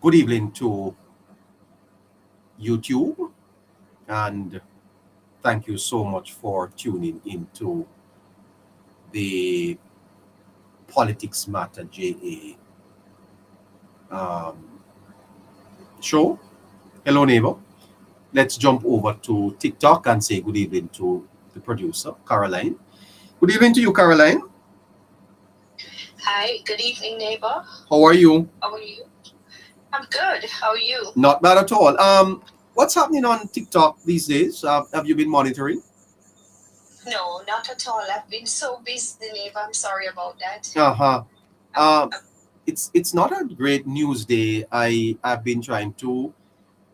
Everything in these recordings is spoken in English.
Good evening to YouTube, and thank you so much for tuning into the Politics Matter JA show. Hello, neighbor. Let's jump over to TikTok and say good evening to the producer, Caroline. Good evening to you, Caroline. Hi, good evening, neighbor. How are you? How are you? I'm good. How are you? Not bad at all. What's happening on TikTok these days? Have you been monitoring? No, not at all. I've been so busy, neighbor. I'm sorry about that. Uh-huh. Um, Um, it's not a great news day. I've been trying to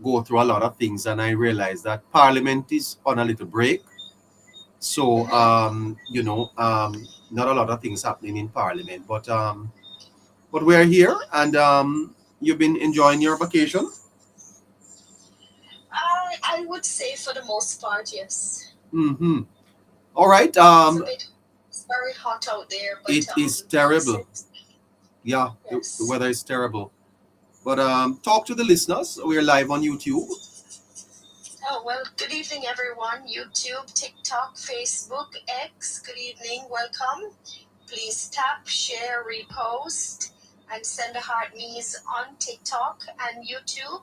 go through a lot of things, and I realized that Parliament is on a little break. So not a lot of things happening in Parliament, but we're here, and you've been enjoying your vacation. I would say for the most part, yes. Mm-hmm. All right. It's very hot out there, but It is terrible. since Yeah, the yes. weather is terrible. But talk to the listeners. We're live on YouTube. Oh well. Good evening, everyone. YouTube, TikTok, Facebook, X. Good evening. Welcome. Please tap, share, repost, and send a heart me's on TikTok and YouTube.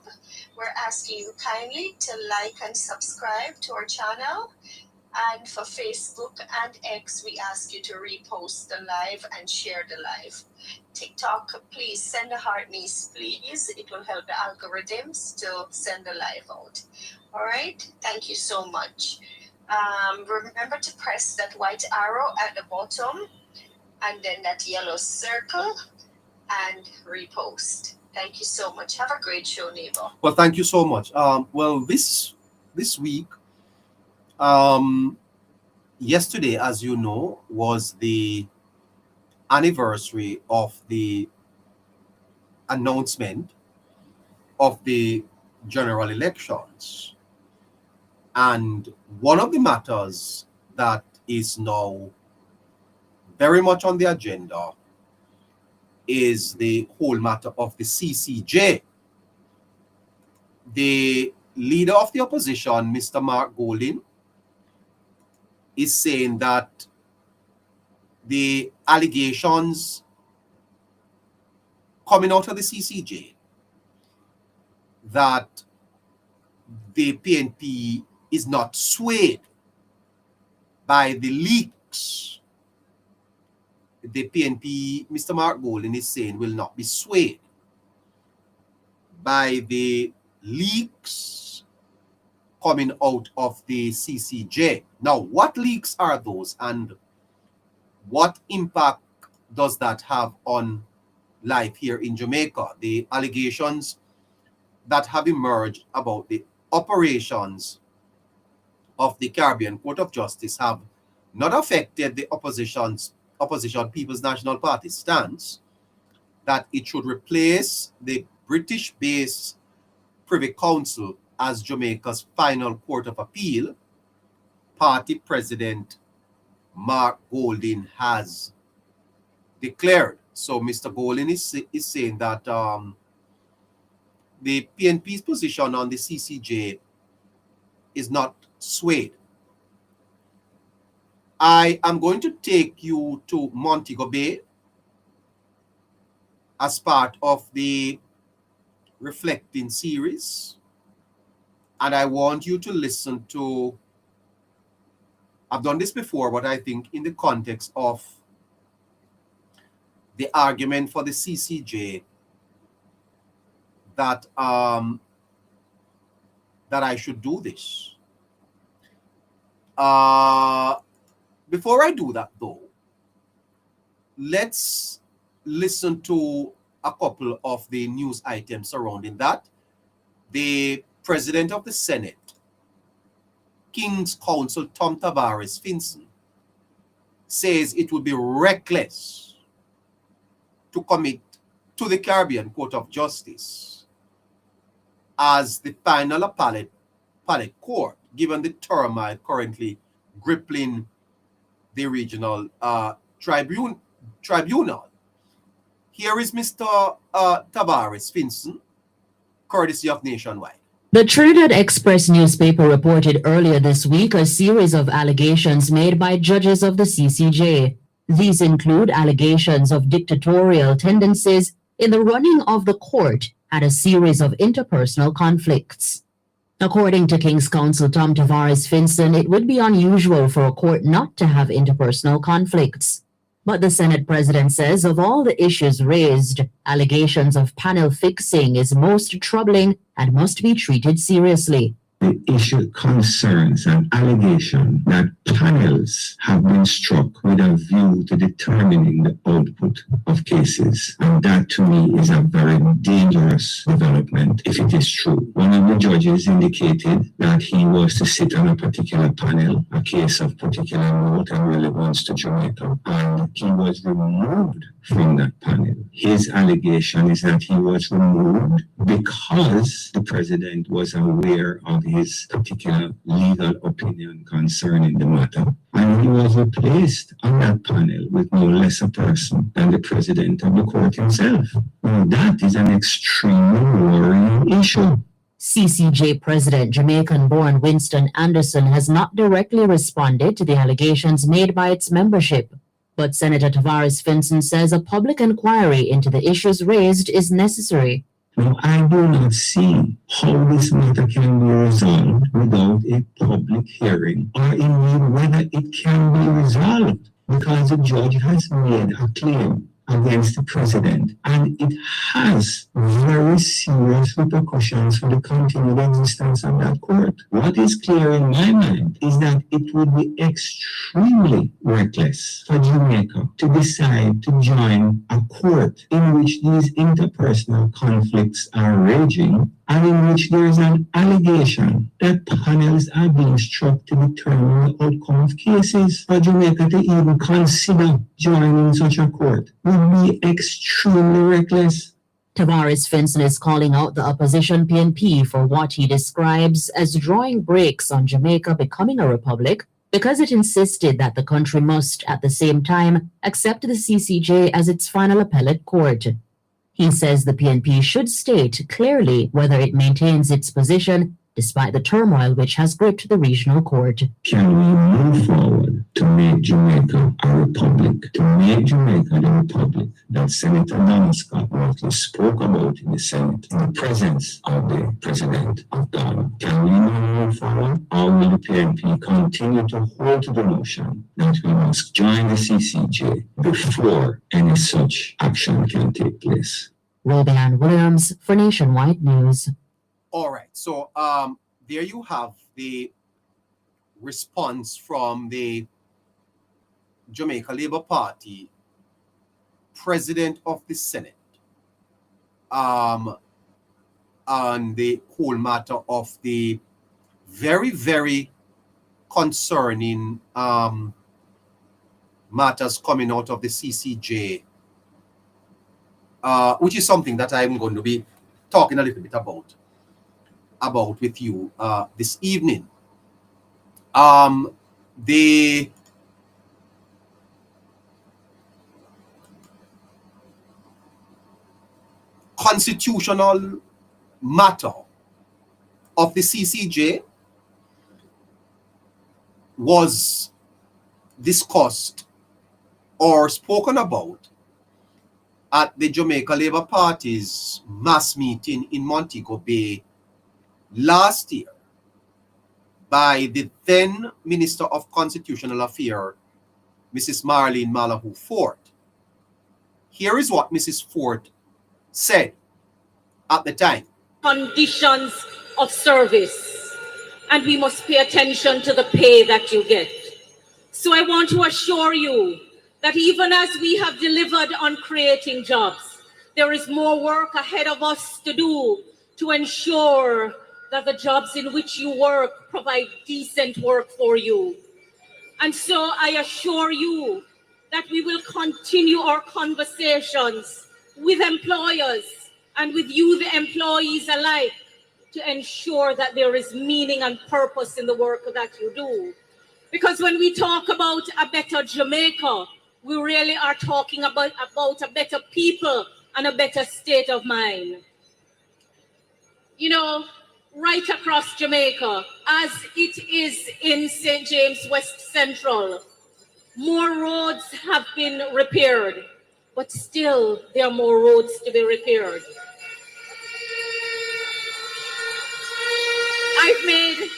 We're asking you kindly to like and subscribe to our channel. And for Facebook and X, we ask you to repost the live and share the live. TikTok, please send a heart me's, please. It will help the algorithms to send the live out. All right? Thank you so much. Remember to press that white arrow at the bottom and then that yellow circle and repost. Thank you so much. Have a great show, neighbor. Well, thank you so much. Well, this week, um, yesterday, as you know, was the anniversary of the announcement of the general elections, and one of the matters that is now very much on the agenda is the whole matter of the CCJ. The leader of the opposition, Mr. Mark Golding, is saying that the allegations coming out of the CCJ that the PNP is not swayed by the leaks. The PNP, Mr. Mark Golding is saying, will not be swayed by the leaks coming out of the CCJ. Now, what leaks are those, and what impact does that have on life here in Jamaica? The allegations that have emerged about the operations of the Caribbean Court of Justice have not affected the opposition People's National Party stance that it should replace the British-based Privy Council as Jamaica's final court of appeal. Party President Mark Golding has declared. So Mr. Golding is saying that the PNP's position on the CCJ is not swayed. I am going to take you to Montego Bay as part of the Reflecting series, and I want you to listen to, I've done this before, but I think in the context of the argument for the CCJ, that that I should do this. Before I do that, though, let's listen to a couple of the news items surrounding that. The President of the Senate, King's Counsel Tom Tavares Finson, says it would be reckless to commit to the Caribbean Court of Justice as the final appellate court, given the turmoil currently gripping the regional tribunal. Here is Mr. Tavares Finson courtesy of Nationwide. The Trinidad Express newspaper reported earlier this week a series of allegations made by judges of the CCJ. These include allegations of dictatorial tendencies in the running of the court and a series of interpersonal conflicts. According to King's Counsel Tom Tavares Finson, it would be unusual for a court not to have interpersonal conflicts. But the Senate President says of all the issues raised, allegations of panel fixing is most troubling and must be treated seriously. The issue concerns an allegation that panels have been struck with a view to determining the output of cases. And that to me is a very dangerous development if it is true. One of the judges indicated that he was to sit on a particular panel, a case of particular note and relevance to Jamaica, and he was removed from that panel. His allegation is that he was removed because the president was aware of his particular legal opinion concerning the matter. And he was replaced on that panel with no less a person than the president of the court himself. Now that is an extremely worrying issue. CCJ President Jamaican-born Winston Anderson has not directly responded to the allegations made by its membership. But Senator Tavares Finson says a public inquiry into the issues raised is necessary. Now, I do not see how this matter can be resolved without a public hearing, or indeed whether it can be resolved, because the judge has made a claim against the president, and it has very serious repercussions for the continued existence of that court. What is clear in my mind is that it would be extremely reckless for Jamaica to decide to join a court in which these interpersonal conflicts are raging, and in which there is an allegation that panels are being struck to determine the outcome of cases. For Jamaica to even consider joining such a court would be extremely reckless. Tavares Finson is calling out the opposition PNP for what he describes as drawing brakes on Jamaica becoming a republic because it insisted that the country must, at the same time, accept the CCJ as its final appellate court. He says the PNP should state clearly whether it maintains its position despite the turmoil which has gripped the regional court. Can we move forward to make Jamaica a republic, to make Jamaica the republic that Senator Donald Scott Martin spoke about in the Senate in the presence of the President of Ghana? Can we now move forward, or will the PNP continue to hold to the notion that we must join the CCJ before any such action can take place? Robian Williams for Nationwide News. All right, so there you have the response from the Jamaica Labour Party President of the Senate on the whole matter of the very, very concerning matters coming out of the CCJ, which is something that I'm going to be talking a little bit about with you this evening. The constitutional matter of the CCJ was discussed or spoken about at the Jamaica Labour Party's mass meeting in Montego Bay last year by the then Minister of Constitutional Affairs, Mrs. Marlene Malahoo Ford. Here is what Mrs. Ford said at the time. Conditions of service, and we must pay attention to the pay that you get. So I want to assure you that even as we have delivered on creating jobs, there is more work ahead of us to do to ensure that the jobs in which you work provide decent work for you. And so I assure you that we will continue our conversations with employers and with you, the employees alike, to ensure that there is meaning and purpose in the work that you do. Because when we talk about a better Jamaica, we really are talking about a better people and a better state of mind. right across Jamaica, as it is in St. James West Central. More roads have been repaired, but still there are more roads to be repaired. I've made...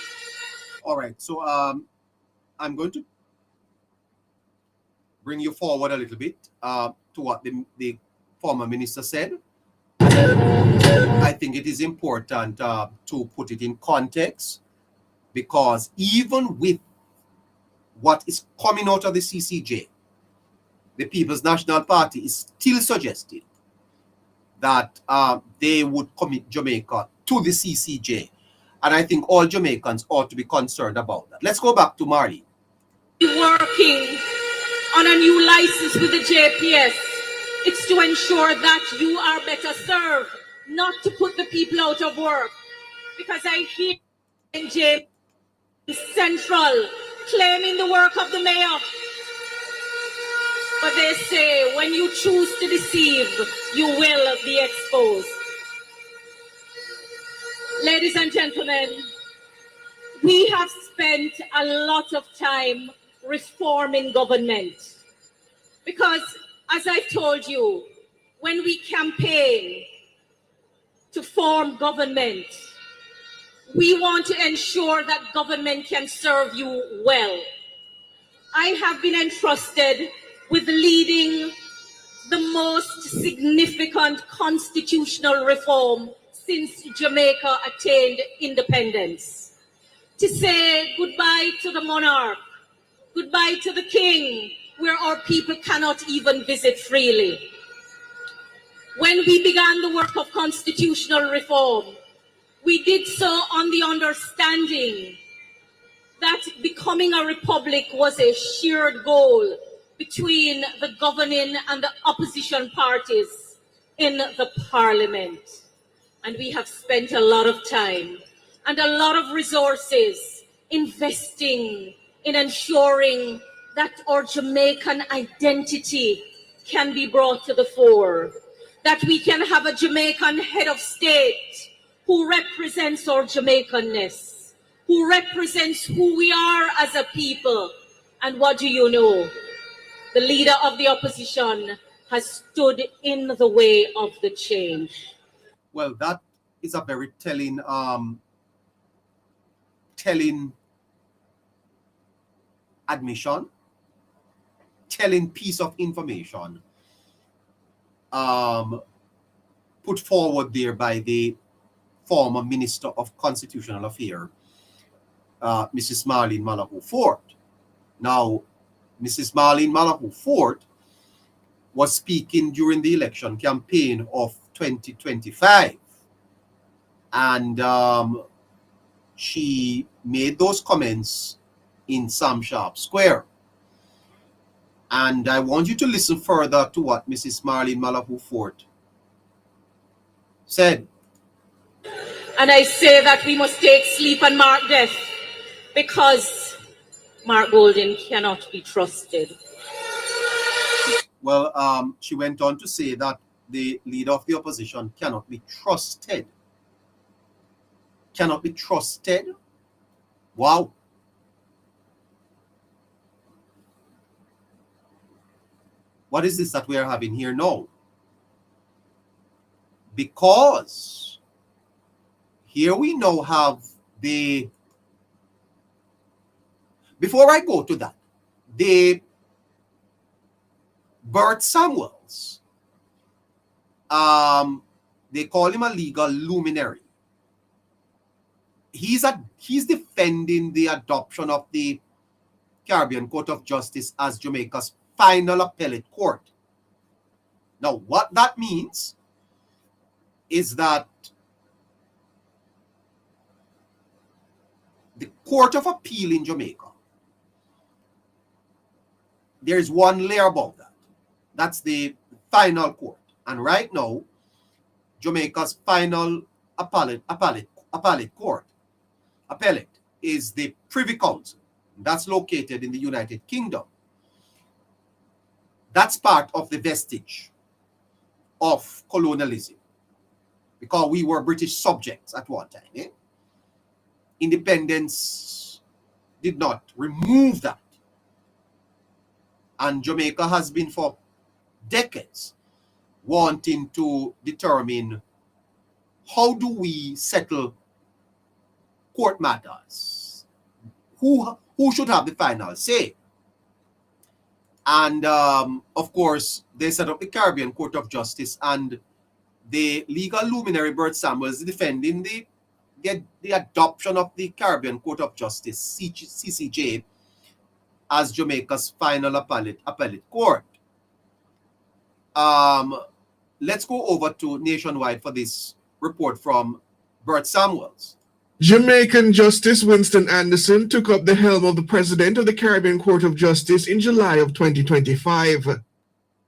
All right, so I'm going to bring you forward a little bit to what the former minister said. I think it is important to put it in context, because even with what is coming out of the CCJ, the People's National Party is still suggesting that they would commit Jamaica to the CCJ. And I think all Jamaicans ought to be concerned about that. Let's go back to Marley. Working on a new license with the JPS. It's to ensure that you are better served, not to put the people out of work. Because I hear in James Central claiming the work of the mayor. But they say when you choose to deceive, you will be exposed. Ladies and gentlemen, we have spent a lot of time reforming government. Because, as I've told you, when we campaign to form government, we want to ensure that government can serve you well. I have been entrusted with leading the most significant constitutional reform since Jamaica attained independence. To say goodbye to the monarch, goodbye to the king, where our people cannot even visit freely. When we began the work of constitutional reform, we did so on the understanding that becoming a republic was a shared goal between the governing and the opposition parties in the parliament. And we have spent a lot of time and a lot of resources investing in ensuring that our Jamaican identity can be brought to the fore, that we can have a Jamaican head of state who represents our Jamaicanness, who represents who we are as a people. And what do you know? The leader of the opposition has stood in the way of the change. Well, that is a very telling admission, telling piece of information put forward there by the former Minister of Constitutional Affairs, Mrs. Marlene Malahou Ford. Now, Mrs. Marlene Malahou Ford was speaking during the election campaign of 2025. And she made those comments in Sam Sharp Square. And I want you to listen further to what Mrs. Marlene Malahou Ford said. And I say that we must take sleep and mark death, because Mark Golding cannot be trusted. Well, she went on to say that the leader of the opposition cannot be trusted. Cannot be trusted? Wow. What is this that we are having here now? Because here we now have the... Before I go to that, the Bert Samuels, they call him a legal luminary. He's defending the adoption of the Caribbean Court of Justice as Jamaica's final appellate court. Now, what that means is that the Court of Appeal in Jamaica, there's one layer above that. That's the final court. And right now, Jamaica's final appellate court is the Privy Council. That's located in the United Kingdom. That's part of the vestige of colonialism, because we were British subjects at one time. Independence did not remove that. And Jamaica has been for decades wanting to determine how do we settle court matters? Who should have the final say? And of course, they set up the Caribbean Court of Justice, and the legal luminary Bert Samuels defending the adoption of the Caribbean Court of Justice, CCJ, as Jamaica's final appellate court. Let's go over to Nationwide for this report from Bert Samuels. Jamaican Justice Winston Anderson took up the helm of the president of the Caribbean Court of Justice in July of 2025.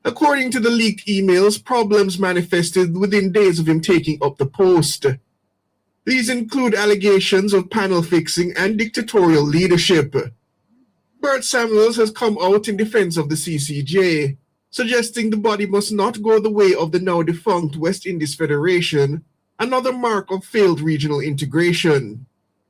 According to the leaked emails, problems manifested within days of him taking up the post. These include allegations of panel fixing and dictatorial leadership. Bert Samuels has come out in defense of the CCJ, suggesting the body must not go the way of the now defunct West Indies Federation, another mark of failed regional integration.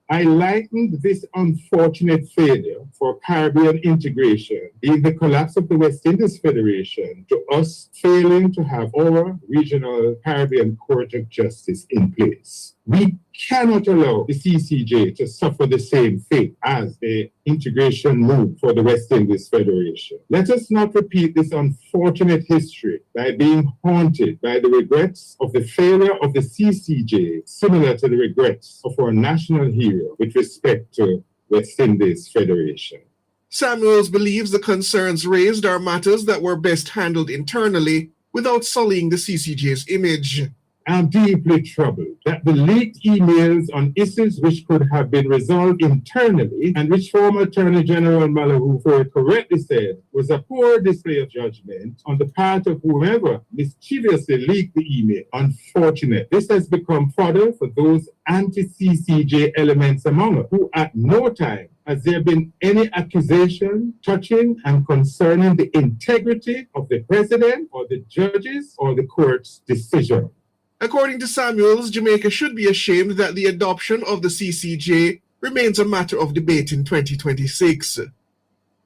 I likened this unfortunate failure for Caribbean integration, being the collapse of the West Indies Federation, to us failing to have our regional Caribbean Court of Justice in place. We cannot allow the CCJ to suffer the same fate as the integration move for the West Indies Federation. Let us not repeat this unfortunate history by being haunted by the regrets of the failure of the CCJ, similar to the regrets of our national hero with respect to West Indies Federation. Samuels believes the concerns raised are matters that were best handled internally without sullying the CCJ's image. I'm deeply troubled that the leaked emails on issues which could have been resolved internally and which former Attorney General Malahou correctly said was a poor display of judgment on the part of whoever mischievously leaked the email. Unfortunate. This has become fodder for those anti-CCJ elements among us who at no time has there been any accusation touching and concerning the integrity of the president or the judges or the court's decision. According to Samuels, Jamaica should be ashamed that the adoption of the CCJ remains a matter of debate in 2026.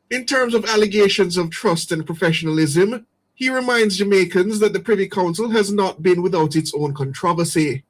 In terms of allegations of trust and professionalism, he reminds Jamaicans that the Privy Council has not been without its own controversy.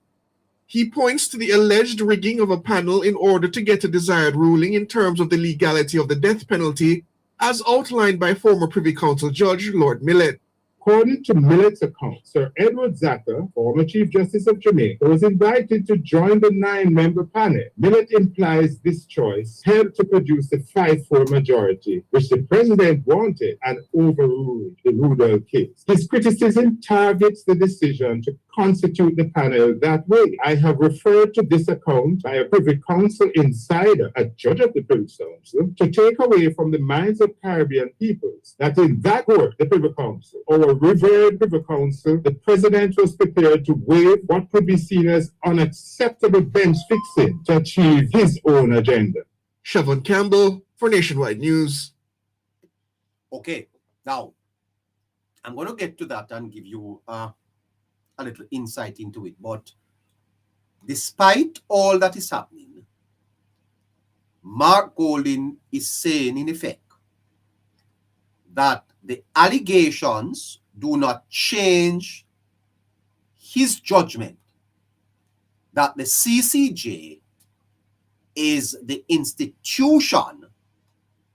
He points to the alleged rigging of a panel in order to get a desired ruling in terms of the legality of the death penalty, as outlined by former Privy Council Judge Lord Millett. According to Millett's account, Sir Edward Zacker, former Chief Justice of Jamaica, was invited to join the 9-member panel. Millett implies this choice helped to produce a 5-4 majority, which the president wanted and overruled the Rudolph case. His criticism targets the decision to constitute the panel that way. I have referred to this account by a Privy Council insider, a judge of the Privy Council, to take away from the minds of Caribbean peoples that in that court, the Privy Council, our revered Privy Council, the president was prepared to waive what could be seen as unacceptable bench fixing to achieve his own agenda. Siobhan Campbell for Nationwide News. Okay, now I'm going to get to that and give you a little insight into it. But despite all that is happening, Mark Golding is saying in effect that the allegations do not change his judgment that the CCJ is the institution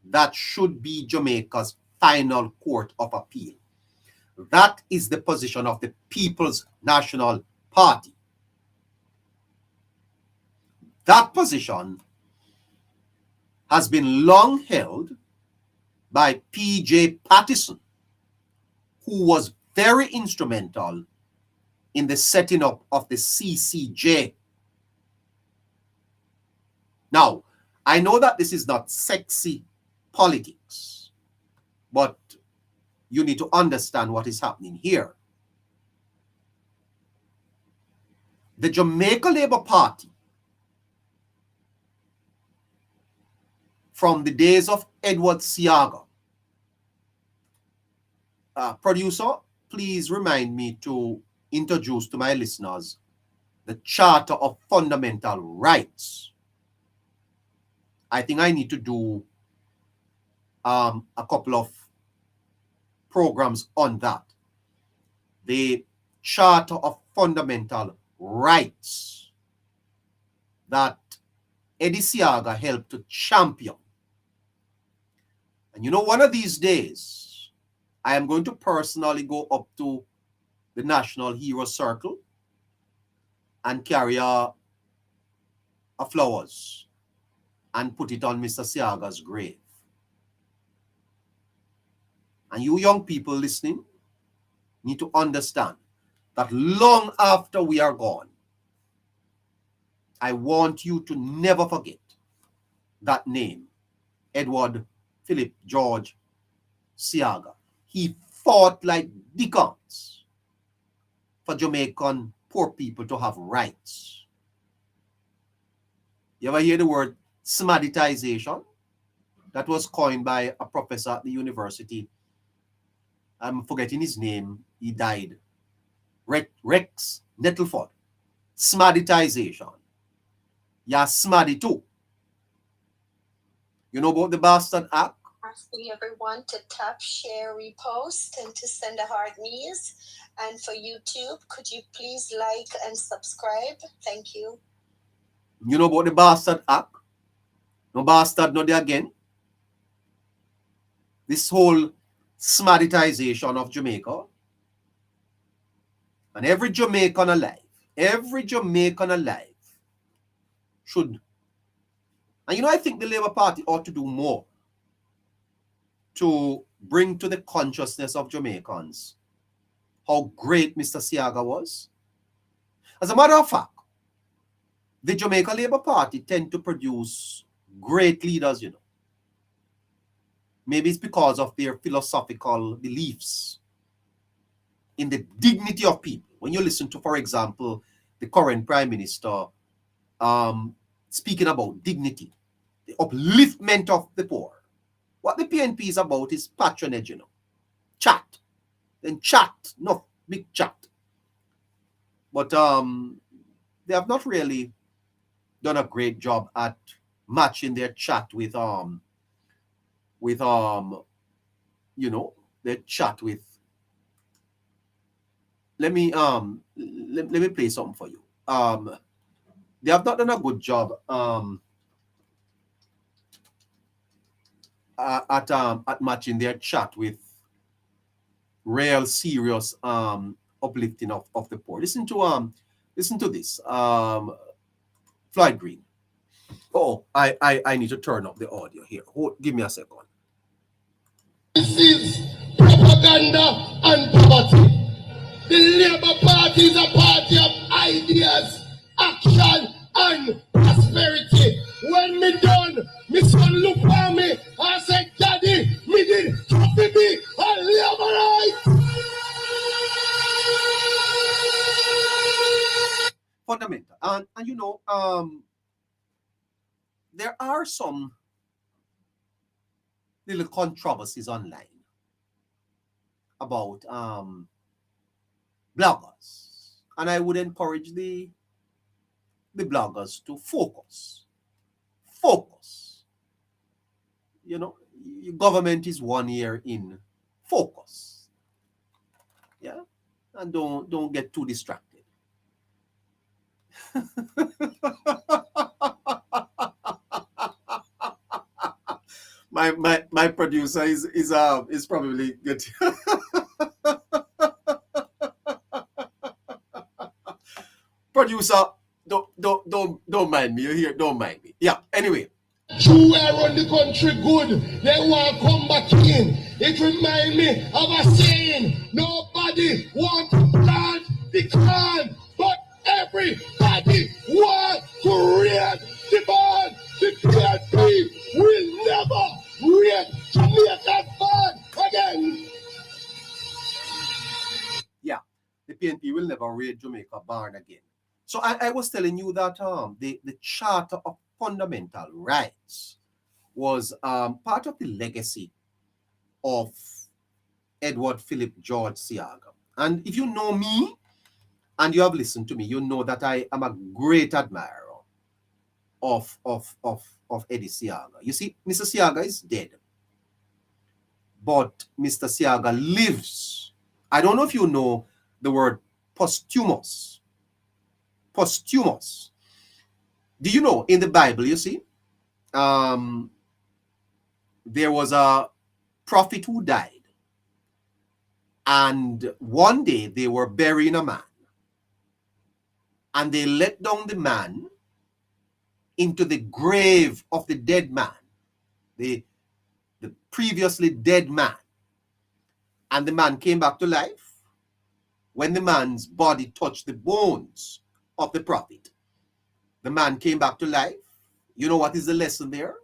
that should be Jamaica's final court of appeal. That is the position of the People's National Party. That position has been long held by P.J. Pattison, who was very instrumental in the setting up of the CCJ. Now, I know that this is not sexy politics, but you need to understand what is happening here. The Jamaica Labour Party, from the days of Edward Seaga, producer, please remind me to introduce to my listeners the Charter of Fundamental Rights. I think I need to do a couple of programs on that. The Charter of Fundamental Rights that Eddie Seaga helped to champion. And you know, one of these days, I am going to personally go up to the National Hero Circle and carry a flowers and put it on Mr. Seaga's grave. And you young people listening need to understand that long after we are gone, I want you to never forget that name, Edward Philip George Seaga. He fought like Dickens for Jamaican poor people to have rights. You ever hear the word smaditization? That was coined by a professor at the university. I'm forgetting his name. He died. Rex Nettleford. Smaditization. Yeah, smaddy too. You know about the Bastard Act? Asking everyone to tap, share, repost, and to send a heart knees. And for YouTube, could you please like and subscribe? Thank you. You know about the Bastard Act? No bastard, no there again. This whole smaditization of Jamaica. And every Jamaican alive should. And you know, I think the Labour Party ought to do more to bring to the consciousness of Jamaicans how great Mr. Seaga was. As a matter of fact, the Jamaica Labour Party tend to produce great leaders, you know. Maybe it's because of their philosophical beliefs in the dignity of people. When you listen to, for example, the current Prime Minister speaking about dignity, the upliftment of the poor, what the PNP is about is patronage, you know. Chat. Then chat, not big chat. But they have not really done a great job at matching their chat with you know, their chat with. Let me play something for you. They have not done a good job at matching their chat with real serious uplifting of the poor. Listen to this. Floyd Green. Oh, I need to turn up the audio here. Give me a second. This is propaganda and poverty. The Labour Party is a party of ideas, action, and prosperity. When me done, me son look at me and say, Daddy, me did happy be a Labourite. Fundamental. And you know, there are some little controversies online about bloggers. And I would encourage the bloggers to focus. Focus. You know, government is 1 year in. Focus. Yeah? And don't get too distracted. my producer is probably getting producer, don't mind me. You hear? Don't mind me. Yeah. Anyway. True around the country good. They want to come back in. It reminds me of a saying: nobody want to plant the corn, but everybody want to read the barn. The PNP will never read Jamaican barn again. Yeah, the PNP will never raid Jamaica barn again. So I was telling you that the Charter of Fundamental Rights was part of the legacy of Edward Philip George Seaga. And if you know me, and you have listened to me, you know that I am a great admirer of Eddie Seaga. You see, Mr. Seaga is dead, but Mr. Seaga lives. I don't know if you know the word posthumous. Posthumous. Do you know in the Bible, you see, there was a prophet who died, and one day they were burying a man, and they let down the man into the grave of the dead man, the previously dead man, and the man came back to life when the man's body touched the bones of the prophet. The man came back to life. You know what is the lesson there?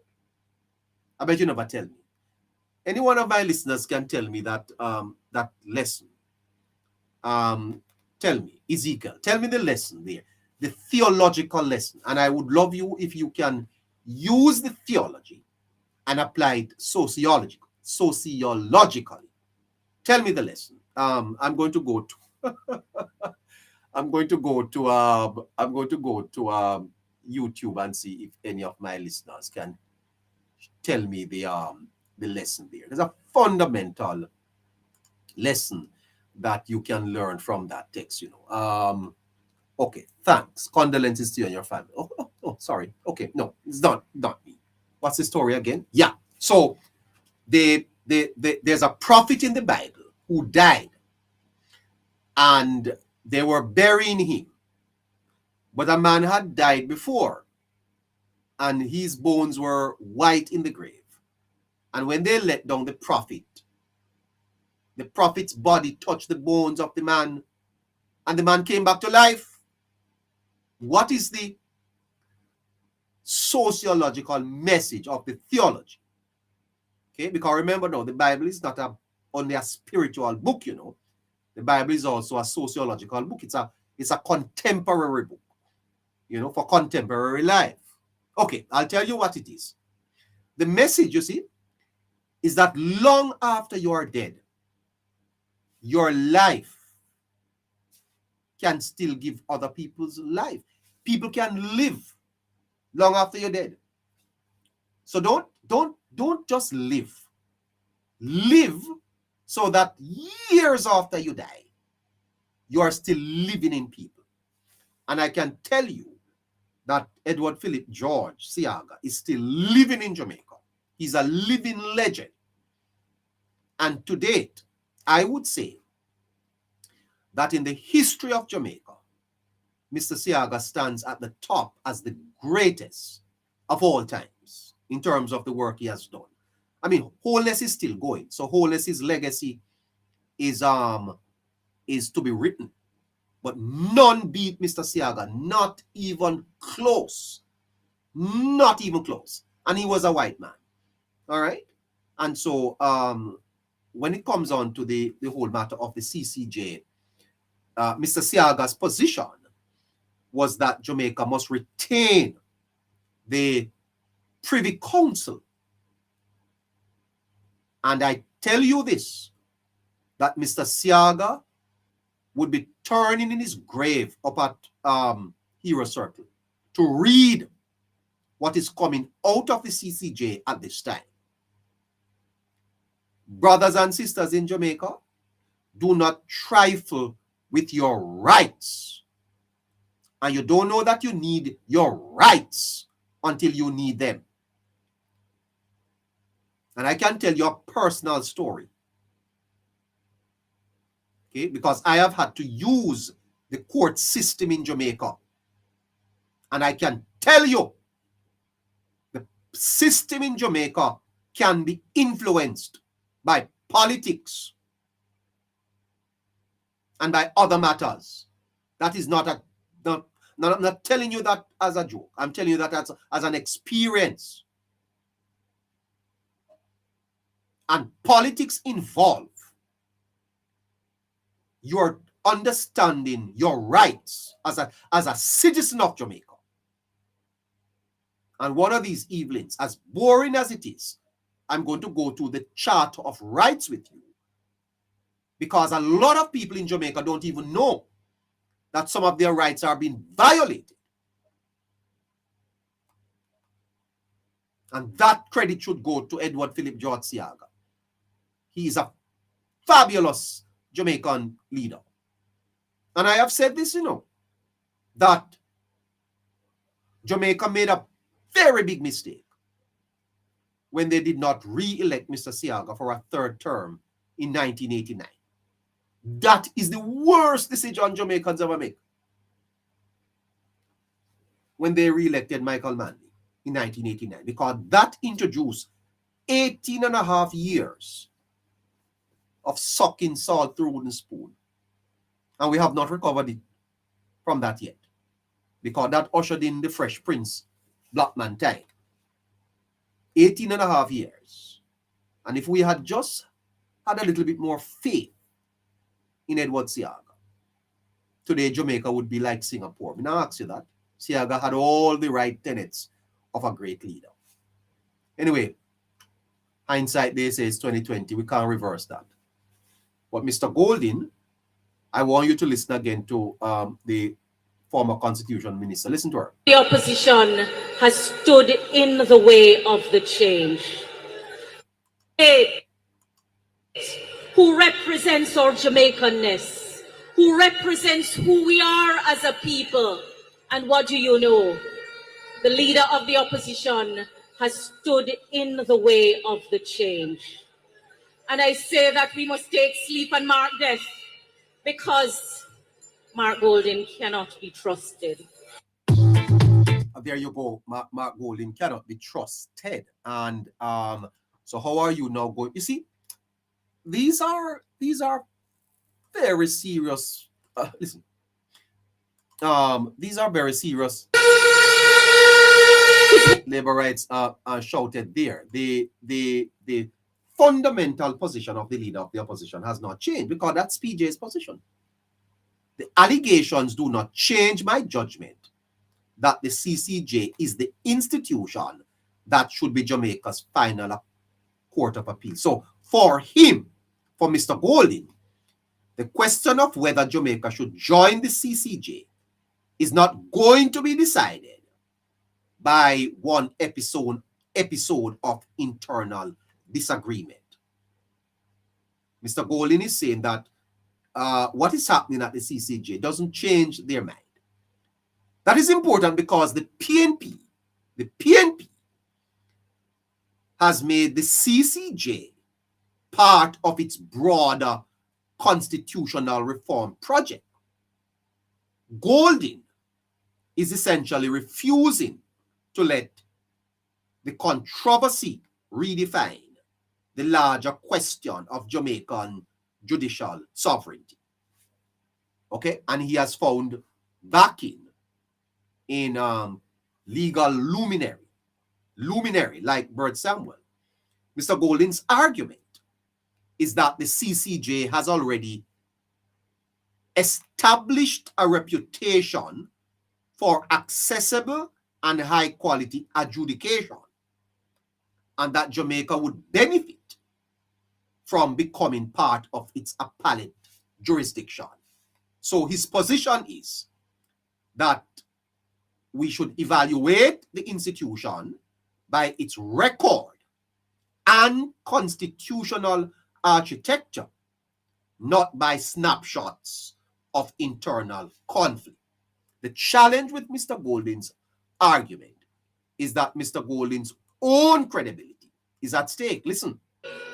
I bet you never tell me. Any one of my listeners can tell me that that lesson. Tell me, Ezekiel, tell me the lesson there, the theological lesson. And I would love you if you can use the theology and apply it sociologically. Tell me the lesson. I'm going to go to YouTube and see if any of my listeners can tell me the lesson there. There's a fundamental lesson that you can learn from that text, you know. Okay, thanks. Condolences to you and your family. Oh, sorry. Okay, no, it's not me. What's the story again? Yeah. So there's a prophet in the Bible who died, and they were burying him. But a man had died before, and his bones were white in the grave. And when they let down the prophet's body touched the bones of the man, and the man came back to life. What is the sociological message of the theology? Okay, because remember now, the Bible is not only a spiritual book, you know. The Bible is also a sociological book. It's a contemporary book, you know, for contemporary life. Okay, I'll tell you what it is. The message, you see, is that long after you are dead, your life can still give other people's life. People can live long after you're dead. So don't just live. Live so that years after you die, you are still living in people. And I can tell you that Edward Philip George Seaga is still living in Jamaica. He's a living legend. And to date, I would say that in the history of Jamaica, Mr. Seaga stands at the top as the greatest of all times in terms of the work he has done. I mean, Wholeness is still going. So Wholeness's legacy is to be written. But none beat Mr. Seaga, not even close. Not even close. And he was a white man. All right? And so when it comes on to the whole matter of the CCJ, Mr. Seaga's position was that Jamaica must retain the Privy Council. And I tell you this, that Mr. Seaga would be turning in his grave up at Hero Circle to read what is coming out of the CCJ at this time. Brothers and sisters in Jamaica, do not trifle with your rights. And you don't know that you need your rights until you need them. And I can tell you a personal story. Okay, because I have had to use the court system in Jamaica. And I can tell you, the system in Jamaica can be influenced by politics and by other matters. That is not I'm not telling you that as a joke. I'm telling you that as an experience. And politics involve your understanding your rights as a citizen of Jamaica. And one of these evenings, as boring as it is, I'm going to go to the Charter of Rights with you. Because a lot of people in Jamaica don't even know that some of their rights are being violated. And that credit should go to Edward Philip George Seaga. He is a fabulous Jamaican leader. And I have said this, that Jamaica made a very big mistake when they did not re-elect Mr. Seaga for a third term in 1989. That is the worst decision Jamaicans ever make. When they re-elected Michael Manley in 1989, because that introduced 18 and a half years of sucking salt through a wooden spoon. And we have not recovered it from that yet, because that ushered in the Fresh Prince Blackman time. 18 and a half years. And if we had just had a little bit more faith in Edward Seaga, today Jamaica would be like Singapore. I ask you that. Seaga had all the right tenets of a great leader. Anyway, hindsight, they say, is 2020. We can't reverse that. But Mr. Golding, I want you to listen again to the former Constitution Minister. Listen to her. The opposition has stood in the way of the change. Who represents our Jamaicanness, who represents who we are as a people. And what do you know? The leader of the opposition has stood in the way of the change. And I say that we must take sleep and mark death, because Mark Golding cannot be trusted. There you go. Mark Golding cannot be trusted. And so how are you now going? You see, these are very serious. Listen, these are very serious. Labor rights are shouted there. The fundamental position of the leader of the opposition has not changed, because that's PJ's position. The allegations do not change my judgment that the CCJ is the institution that should be Jamaica's final court of appeal. So for him, for Mr. Golding, the question of whether Jamaica should join the CCJ is not going to be decided by one episode of internal disagreement. Mr. Golding is saying that what is happening at the CCJ doesn't change their mind. That is important because the PNP has made the CCJ part of its broader constitutional reform project. Golding is essentially refusing to let the controversy redefine the larger question of Jamaican judicial sovereignty. Okay, and he has found backing in legal luminary like Bert Samuel. Mr. Golding's argument is that the CCJ has already established a reputation for accessible and high quality adjudication, and that Jamaica would benefit from becoming part of its appellate jurisdiction. So his position is that we should evaluate the institution by its record and constitutional architecture, not by snapshots of internal conflict. The challenge with Mr. Golding's argument is that Mr. Golding's own credibility is at stake. Listen.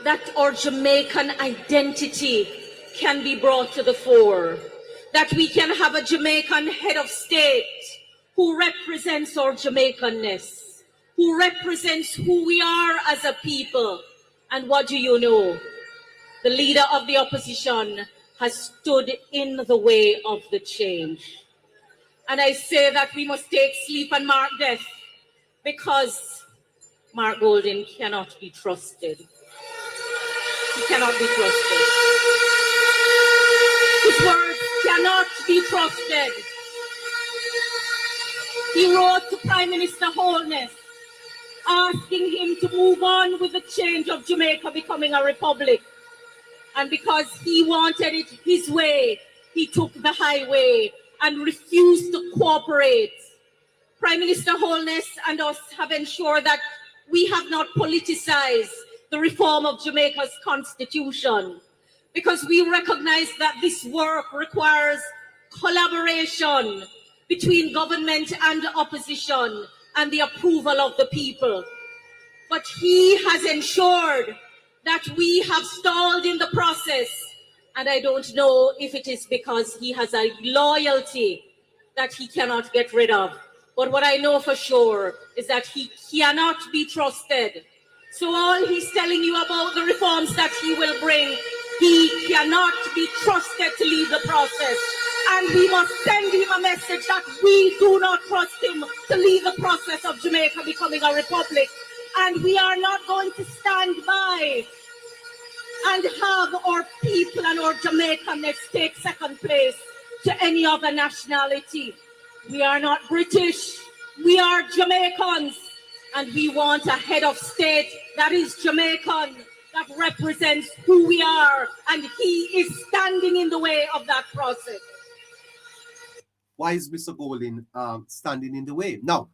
That our Jamaican identity can be brought to the fore, that we can have a Jamaican head of state who represents our Jamaicanness, who represents who we are as a people. And what do you know? The leader of the opposition has stood in the way of the change. And I say that we must take sleep and mark death, because Mark Golding cannot be trusted. He cannot be trusted. His words cannot be trusted. He wrote to Prime Minister Holness asking him to move on with the change of Jamaica becoming a republic. And because he wanted it his way, he took the highway and refused to cooperate. Prime Minister Holness and us have ensured that we have not politicized the reform of Jamaica's constitution, because we recognize that this work requires collaboration between government and opposition and the approval of the people. But he has ensured that we have stalled in the process, and I don't know if it is because he has a loyalty that he cannot get rid of. But what I know for sure is that he cannot be trusted. So all he's telling you about the reforms that he will bring, he cannot be trusted to lead the process. And we must send him a message that we do not trust him to lead the process of Jamaica becoming a republic. And we are not going to stand by and have our people and our Jamaicanness take second place to any other nationality. We are not British, we are Jamaicans, and we want a head of state that is Jamaican, that represents who we are, and he is standing in the way of that process. Why is Mr. Golding standing in the way? Now,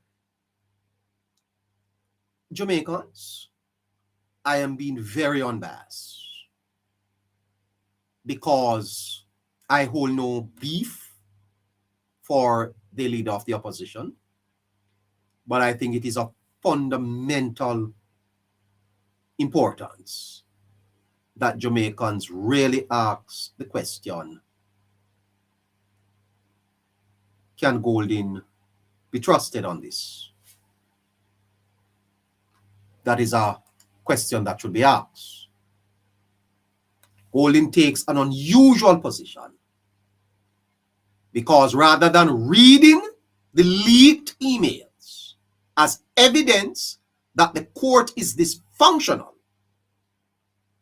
Jamaicans, I am being very unbiased because I hold no beef for the leader of the opposition, but I think it is of fundamental importance that Jamaicans really ask the question, can Golding be trusted on this? That is a question that should be asked. Golding takes an unusual position because rather than reading the leaked emails as evidence that the court is dysfunctional,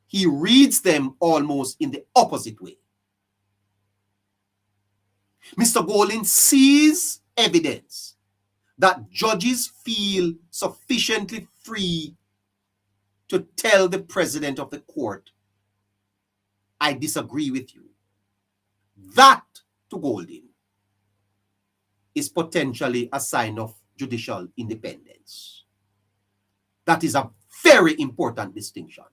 he reads them almost in the opposite way. Mr. Golding sees evidence that judges feel sufficiently free to tell the president of the court, I disagree with you. That, to Golding, is potentially a sign of judicial independence. That is a very important distinction.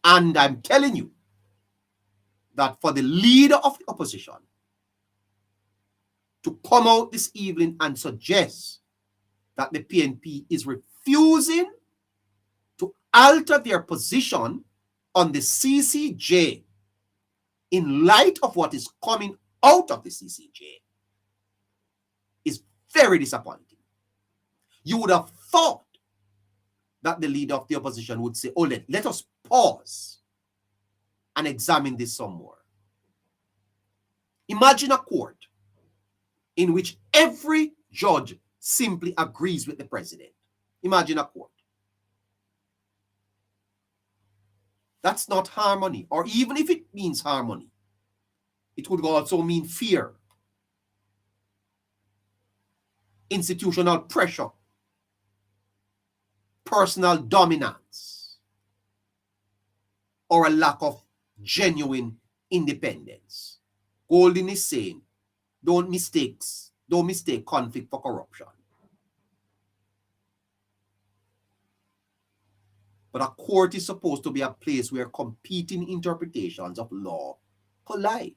And I'm telling you that for the leader of the opposition to come out this evening and suggest that the PNP is refusing to alter their position on the CCJ in light of what is coming out of the CCJ is very disappointing. You would have thought that the leader of the opposition would say, oh, let us pause and examine this some more. Imagine a court in which every judge simply agrees with the president. Imagine a court. That's not harmony. Or even if it means harmony, it would also mean fear, institutional pressure, personal dominance, or a lack of genuine independence. Golding is saying, don't mistake conflict for corruption. But a court is supposed to be a place where competing interpretations of law collide.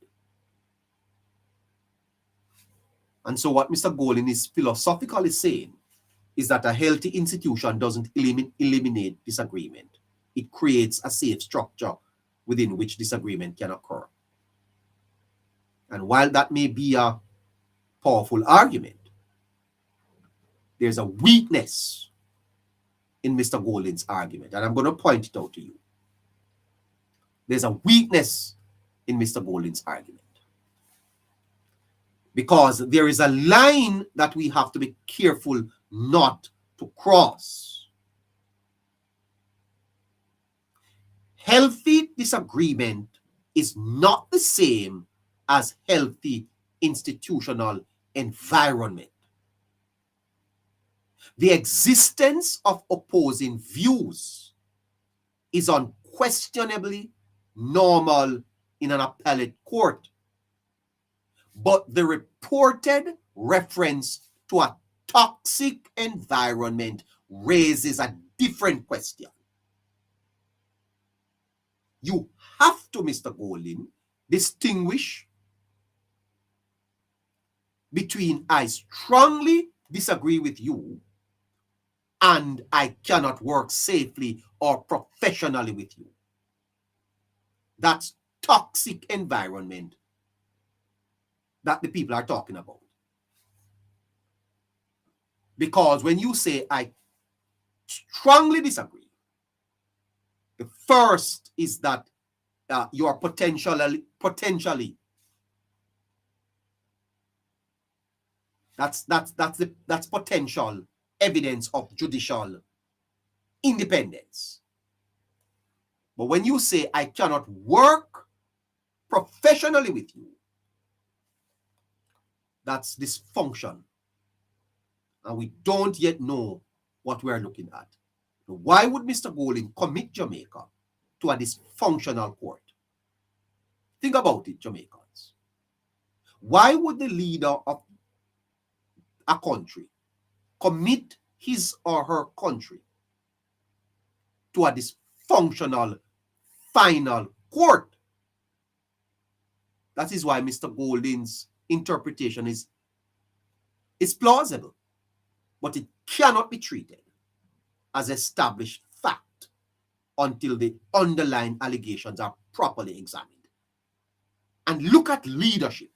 And so what Mr. Golding is philosophically saying is that a healthy institution doesn't eliminate disagreement. It creates a safe structure within which disagreement can occur. And while that may be a powerful argument, there's a weakness in Mr. Golding's argument. And I'm going to point it out to you. There's a weakness in Mr. Golding's argument. Because there is a line that we have to be careful not to cross. Healthy disagreement is not the same as healthy institutional environment. The existence of opposing views is unquestionably normal in an appellate court. But the reported reference to a toxic environment raises a different question. You have to, Mr. Golding, distinguish between I strongly disagree with you and I cannot work safely or professionally with you. That's toxic environment that the people are talking about. Because when you say I strongly disagree, the first is that you are potentially that's potential evidence of judicial independence. But when you say I cannot work professionally with you, that's dysfunction. And we don't yet know what we're looking at. Why would Mr. Golding commit Jamaica to a dysfunctional court? Think about it, Jamaicans. Why would the leader of a country commit his or her country to a dysfunctional final court? That is why Mr. Golding's interpretation is plausible, but it cannot be treated as established fact until the underlying allegations are properly examined. And look at leadership.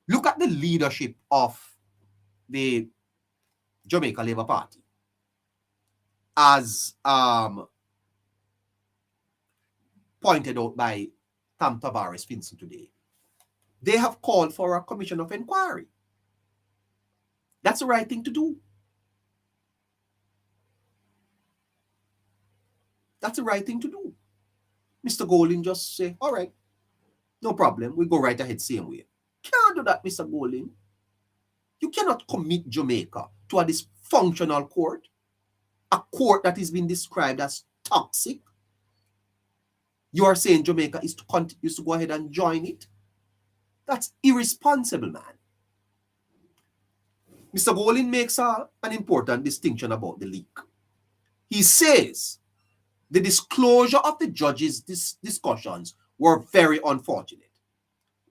Look at the leadership of the Jamaica Labour Party as pointed out by Tam Tavares Vincent today. They have called for a commission of inquiry. That's the right thing to do. That's the right thing to do. Mr. Golding just say, all right, no problem. We go right ahead same way. Can't do that, Mr. Golding. You cannot commit Jamaica to a dysfunctional court, a court that is being described as toxic. You are saying Jamaica is to go ahead and join it? That's irresponsible, man. Mr. Golding makes an important distinction about the leak. He says the disclosure of the judges' discussions were very unfortunate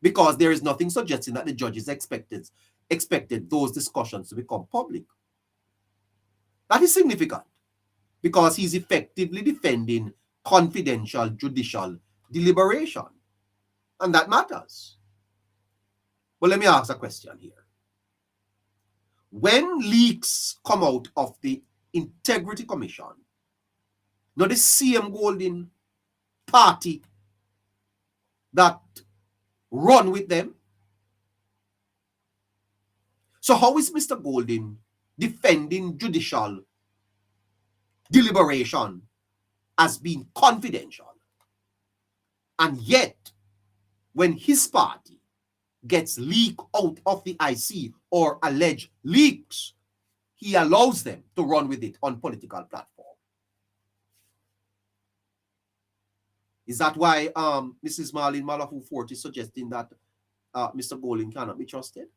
because there is nothing suggesting that the judges expected those discussions to become public. That is significant because he's effectively defending confidential judicial deliberation, and that matters. But let me ask a question here. When leaks come out of the Integrity Commission, not the same Golding party that run with them. So how is Mr. Golding defending judicial deliberation as being confidential? And yet, when his party gets leaked out of the IC or alleged leaks, he allows them to run with it on political platform. Is that why Mrs. Marlene Malafu Fort is suggesting that Mr. Golding cannot be trusted?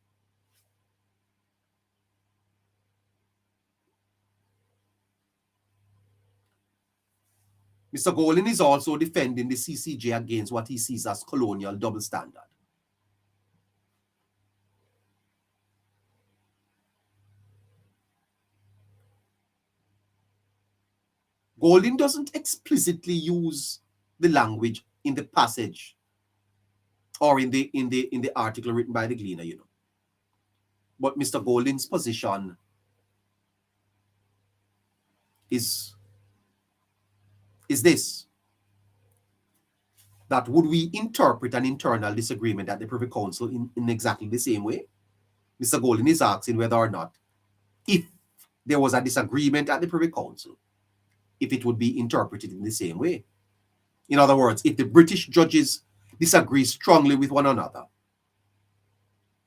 Mr. Golding is also defending the CCJ against what he sees as colonial double standard. Golding doesn't explicitly use the language in the passage or in the article written by the Gleaner, you know. But Mr. Golding's position is this: that would we interpret an internal disagreement at the Privy Council in exactly the same way? Mr. Golding is asking whether or not, if there was a disagreement at the Privy Council, if it would be interpreted in the same way. In other words, if the British judges disagree strongly with one another,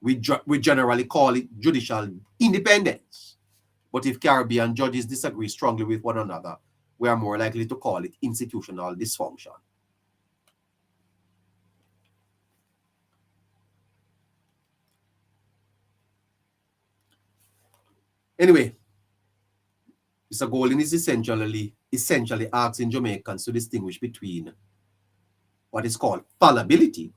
we generally call it judicial independence. But if Caribbean judges disagree strongly with one another, we are more likely to call it institutional dysfunction. Anyway, Mr. Golden is essentially asking Jamaicans to distinguish between what is called fallibility,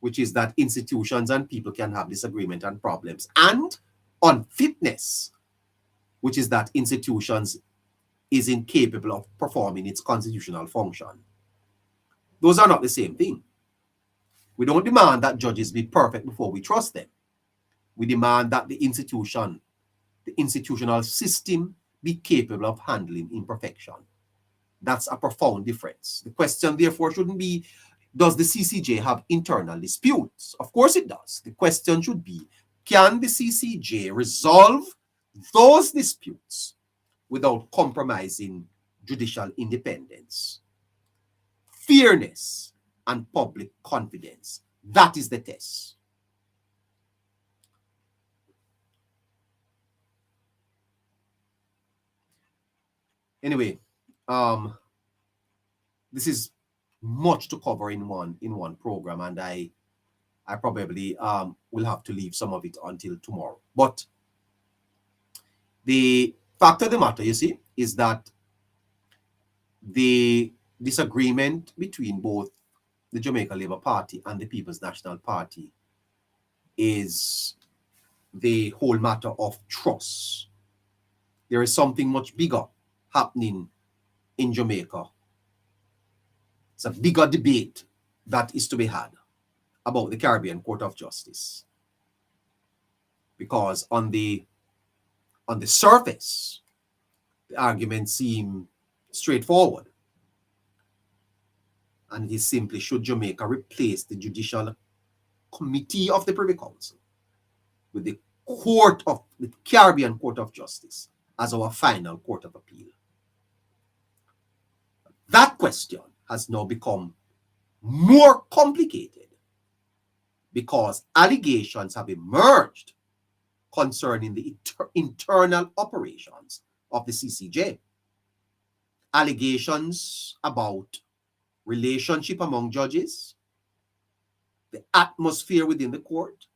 which is that institutions and people can have disagreement and problems, and unfitness, which is that institutions is incapable of performing its constitutional function. Those are not the same thing. We don't demand that judges be perfect before we trust them. We demand that the institutional system be capable of handling imperfection. That's a profound difference. The question, therefore, shouldn't be, does the CCJ have internal disputes? Of course it does. The question should be, can the CCJ resolve those disputes without compromising judicial independence, fairness, and public confidence? That is the test. Anyway, this is much to cover in one program, and I probably will have to leave some of it until tomorrow. But the fact of the matter, you see, is that the disagreement between both the Jamaica Labour Party and the People's National Party is the whole matter of trust. There is something much bigger happening in Jamaica. It's a bigger debate that is to be had about the Caribbean Court of Justice. Because on the surface, the arguments seem straightforward. And it is simply, should Jamaica replace the Judicial Committee of the Privy Council with the Caribbean Court of Justice as our final court of appeal? That question has now become more complicated because allegations have emerged concerning the internal operations of the CCJ. Allegations about relationship among judges, the atmosphere within the court,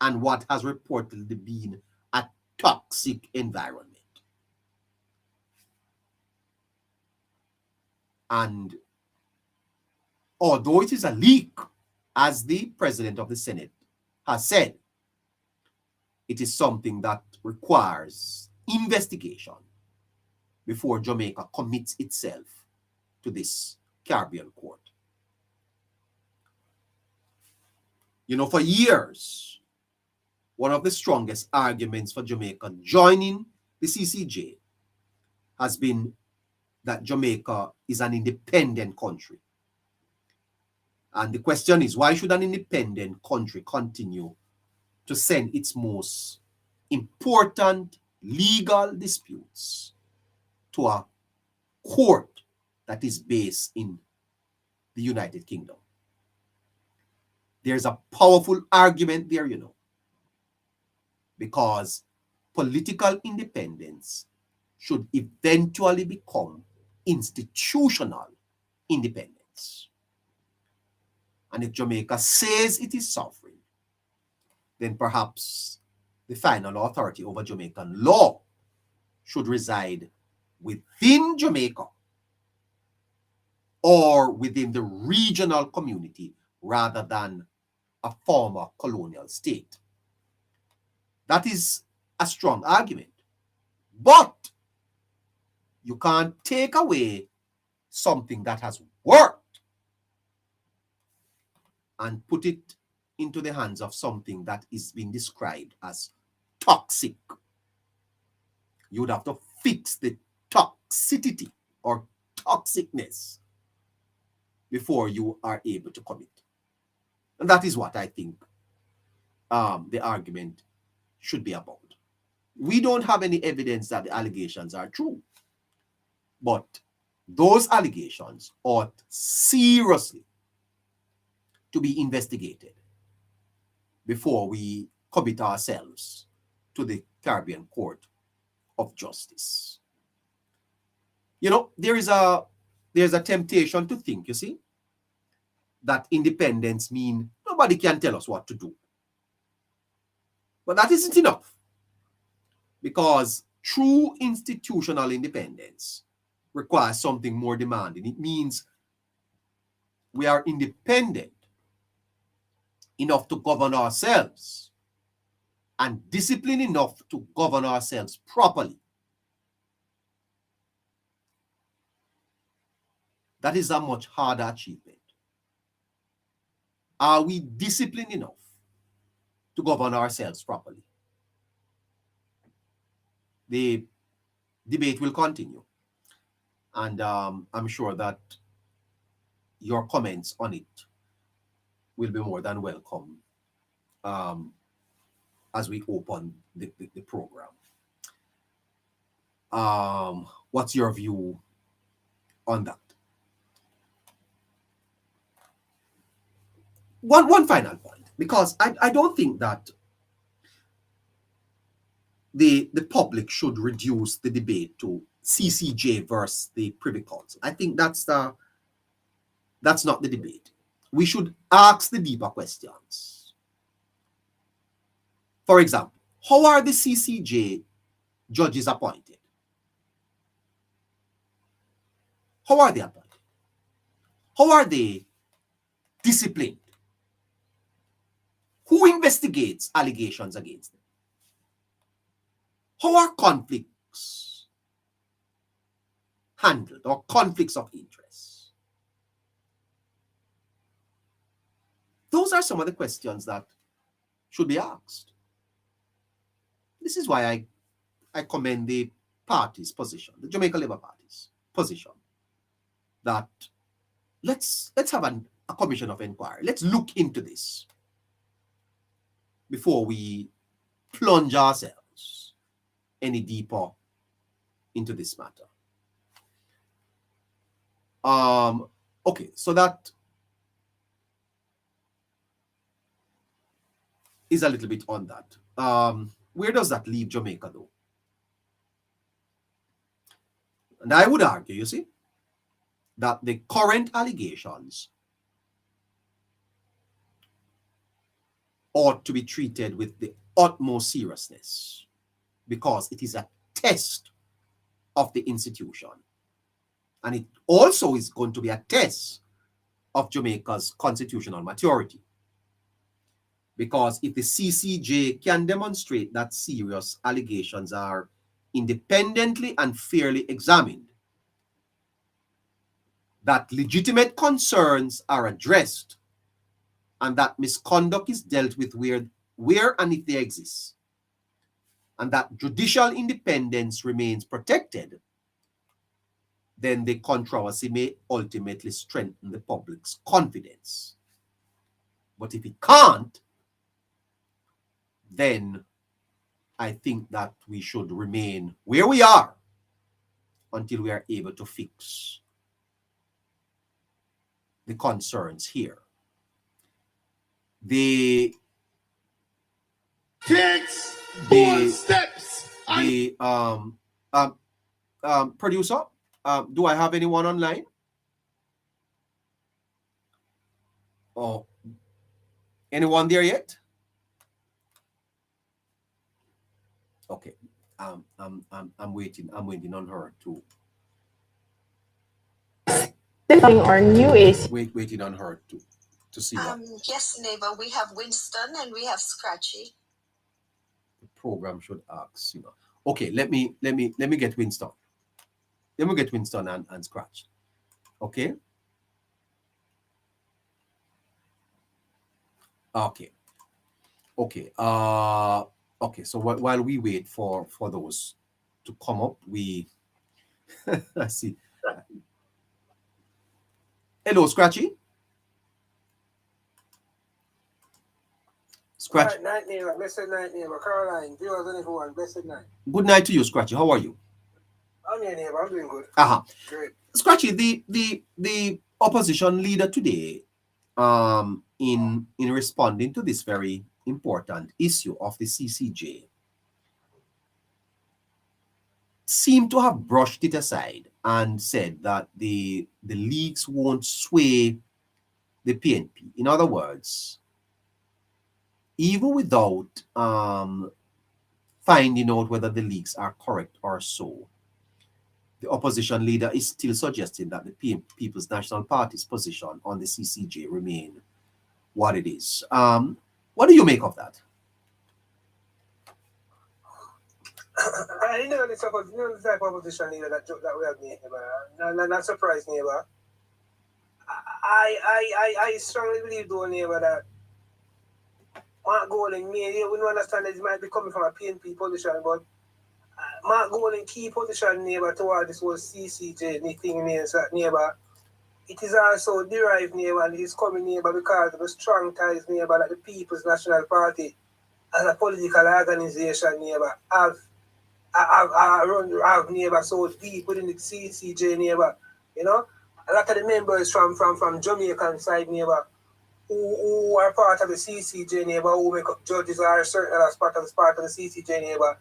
and what has reportedly been a toxic environment. And although it is a leak, as the President of the Senate has said, it is something that requires investigation before Jamaica commits itself to this Caribbean court. You know, for years, one of the strongest arguments for Jamaica joining the CCJ has been that Jamaica is an independent country. And the question is, why should an independent country continue to send its most important legal disputes to a court that is based in the United Kingdom? There's a powerful argument there, you know, because political independence should eventually become institutional independence. And if Jamaica says it is sovereign, then perhaps the final authority over Jamaican law should reside within Jamaica or within the regional community rather than a former colonial state. That is a strong argument. But you can't take away something that has worked and put it into the hands of something that is being described as toxic. You would have to fix the toxicity or toxicness before you are able to commit. And that is what I think the argument should be about. We don't have any evidence that the allegations are true. But those allegations ought seriously to be investigated before we commit ourselves to the Caribbean Court of Justice. You know, there's a temptation to think, you see, that independence means nobody can tell us what to do. But that isn't enough. because true institutional independence requires something more demanding. It means we are independent enough to govern ourselves and disciplined enough to govern ourselves properly. That is a much harder achievement. Are we disciplined enough to govern ourselves properly? The debate will continue. And I'm sure that your comments on it will be more than welcome as we open the program. What's your view on that? One final point, because I don't think that the public should reduce the debate to CCJ versus the Privy Council. I think that's not the debate. We should ask the deeper questions. For example, how are the CCJ judges appointed? How are they appointed? How are they disciplined? Who investigates allegations against them? How are conflicts handled, or conflicts of interest? Those are some of the questions that should be asked. This is why I commend the party's position, the Jamaica Labour Party's position, that let's have a commission of inquiry. Let's look into this before we plunge ourselves any deeper into this matter. Okay, so that is a little bit on that. Where does that leave Jamaica, though? And I would argue, you see, that the current allegations ought to be treated with the utmost seriousness, because it is a test of the institution. And it also is going to be a test of Jamaica's constitutional maturity. Because if the CCJ can demonstrate that serious allegations are independently and fairly examined, that legitimate concerns are addressed, and that misconduct is dealt with where and if they exist, and that judicial independence remains protected, then the controversy may ultimately strengthen the public's confidence. But if it can't, then I think that we should remain where we are until we are able to fix the concerns here. The Takes bold steps. Producer, do I have anyone online? Oh, anyone there yet? Okay, I'm waiting. I'm waiting on her to. Our new AC. Waiting on her to see what Yes, neighbor, we have Winston and we have Scratchy. the program should ask. You know. Okay, let me get Winston. Let me get Winston and Scratch. Okay. Okay. Okay. Okay. So while we wait for those to come up, we I see. Hello, Scratchy. Scratch. All right, night, neighbor. Blessed night, neighbor. Caroline, viewers and everyone, blessed night. Good night to you, Scratchy. How are you? I'm here, neighbor. I'm doing good. Great. Scratchy, the opposition leader today, in responding to this very important issue of the CCJ, seemed to have brushed it aside and said that the leaks won't sway the PNP. In other words, even without finding out whether the leaks are correct or so. The opposition leader is still suggesting that the People's National Party's position on the CCJ remain what it is. What do you make of that? I know the type of position leader that we have made, not surprised, neighbor. I strongly believe, though, neighbor, that Mark Golding, we don't understand that it might be coming from a PNP position, but Mark Golding key position, neighbor, toward this whole CCJ thing, neighbor. It is also derived, neighbor, and it is coming, neighbor, because of the strong ties, neighbor, that the People's National Party as a political organization, neighbor, have neighbor so deep within the CCJ, neighbor. You know, a lot of the members from Jamaican side, neighbor, who are part of the CCJ, neighbor, who make up judges or certain as part of the CCJ, neighbor.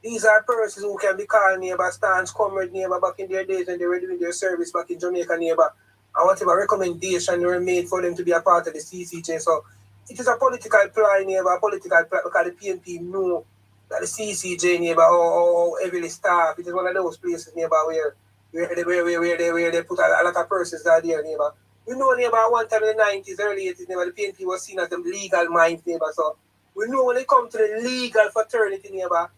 These are persons who can be called, neighbor, stance comrade, neighbor, back in their days when they were doing their service back in Jamaica, neighbor, and whatever recommendation were made for them to be a part of the CCJ. So it is a political ploy, neighbor, because the PNP know that the CCJ, neighbor, or heavily staff, it is one of those places, neighbor, where they put a lot of persons out there, neighbor. We know, neighbor, one time in the 90s, early 80s, neighbor, the PNP was seen as the legal minds, neighbor. So we know when it comes to the legal fraternity, neighbor,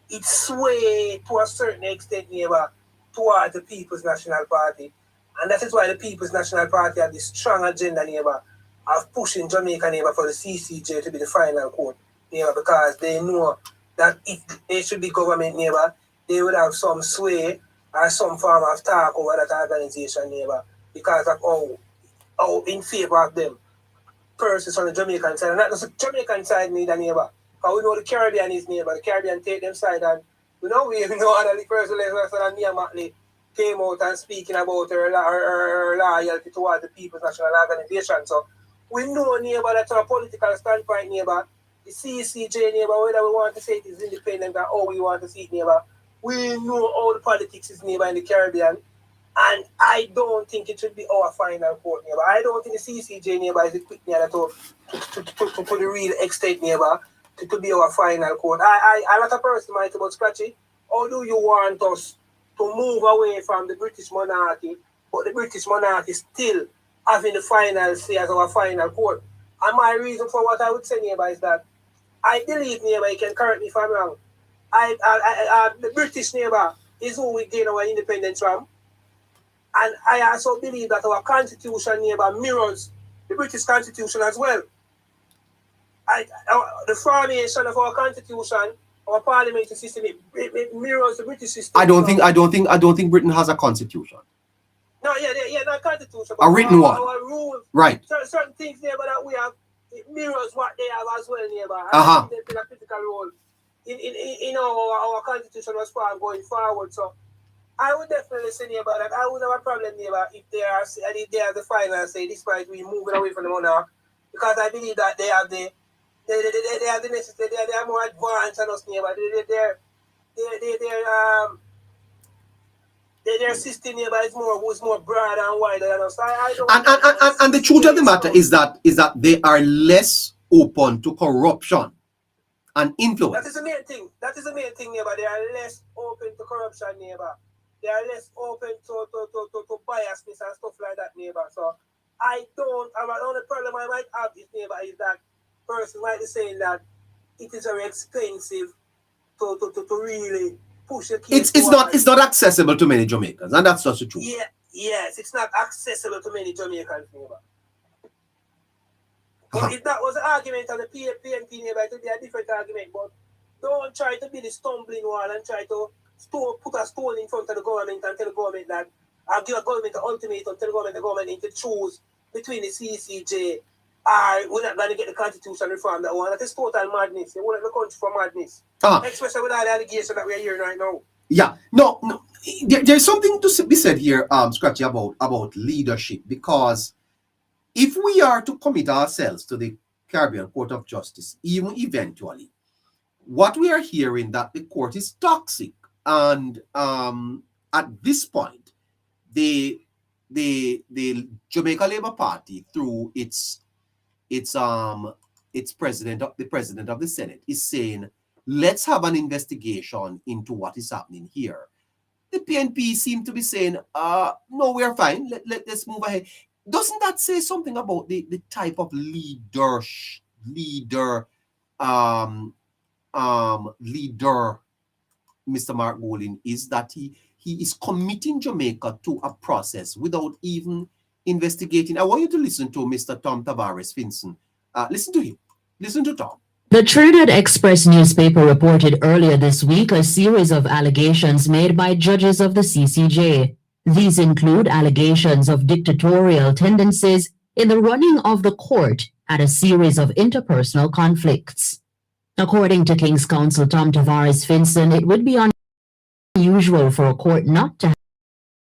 it sway to a certain extent, neighbor, towards the People's National Party. And that is why the People's National Party have this strong agenda, neighbor, of pushing Jamaica, neighbor, for the CCJ to be the final court, neighbor, because they know that if they should be government, neighbor, they would have some sway or some form of talk over that organization, neighbor, because of how in favor of them persons on the Jamaican side. And not just the Jamaican side, neither, neighbor. Because we know the Caribbean is, neighbor. The Caribbean take them side, and we know other person like Mia Matley came out and speaking about her loyalty towards the People's National Organization. So we know, neighbor, that from a political standpoint, neighbor, the CCJ, neighbor, whether we want to say it is independent or how we want to see it, neighbor, we know how the politics is, neighbor, in the Caribbean. And I don't think it should be our final court, neighbor. I don't think the CCJ, neighbor, is equipped, neighbor, to the real extent, neighbor, to be our final court. A lot of person might about Scratchy. How do you want us to move away from the British monarchy, but the British monarchy still having the final say as our final court? And my reason for what I would say, neighbor, is that I believe, neighbor, you can correct me if I'm wrong. The British, neighbor, is who we gain our independence from. And I also believe that our constitution, neighbor, mirrors the British constitution as well. The formation of our constitution, our parliamentary system, it mirrors the British system. I don't think Britain has a constitution. No, not a constitution, but a written one. Our rules, right? Certain things, neighbor, that we have, it mirrors what they have as well, neighbor. Uh-huh. They play a critical role in our constitution as far going forward. So I would definitely say, neighbor, that I would have a problem, neighbor, if they are the final say, despite we moving away from the monarch, because I believe that they have the necessary, they are more advanced than us, neighbor. Their system, neighbor, is more broad and wider than us. And the truth of the matter is that they are less open to corruption and influence. That is the main thing, neighbor. They are less open to corruption, neighbor. They are less open to biasness and stuff like that, neighbor. So the only problem I might have with neighbor is that person might be saying that it is very expensive to really push the case. It's not accessible to many Jamaicans, and that's just the truth. Yes, it's not accessible to many Jamaicans, neighbor. But if that was an argument on the PNP, neighbor, it would be a different argument. But don't try to be the stumbling wall and try to put a stone in front of the government and tell the government that, or give a government an ultimatum, tell the government need to choose between the CCJ or we're not going to get the constitution reform that one. That is total madness. They want the country for madness. Especially with all the allegations that we are hearing right now. Yeah, no. There's something to be said here, Scratchy, about leadership, because if we are to commit ourselves to the Caribbean Court of Justice, even eventually, what we are hearing that the court is toxic, and at this point, the Jamaica Labour Party, through its president, the president of the Senate, is saying let's have an investigation into what is happening here. The PNP seem to be saying, no, we're fine. Let's move ahead. Doesn't that say something about the type of leader Mr. Mark Golding is, that he is committing Jamaica to a process without even investigating? I want you to listen to Mr. Tom Tavares Finson. Listen to him. Listen to Tom. The Trinidad Express newspaper reported earlier this week a series of allegations made by judges of the CCJ. These include allegations of dictatorial tendencies in the running of the court and a series of interpersonal conflicts. According to King's Counsel Tom Tavares Finson, it would be unusual for a court not to have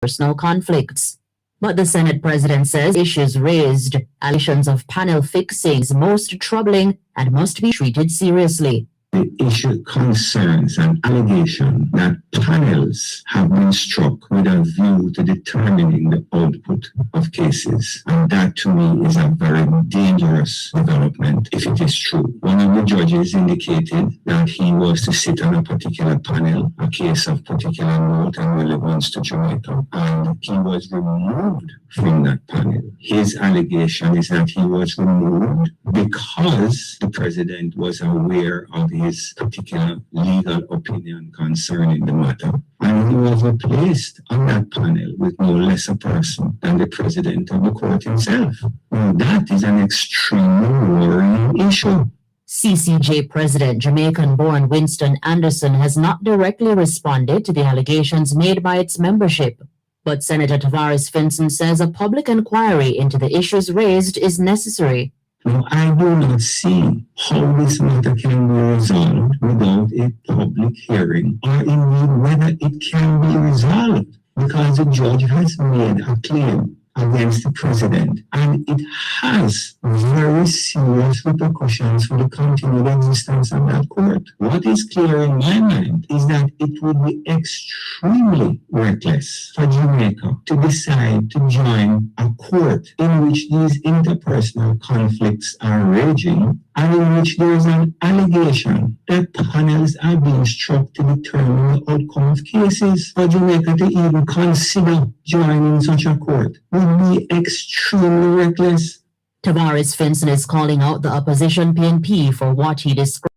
personal conflicts. But the Senate President says issues raised, allegations of panel fixing, is most troubling and must be treated seriously. The issue concerns an allegation that panels have been struck with a view to determining the output of cases. And that, to me, is a very dangerous development if it is true. One of the judges indicated that he was to sit on a particular panel, a case of particular note and relevance to Jamaica, and he was removed from that panel. His allegation is that he was removed because the president was aware of his particular legal opinion concerning the matter, and he was replaced on that panel with no less a person than the president of the court himself. Now, that is an extremely worrying issue. CCJ President Jamaican-born Winston Anderson has not directly responded to the allegations made by its membership. But Senator Tavares Finson says a public inquiry into the issues raised is necessary. Now, I do not see how this matter can be resolved without a public hearing, or indeed whether it can be resolved, because the judge has made a claim against the president, and it has very serious repercussions for the continued existence of that court. What is clear in my mind is that it would be extremely reckless for Jamaica to decide to join a court in which these interpersonal conflicts are raging, and in which there is an allegation that panels are being struck to determine the outcome of cases. For Jamaica to even consider joining such a court would be extremely reckless. Tavares Finson is calling out the opposition PNP for what he describes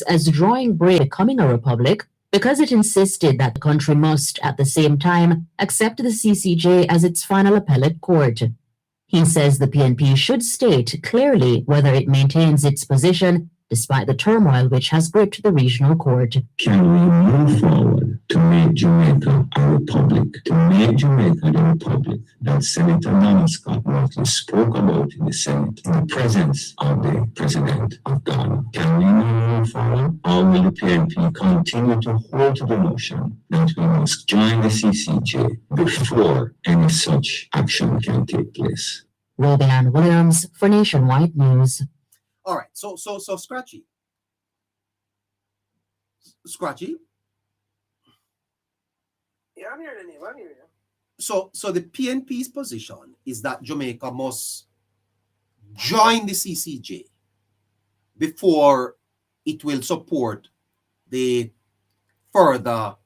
as drawing break becoming a republic, because it insisted that the country must, at the same time, accept the CCJ as its final appellate court. He says the PNP should state clearly whether it maintains its position despite the turmoil which has gripped the regional court. Can we move forward to make Jamaica a republic, to make Jamaica the republic that Senator Nana Scott Martin spoke about in the Senate in the presence of the President of Ghana? Can we move forward, or will the PNP continue to hold to the notion that we must join the CCJ before any such action can take place? Robian Williams for Nationwide News. All right, so Scratchy. Yeah, I'm hearing you. I'm hearing you. So the PNP's position is that Jamaica must join the CCJ before it will support the further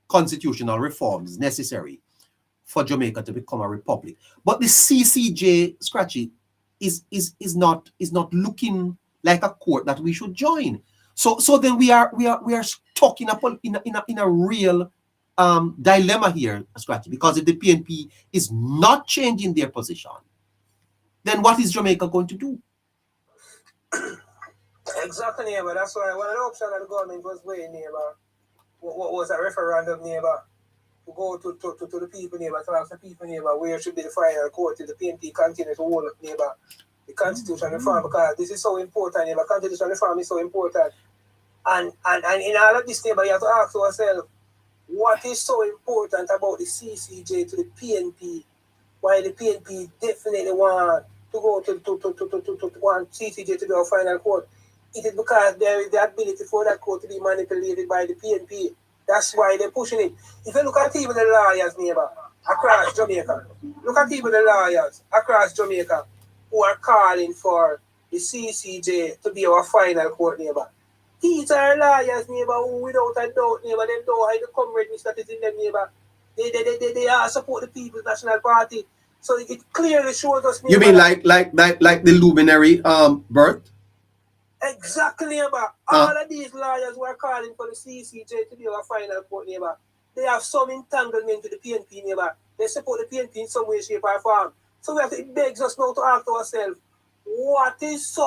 constitutional reforms necessary for Jamaica to become a republic. But the CCJ, Scratchy, is not looking like a court that we should join. So then we are stuck in a real dilemma here, Scratchy, because if the PNP is not changing their position, then what is Jamaica going to do? Exactly, neighbor. That's why one of the options that the government was weighing, neighbor, what was a referendum, neighbor, to go to the people, neighbor, to ask the people, neighbor, where should be the final court if the PNP continue to hold up, neighbor, the constitution reform, because this is so important, neighbor. Constitution reform is so important. And in all of this, neighbor, you have to ask yourself, what is so important about the CCJ to the PNP? Why the PNP definitely want to go to want CCJ to be our final court? It is because there is the ability for that court to be manipulated by the PNP. That's why they're pushing it. If you look at even the lawyers, neighbor, across Jamaica, who are calling for the CCJ to be our final court, neighbor. These are lawyers, neighbor, who without a doubt, neighbor, them don't hide the comradness that is in them, neighbor. They are support the People's National Party. So it clearly shows us, neighbor. You mean like the luminary birth? Exactly, neighbor. All of these lawyers who are calling for the CCJ to be our final court, neighbor, they have some entanglement with the PNP, neighbor. They support the PNP in some way, shape, or form. So it begs us now to ask ourselves, what it is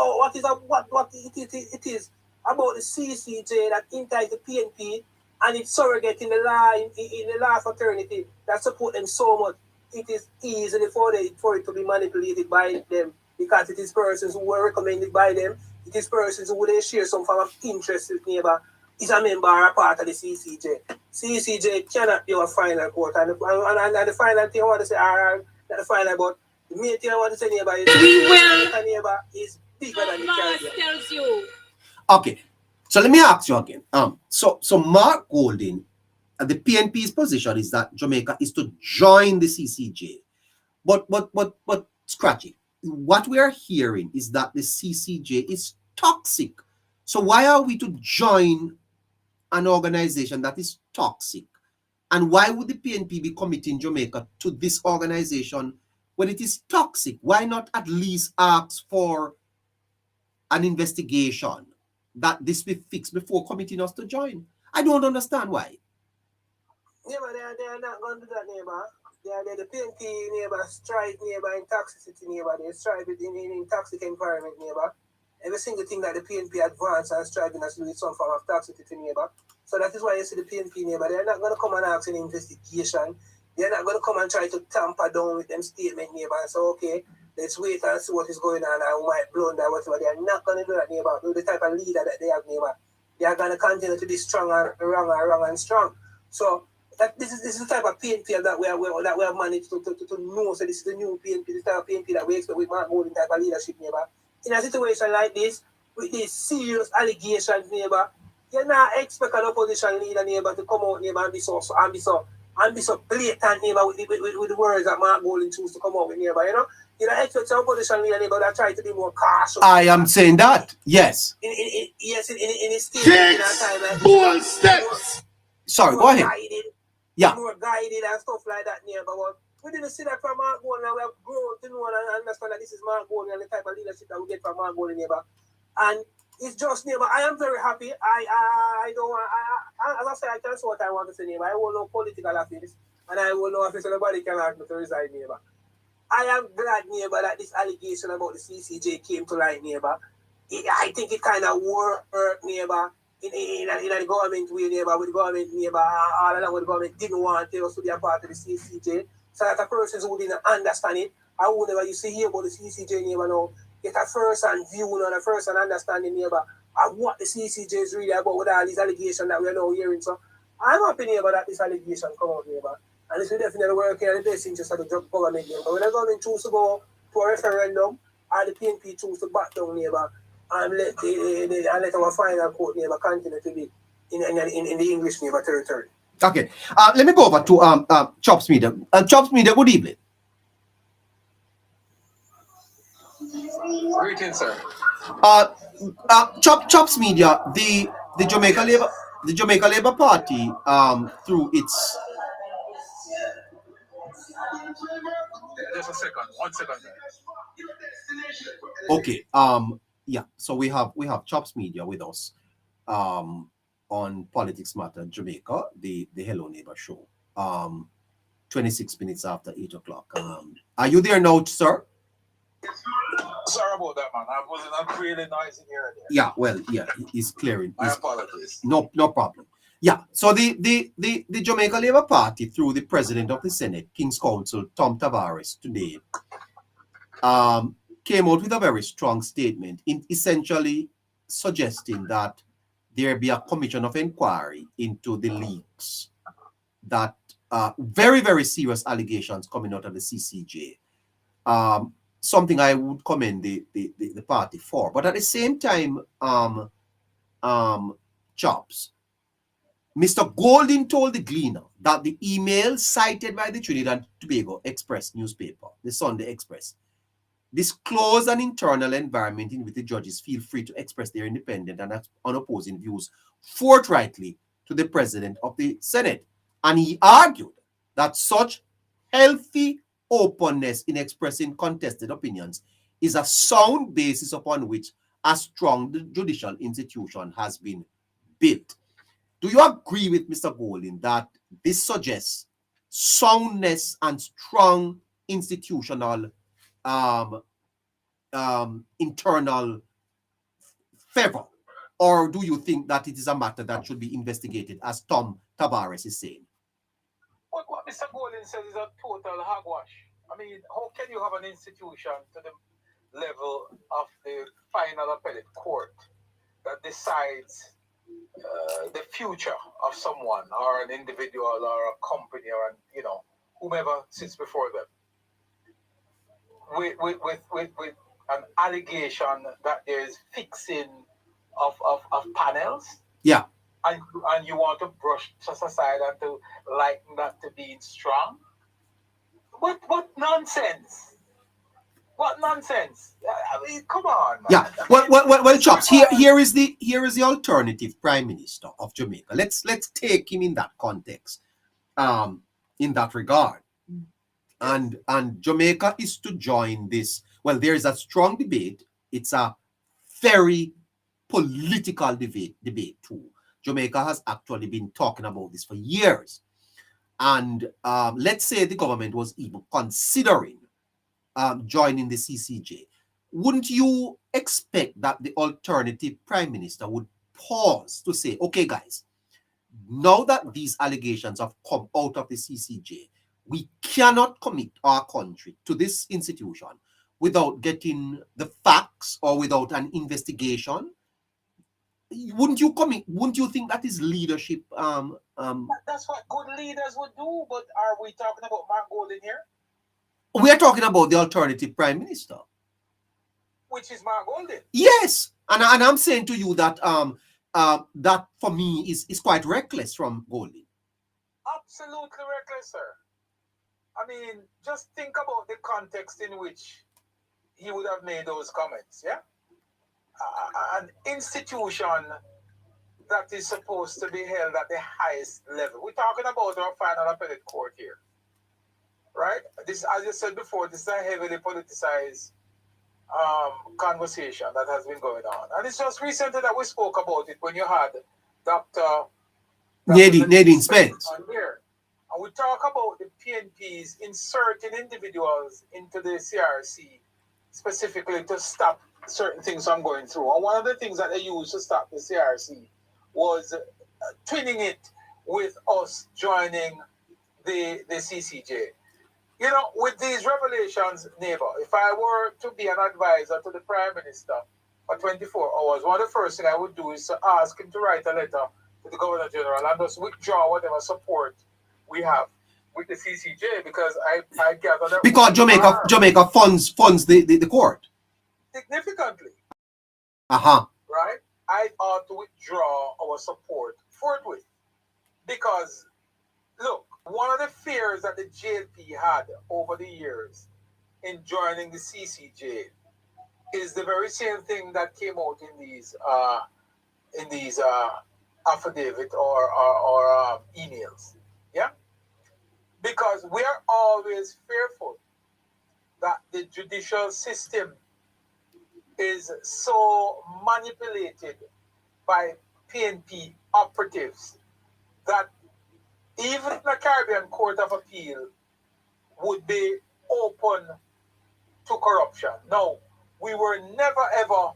about the CCJ that entices the PNP and its surrogate in the law fraternity that support them so much. It is easily for it to be manipulated by them because it is persons who were recommended by them. It is persons who they share some form of interest with, neighbor. Is a member or a part of the CCJ. CCJ cannot be our final court. And the final thing I want to say, not the final, but the main thing I want to say, neighbor, is we will. Neighbor is bigger than the Caribbean. Tells you. Okay, so let me ask you again. So Mark Golding, the PNP's position is that Jamaica is to join the CCJ, but scratchy. What we are hearing is that the CCJ is toxic. So why are we to join an organization that is toxic? And why would the PNP be committing Jamaica to this organization when it is toxic? Why not at least ask for an investigation that this be fixed before committing us to join? I don't understand why. Yeah, but they are not going to do that, neighbor. The PNP, neighbor, strive, neighbor, in toxicity, neighbor. They strive in toxic environment, neighbor. Every single thing that the PNP advance and striving has to do with some form of toxicity, neighbor. So that is why you see the PNP, neighbor. They're not going to come and ask an investigation. They're not going to come and try to tamper down with them statement, neighbor. So, okay, let's wait and see what is going on and we might blunder, whatever. They're not going to do that, neighbor. They're the type of leader that they have, neighbor. They are going to continue to be strong and strong. So, this is the type of PNP that we have managed to know. So this is the new PNP, this type of PNP that we expect with Mark Golding type of leadership, neighbor. In a situation like this, with these serious allegations, neighbor, you're not expect an opposition leader, neighbor, to come out, neighbor, and be so blatant, neighbor, with the words that Mark Golding choose to come out with, neighbor. You don't expect an opposition leader, neighbor, that try to be more cautious. I am saying that, yes. In his statement, in a time like bold steps. Sorry, go ahead. Yeah. More guided and stuff like that, neighbor. But we didn't see that from Mark Golding, and we have grown to know and understand that this is Mark Golding and the type of leadership that we get from Mark Golding, neighbor. And it's just, neighbor, I am very happy. I don't, as I said, I can say what I want to say, neighbor. I want no political office, and I want no office, so nobody can ask me to resign, neighbor. I am glad, neighbor, that this allegation about the CCJ came to light, neighbor. I think it kind of worked, neighbor. In the government way, neighbor, with the government, neighbor, all along with the government didn't want us to be a part of the CCJ. So that a person who didn't understand it, I would never used to hear about the CCJ, neighbor, now, get a first-hand view and a first-hand understanding, neighbor, of what the CCJ is really about with all these allegations that we are now hearing. So I'm happy, neighbor, that this allegation come out, neighbor. And this will definitely work in the best interest of the government, neighbor. When the government choose to go to a referendum, or the PNP choose to back down, neighbor, and let our final court, neighbor, continue to be in the English, neighbor, territory. Okay. Let me go over to Chops Media. Chops Media, good evening. Greetings, sir. Chops Media, the Jamaica Labour Party, through its. Just a second. 1 second. Okay. Yeah. So we have Chops Media with us, on Politics Matter Jamaica, the Hello Neighbor show. 26 minutes after 8:00. Are you there now, sir? Sorry about that, man. I wasn't really noisy here and there. Yeah, well, yeah, he's clearing. I apologize. No problem. Yeah, so the Jamaica Labour Party, through the President of the Senate, King's Counsel, Tom Tavares, today, came out with a very strong statement, essentially suggesting that there be a commission of inquiry into the leaks that very, very serious allegations coming out of the CCJ. Something I would commend the party for. But at the same time, Chops, Mr. Golding told the Gleaner that the email cited by the Trinidad and Tobago Express newspaper, the Sunday Express, disclose an internal environment in which the judges feel free to express their independent and unopposing views forthrightly to the President of the Senate. And he argued that such healthy openness in expressing contested opinions is a sound basis upon which a strong judicial institution has been built. Do you agree with Mr. Golding that this suggests soundness and strong institutional internal favor? Or do you think that it is a matter that should be investigated, as Tom Tavares is saying? What Mr. Golding says is a total hogwash. I mean, how can you have an institution to the level of the final appellate court that decides the future of someone or an individual or a company or whomever sits before them with an allegation that there is fixing of panels? Yeah. And you want to brush just aside and to liken that to being strong? What nonsense? What nonsense? I mean, come on, man. Yeah. Well, Chops, here is the alternative Prime Minister of Jamaica. Let's take him in that context, in that regard. And Jamaica is to join this. Well, there is a strong debate. It's a very political debate too. Jamaica has actually been talking about this for years. And let's say the government was even considering joining the CCJ. Wouldn't you expect that the alternative Prime Minister would pause to say, okay, guys, now that these allegations have come out of the CCJ, we cannot commit our country to this institution without getting the facts or without an investigation? Wouldn't you think that is leadership? That's what good leaders would do, but are we talking about Mark Golding here? We are talking about the alternative Prime Minister. Which is Mark Golding. Yes. And I'm saying to you that that for me is quite reckless from Golding. Absolutely reckless, sir. I mean, just think about the context in which he would have made those comments, yeah? An institution that is supposed to be held at the highest level. We're talking about our final appellate court here, right? This, as you said before, this is a heavily politicized conversation that has been going on. And it's just recently that we spoke about it when you had Dr. Nadine Spence on here. And we talk about the PNPs inserting individuals into the CRC specifically to stop certain things I'm going through. And one of the things that they used to stop the CRC was twinning it with us joining the CCJ. You know, with these revelations, neighbor, if I were to be an advisor to the Prime Minister for 24 hours, one of the first things I would do is to ask him to write a letter to the Governor General and just withdraw whatever support we have with the CCJ, because I gather that because Jamaica funds the court significantly. Right? I ought to withdraw our support forthwith. Because, look, one of the fears that the JLP had over the years in joining the CCJ is the very same thing that came out in these affidavit or emails. Yeah? Because we are always fearful that the judicial system is so manipulated by PNP operatives that even the Caribbean Court of Appeal would be open to corruption. No, we were never ever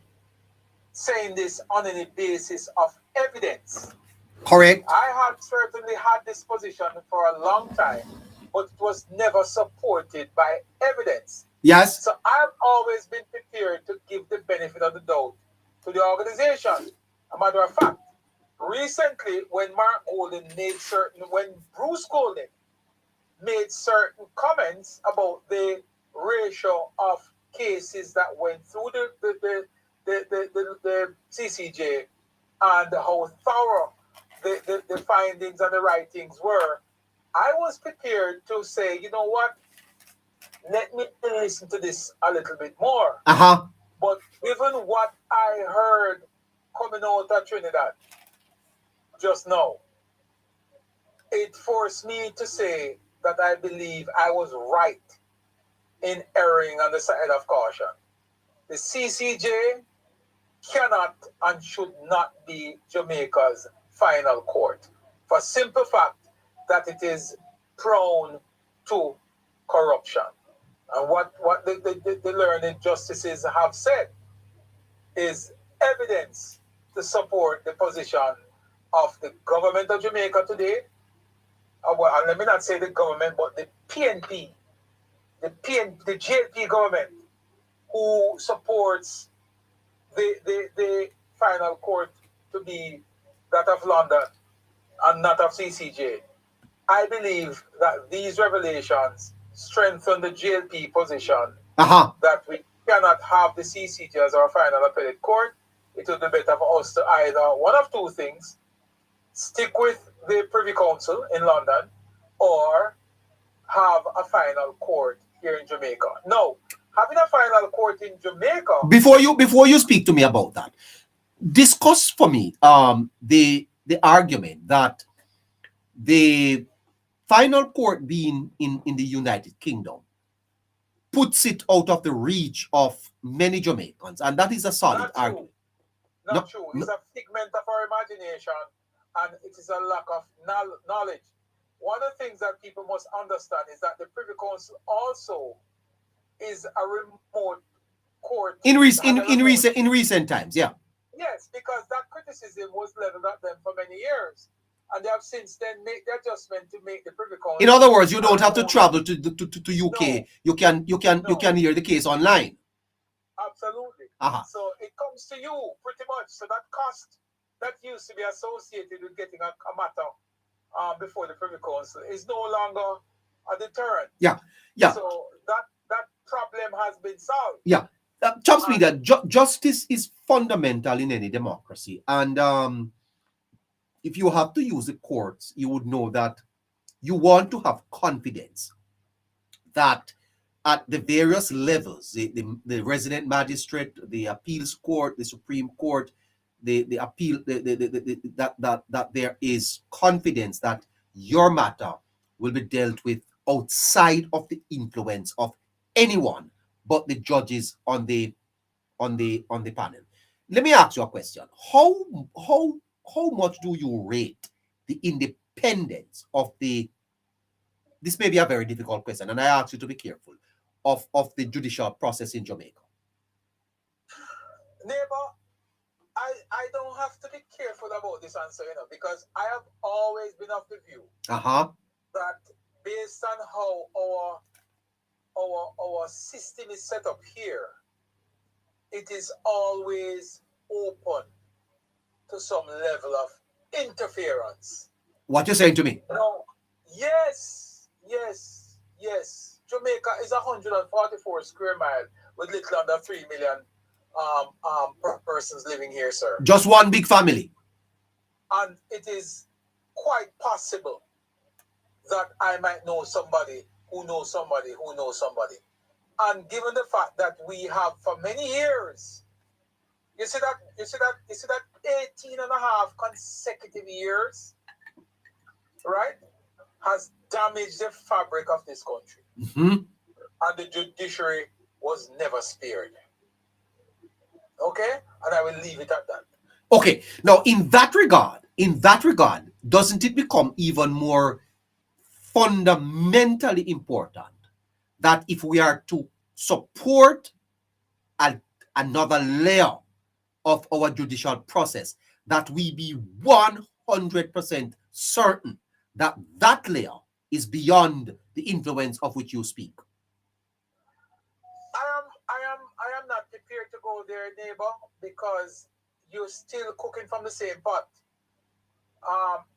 saying this on any basis of evidence. Correct. I had certainly had this position for a long time, but it was never supported by evidence. Yes. So I've always been prepared to give the benefit of the doubt to the organization. A matter of fact, recently when Bruce Golding made certain comments about the ratio of cases that went through the CCJ and how thorough the findings and the writings were, I was prepared to say, you know what? let me listen to this a little bit more. But given what I heard coming out of Trinidad just now, it forced me to say that I believe I was right in erring on the side of caution. The CCJ cannot and should not be Jamaica's final court for simple fact that it is prone to corruption. And what the learned justices have said is evidence to support the position of the government of Jamaica today. Well, and let me not say the government, but the PNP, the JLP government, who supports the final court to be that of London and not of CCJ. I believe that these revelations strengthen the JLP position that we cannot have the CCJ as our final appellate court. It would be better for us to either one of two things: stick with the Privy Council in London, or have a final court here in Jamaica. Now, having a final court in Jamaica. Before you speak to me about that, discuss for me the argument that the final court being in the United Kingdom puts it out of the reach of many Jamaicans, and that is a solid argument. Not true. It's a figment of our imagination, and it is a lack of knowledge. One of the things that people must understand is that the Privy Council also is a remote court. In recent times, yeah. Yes, because that criticism was leveled at them for many years, and they have since then made the adjustment to make the Privy Council. In other words, you don't have to travel to UK. No. You can hear the case online. Absolutely. So it comes to you pretty much. So that cost that used to be associated with getting a matter before the Privy Council is no longer a deterrent. Yeah. So that problem has been solved. Yeah. Chops me that justice is fundamental in any democracy, and if you have to use the courts, you would know that you want to have confidence that at the various levels, the resident magistrate, the appeals court, the Supreme Court, the appeal, that there is confidence that your matter will be dealt with outside of the influence of anyone but the judges on the panel. Let me ask you a question. How much do you rate the independence of this may be a very difficult question, and I ask you to be careful, of the judicial process in Jamaica? Neighbor, I don't have to be careful about this answer, because I have always been of the view that based on how our system is set up here, it is always open to some level of interference. What you're saying to me? No. Yes. Jamaica is 144 square miles with little under 3 million persons living here, sir. Just one big family. And it is quite possible that I might know somebody who knows somebody who knows somebody. And given the fact that we have for many years, you see that 18 and a half consecutive years, right, has damaged the fabric of this country. And the judiciary was never spared. Okay? And I will leave it at that. Okay. Now, in that regard, doesn't it become even more fundamentally important that if we are to support another layer of our judicial process, that we be 100% certain that that layer is beyond the influence of which you speak? I am not prepared to go there, neighbor, because you're still cooking from the same pot.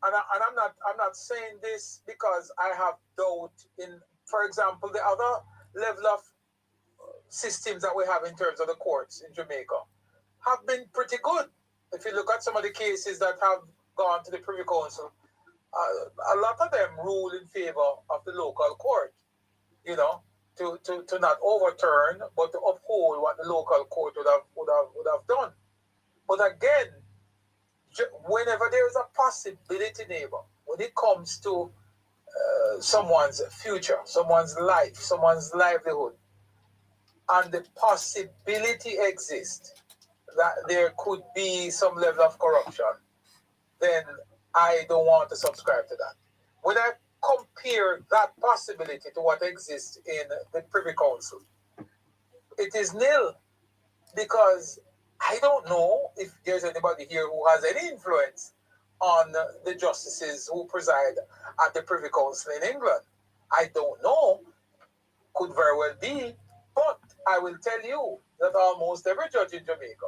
And I'm not saying this because I have doubt in, for example, the other level of systems that we have in terms of the courts in Jamaica have been pretty good. If you look at some of the cases that have gone to the Privy Council, a lot of them rule in favor of the local court, to not overturn, but to uphold what the local court would have done. But again, whenever there is a possibility, neighbor, when it comes to someone's future, someone's life, someone's livelihood, and the possibility exists that there could be some level of corruption, then I don't want to subscribe to that. When I compare that possibility to what exists in the Privy Council, it is nil, because I don't know if there's anybody here who has any influence on the justices who preside at the Privy Council in England. I don't know. Could very well be. But I will tell you that almost every judge in Jamaica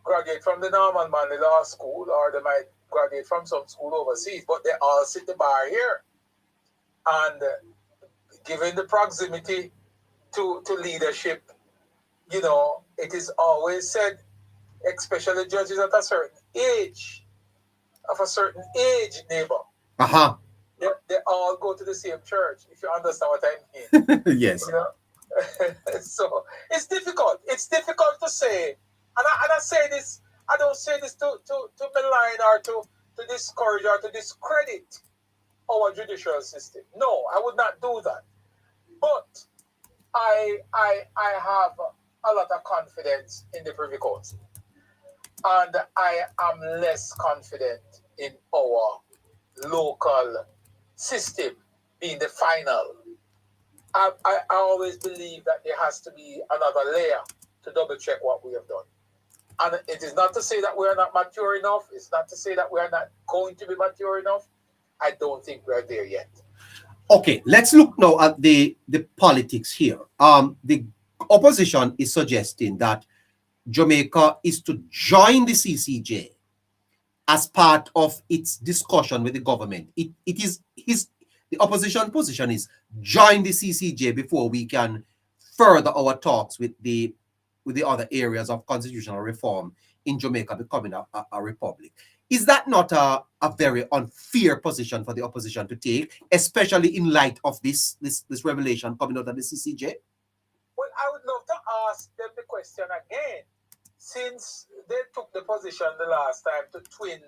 graduate from the Norman Manley Law School, or they might graduate from some school overseas, but they all sit the bar here. And given the proximity to leadership, you know, it is always said, especially judges at a certain age, neighbor. Uh-huh. They all go to the same church, if you understand what I mean. Yes. You know? So it's difficult. It's difficult to say. And I say this, I don't say this to malign or to discourage or to discredit our judicial system. No, I would not do that. But I have a lot of confidence in the Privy Council. And I am less confident in our local system being the final. I always believe that there has to be another layer to double check what we have done. And it is not to say that we are not mature enough. It's not to say that we are not going to be mature enough. I don't think we are there yet. Okay, let's look now at the politics here. The opposition is suggesting that Jamaica is to join the CCJ as part of its discussion with the government. The opposition position is join the CCJ before we can further our talks with the other areas of constitutional reform in Jamaica becoming a republic. Is that not a very unfair position for the opposition to take, especially in light of this revelation coming out of the CCJ? Well, I would love to ask them the question again. Since they took the position the last time to twin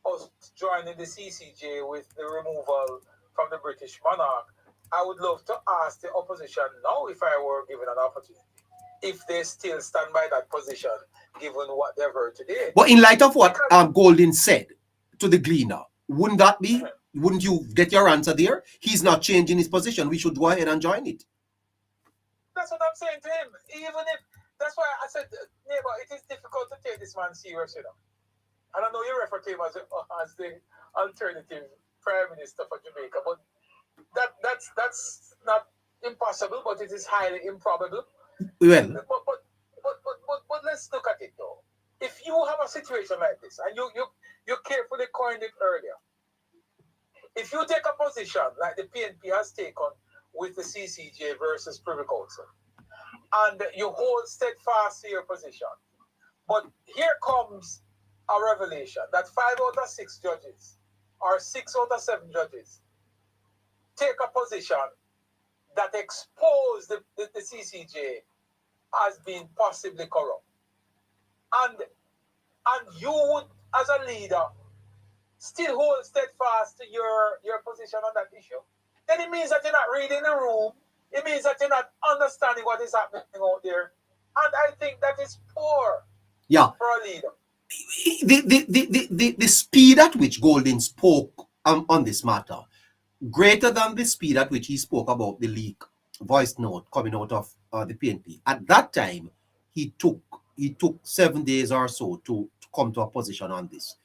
us joining the CCJ with the removal from the British monarch, I would love to ask the opposition now, if I were given an opportunity, if they still stand by that position, given what they've heard today. But in light of what Golden said to the Gleaner, wouldn't that be? Wouldn't you get your answer there? He's not changing his position. We should go ahead and join it. That's what I'm saying to him. Even if, that's why I said, neighbor, it is difficult to take this man serious, you know. And I know you refer to him as the alternative prime minister for Jamaica, but that's not impossible, but it is highly improbable. Well, but let's look at it though. If you have a situation like this, and you carefully coined it earlier, if you take a position like the PNP has taken with the CCJ versus Privy Council, and you hold steadfast to your position, but here comes a revelation that 5 out of 6 judges, or 6 out of 7 judges, take a position that expose the CCJ as being possibly corrupt. And you would, as a leader, still hold steadfast to your position on that issue. Then it means that you're not reading the room. It means that you're not understanding what is happening out there. And I think that is poor for a leader. The speed at which Golden spoke on this matter, greater than the speed at which he spoke about the leak voice note coming out of the PNP. At that time, he took 7 days or so to come to a position on this.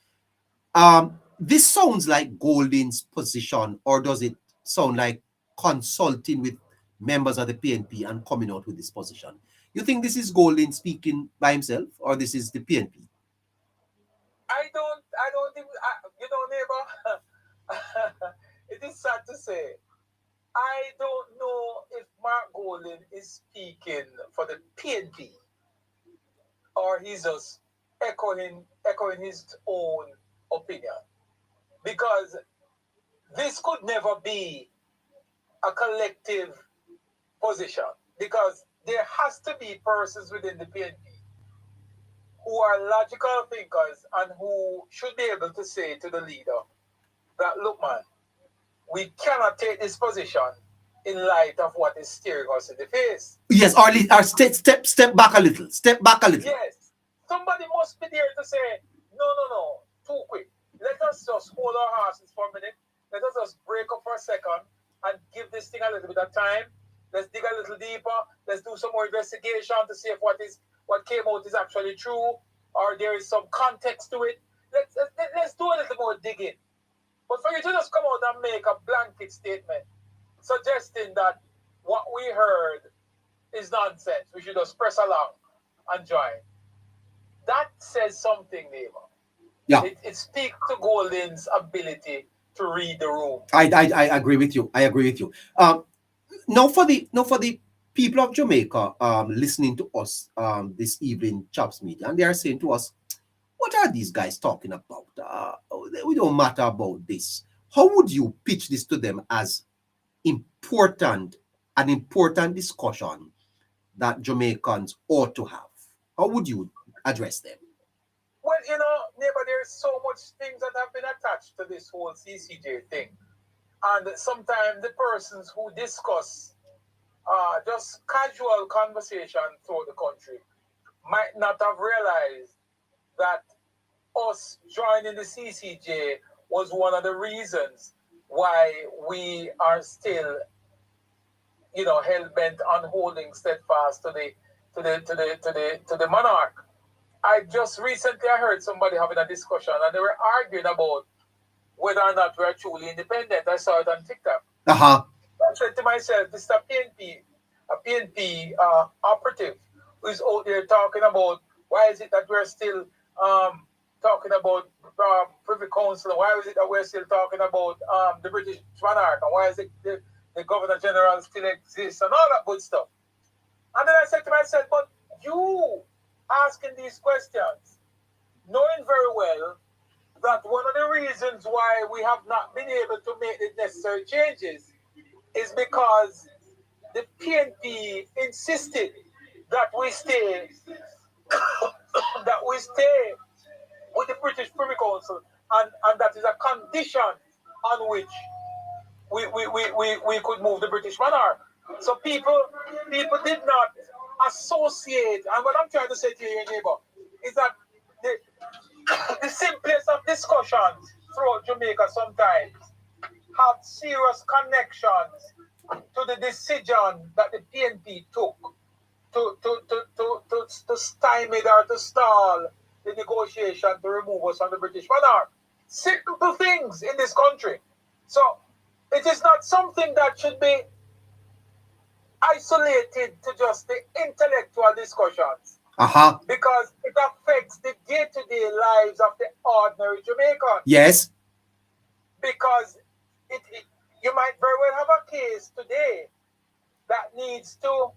This sounds like Golden's position, or does it sound like consulting with members of the PNP and coming out with this position? You think this is Golden speaking by himself, or this is the PNP? I don't think, you know, neighbor, it is sad to say, I don't know if Mark Golden is speaking for the PNP, or he's just echoing his own opinion. Because this could never be a collective position, because there has to be persons within the PNP who are logical thinkers and who should be able to say to the leader that, look, man, we cannot take this position in light of what is staring us in the face. Yes, or step back a little. Step back a little. Yes. Somebody must be there to say, no, too quick. Let us just hold our horses for a minute. Let us just break up for a second and give this thing a little bit of time. Let's dig a little deeper. Let's do some more investigation to see if what came out is actually true, or there is some context to it. Let's do a little more digging. But for you to just come out and make a blanket statement suggesting that what we heard is nonsense, we should just press along and join, that says something, neighbor. Yeah. It speaks to Golden's ability to read the room. I agree with you. Now for the people of Jamaica listening to us this evening, Chops Media, and they are saying to us, what are these guys talking about? We don't matter about this. How would you pitch this to them as an important discussion that Jamaicans ought to have? How would you address them? Well, neighbor, there's so much things that have been attached to this whole CCJ thing. And sometimes the persons who discuss just casual conversation throughout the country might not have realized that us joining the CCJ was one of the reasons why we are still, hell-bent on holding steadfast to the monarch. I just recently heard somebody having a discussion and they were arguing about whether or not we're truly independent. I saw it on TikTok. Uh-huh. I said to myself, this is a PNP operative who is out there talking about why is it that we're still talking about Privy Council, why is it that we're still talking about the British monarch, and why is it the Governor General still exists, and all that good stuff. And then I said to myself, but you asking these questions, knowing very well that one of the reasons why we have not been able to make the necessary changes is because the PNP insisted that we stay with the British Privy Council, and that is a condition on which we could move the British monarch. So people did not associate, and what I'm trying to say to you, neighbor, is that the simplest of discussions throughout Jamaica sometimes have serious connections to the decision that the PNP took to stymie or to stall the negotiation to remove us from the British monarch. Simple things in this country. So it is not something that should be isolated to just the intellectual discussions. Uh-huh. Because it affects the day-to-day lives of the ordinary Jamaican. Yes. Because you might very well have a case today that needs to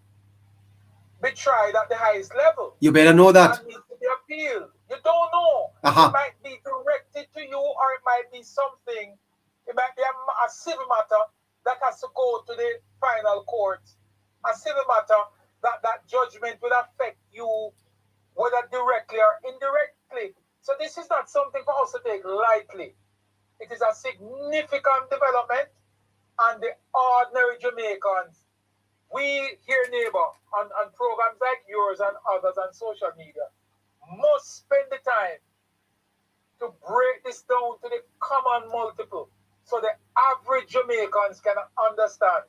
be tried at the highest level. You better know that. And needs to be appealed. You don't know. Uh-huh. It might be directed to you, or it might be something, it might be a civil matter that has to go to the final court. A civil matter that judgment will affect you, whether directly or indirectly. So this is not something for us to take lightly. It is a significant development, and the ordinary Jamaicans, we here, neighbor, on programs like yours and others on social media, must spend the time to break this down to the common multiple so the average Jamaicans can understand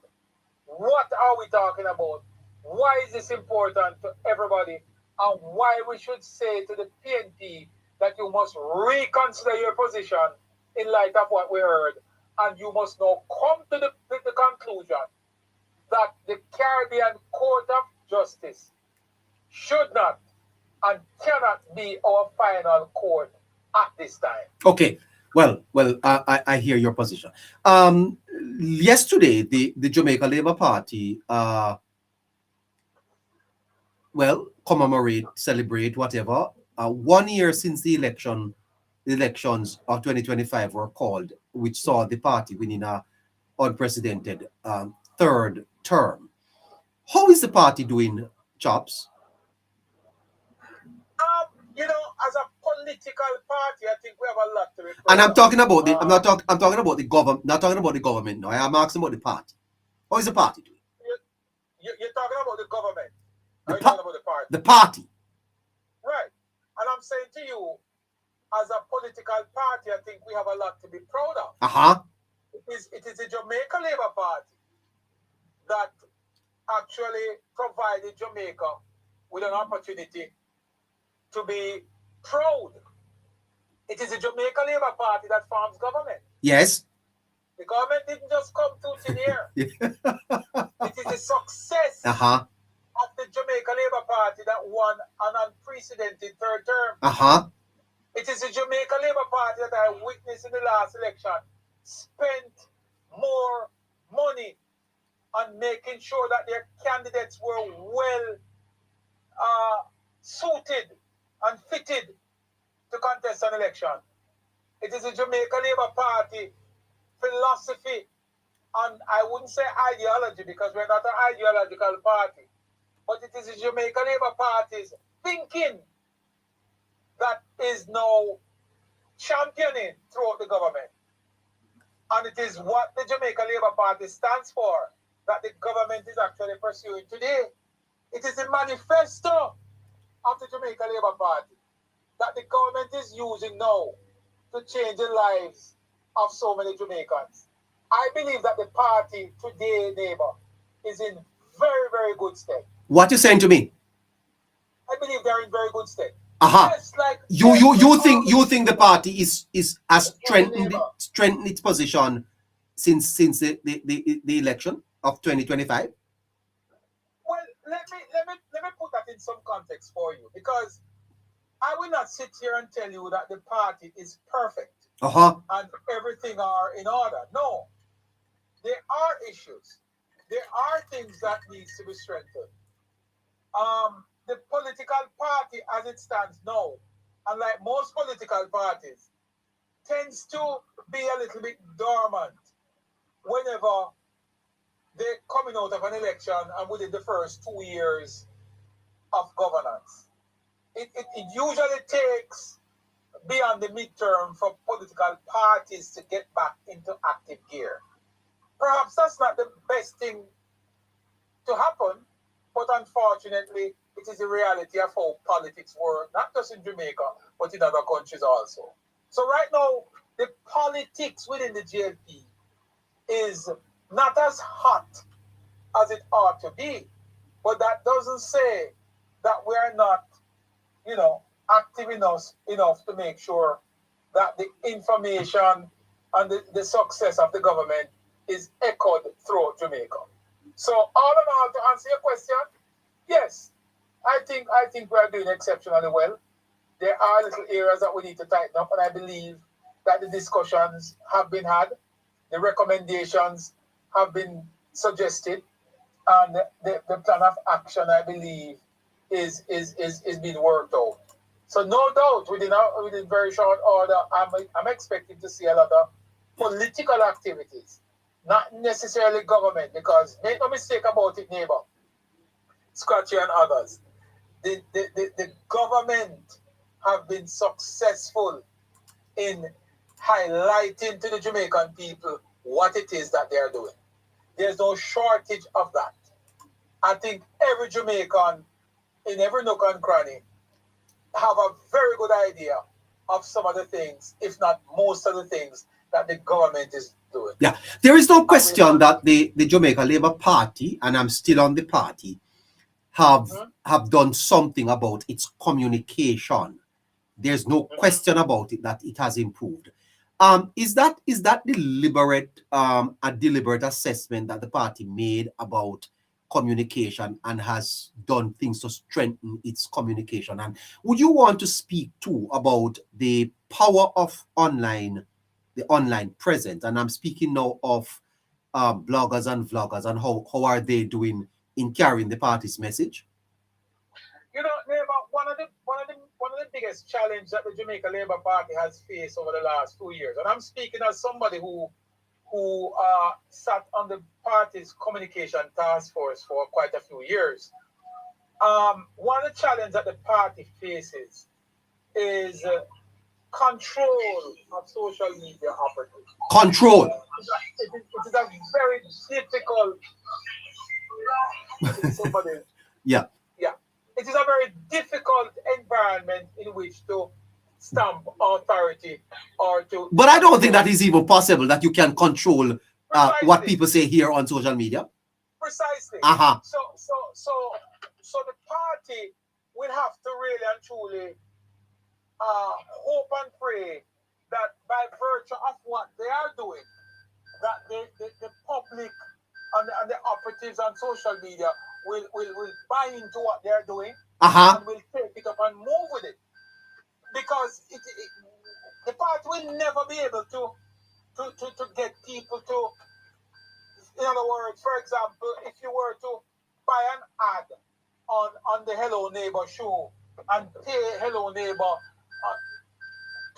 what are we talking about, why is this important to everybody, and why we should say to the PNP that you must reconsider your position in light of what we heard, and you must now come to the conclusion that the Caribbean Court of Justice should not and cannot be our final court at this time. Okay. Well, I hear your position. Yesterday, the Jamaica Labour Party, celebrate, whatever. 1 year since the elections of 2025 were called, which saw the party winning a unprecedented third term. How is the party doing, Chops? You know, as a political party, I think we have a lot to be proud And I'm of. talking about the I'm talking about the government, not talking about the government now. I am asking about the party. How is the party doing? You're talking about the government. The, You're talking about the party. the party. Right. And I'm saying to you, as a political party, I think we have a lot to be proud of. Uh-huh. It is the Jamaica Labour Party that actually provided Jamaica with an opportunity to be proud. It is the Jamaica Labour Party that forms government. Yes. The government didn't just come to thin air. It is the success Uh-huh. of the Jamaica Labour Party that won an unprecedented third term. Uh-huh. It is the Jamaica Labour Party that I witnessed in the last election spent more money on making sure that their candidates were well suited and fitted to contest an election. It is the Jamaica Labour Party philosophy, and I wouldn't say ideology because we're not an ideological party, but it is the Jamaica Labour Party's thinking that is now championing throughout the government. And it is what the Jamaica Labour Party stands for that the government is actually pursuing today. It is the manifesto of the Jamaica Labour Party that the government is using now to change the lives of so many Jamaicans. I believe that the party today, neighbor, is in very, very good state. What you saying to me? I believe they're in very good state. Uh-huh. Yes, like you think the party is has strengthened its position since the election of 2025? Well, let me put that in some context for you, because I will not sit here and tell you that the party is perfect and everything are in order. No, there are issues. There are things that needs to be strengthened. The political party as it stands now, unlike most political parties, tends to be a little bit dormant whenever they're coming out of an election and within the first 2 years of governance. It usually takes beyond the midterm for political parties to get back into active gear. Perhaps that's not the best thing to happen, but unfortunately, it is the reality of how politics work, not just in Jamaica, but in other countries also. So right now, the politics within the JLP is not as hot as it ought to be, but that doesn't say that we are not, active enough to make sure that the information and the success of the government is echoed throughout Jamaica. So all in all, to answer your question, yes, I think we are doing exceptionally well. There are little areas that we need to tighten up, and I believe that the discussions have been had, the recommendations have been suggested, and the plan of action, I believe, is being worked out. So no doubt, within very short order, I'm expecting to see a lot of political activities, not necessarily government, because make no mistake about it, neighbor, Scratchy and others. The government have been successful in highlighting to the Jamaican people what it is that they are doing. There's no shortage of that. I think every Jamaican in every nook and cranny have a very good idea of some of the things, if not most of the things, that the government is doing. Yeah, there is no question that the Jamaica Labour Party, and I'm still on the party, have done something about its communication. There's no question about it that it has improved. Is that a deliberate assessment that the party made about communication and has done things to strengthen its communication? And would you want to speak too about the power of the online presence? And I'm speaking now of bloggers and vloggers, and how are they doing in carrying the party's message? One of the biggest challenges that the Jamaica Labour Party has faced over the last 2 years, and I'm speaking as somebody who who sat on the party's communication task force for quite a few years. One of the challenges that the party faces is control of social media operatives. Control. It is a very difficult. Somebody. Yeah. Yeah. It is a very difficult environment in which to stamp authority or to. But I don't think that is even possible that you can control what people say here on social media. Precisely. Uh-huh. So the party will have to really and truly hope and pray that by virtue of what they are doing, that the public and the operatives on social media will buy into what they're doing and will take it up and move with it. Because the party will never be able to get people to, in other words, for example, if you were to buy an ad on the Hello Neighbor show and pay Hello Neighbor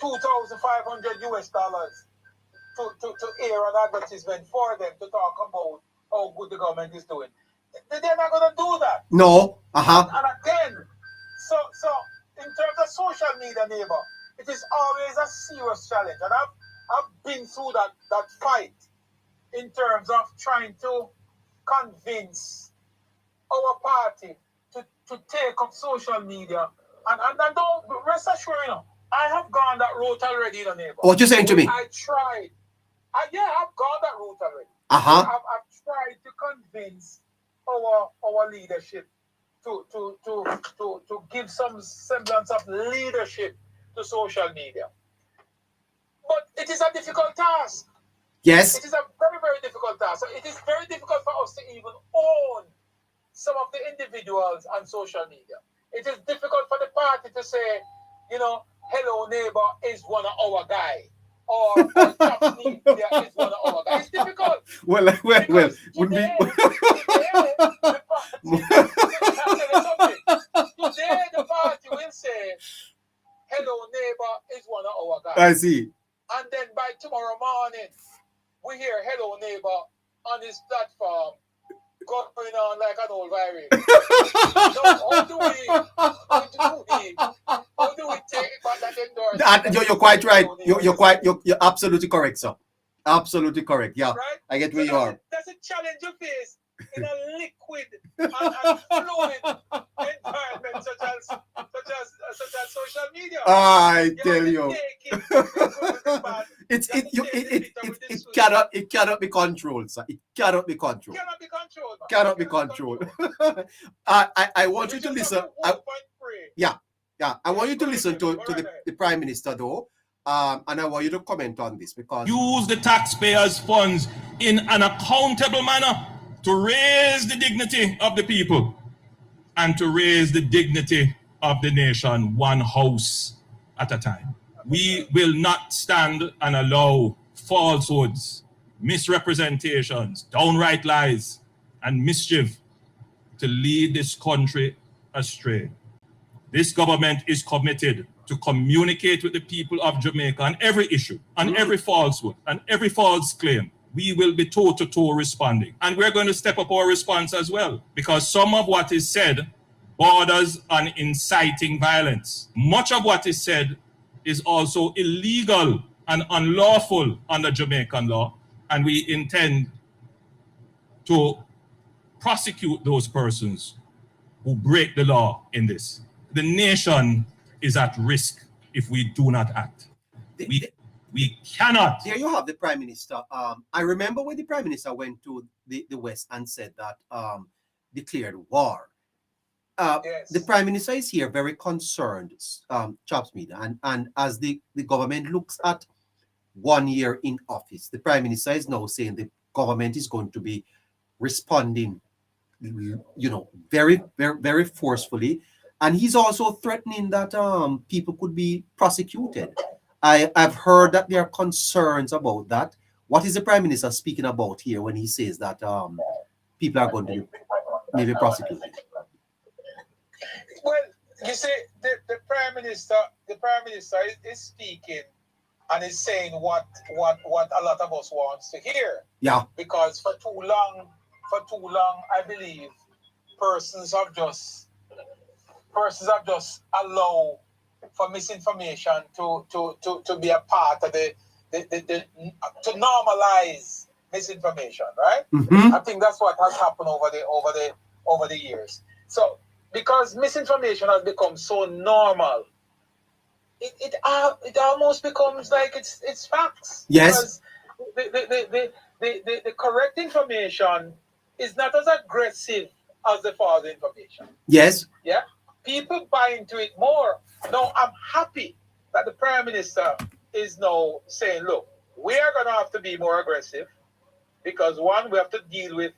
$2,500 US to air an advertisement for them to talk about how good the government is doing. They're not going to do that. No. And again, so in terms of social media, neighbor, it is always a serious challenge. And I've been through that fight in terms of trying to convince our party to take up social media. And don't rest assured, I have gone that route already, neighbor. What you saying to me? I tried. I've gone that route already. I've tried to convince our leadership to give some semblance of leadership to social media. But it is a difficult task. Yes. It is a very, very difficult task. So it is very difficult for us to even own some of the individuals on social media. It is difficult for the party to say, Hello Neighbor is one of our guys. Or Chops Media is one of our guys. It's difficult. Well. Today, the party will say, Hello Neighbor is one of our guys. I see. And then by tomorrow morning, we hear Hello Neighbor on his platform going on like an old virus. So how do we take back that endorsement? You're quite right. You're absolutely correct, sir. Absolutely correct. Yeah, right? I get where you are. That's a challenge you face in a liquid and fluid environment such as social media. I tell you, it cannot be controlled, sir. It cannot be controlled. Cannot be controlled. I want you to listen. I want you to listen to the Prime Minister though. And I want you to comment on this because use the taxpayers' funds in an accountable manner to raise the dignity of the people and to raise the dignity of the nation, one house at a time. We will not stand and allow falsehoods, misrepresentations, downright lies, and mischief to lead this country astray. This government is committed to communicate with the people of Jamaica on every issue, on every falsehood, and every false claim. We will be toe-to-toe responding. And we're going to step up our response as well, because some of what is said borders on inciting violence. Much of what is said is also illegal and unlawful under Jamaican law, and we intend to prosecute those persons who break the law in this. The nation is at risk if we do not act. We cannot. There you have the Prime Minister. I remember when the Prime Minister went to the West and said that declared war. Yes. The Prime Minister is here very concerned, Chops Media, and as the government looks at 1 year in office, the Prime Minister is now saying the government is going to be responding, very, very, very forcefully. And he's also threatening that people could be prosecuted. I've heard that there are concerns about that. What is the Prime Minister speaking about here when he says that people are going to be maybe prosecuted? Well, you see, the Prime Minister is speaking and is saying what a lot of us wants to hear. Yeah. Because for too long, I believe persons have just allowed for misinformation to be a part of the to normalize misinformation, right? Mm-hmm. I think that's what has happened over the years. So because misinformation has become so normal, it almost becomes like it's facts. Yes. Because the correct information is not as aggressive as the false information. Yes. Yeah, people buy into it more. Now, I'm happy that the Prime Minister is now saying, look, we are going to have to be more aggressive because one, we have to deal with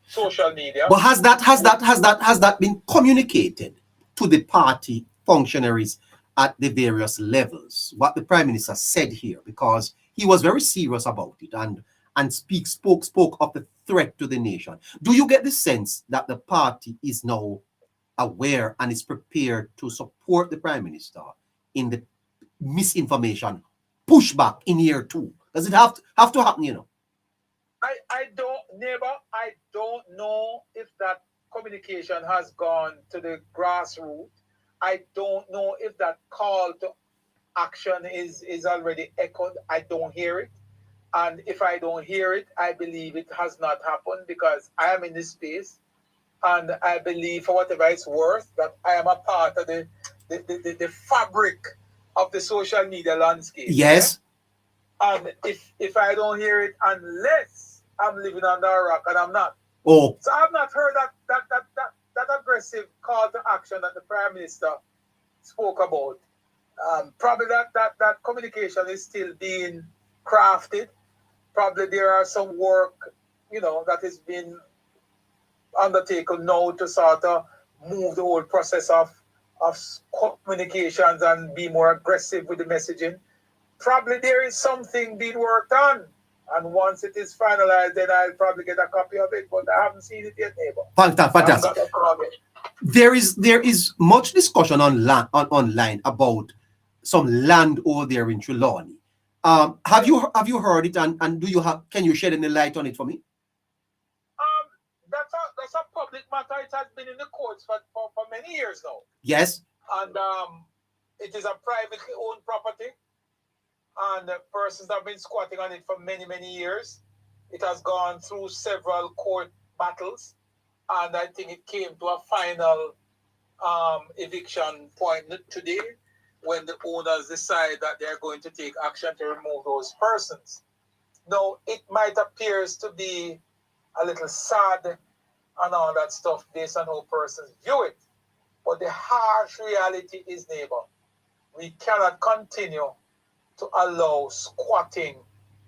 social media. But has that been communicated to the party functionaries at the various levels? What the Prime Minister said here, because he was very serious about it and spoke of the threat to the nation. Do you get the sense that the party is now aware and is prepared to support the Prime Minister in the misinformation pushback in year 2? Does it have to happen, you know? I don't know if that communication has gone to the grassroots. I don't know if that call to action is already echoed. I don't hear it. And if I don't hear it, I believe it has not happened because I am in this space. And I believe, for whatever it's worth, that I am a part of the fabric of the social media landscape. Yes. Yeah? And if I don't hear it, unless I'm living under a rock, and I'm not. Oh. So I've not heard that aggressive call to action that the Prime Minister spoke about. Probably that communication is still being crafted. Probably there are some work, that is being undertaken now to sort of move the whole process of communications and be more aggressive with the messaging. Probably there is something being worked on. And once it is finalized, then I'll probably get a copy of it, but I haven't seen it yet, neighbor. Fantastic. There is much discussion online about some land over there in Trelawney. Have you heard it, and can you shed any light on it for me? That's a public matter. It has been in the courts for many years now. Yes. And it is a privately owned property. And persons have been squatting on it for many, many years. It has gone through several court battles. And I think it came to a final eviction point today when the owners decide that they're going to take action to remove those persons. Now, it might appear to be a little sad and all that stuff based on how persons view it. But the harsh reality is, neighbor, we cannot continue to allow squatting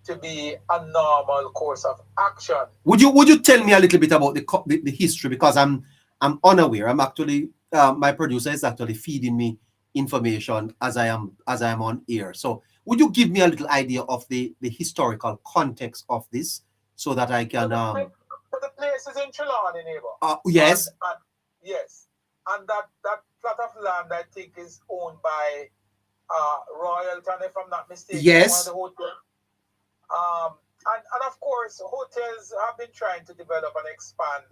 to be a normal course of action. Would you tell me a little bit about the history, because I'm unaware. I'm actually my producer is actually feeding me information as I am on air. So would you give me a little idea of the historical context of this so that I can So the place is in Trelawney, neighbor. Yes. And yes. And that plot of land, I think, is owned by Royalton, if I'm not mistaken. Yes. One of the hotels. And of course, hotels have been trying to develop and expand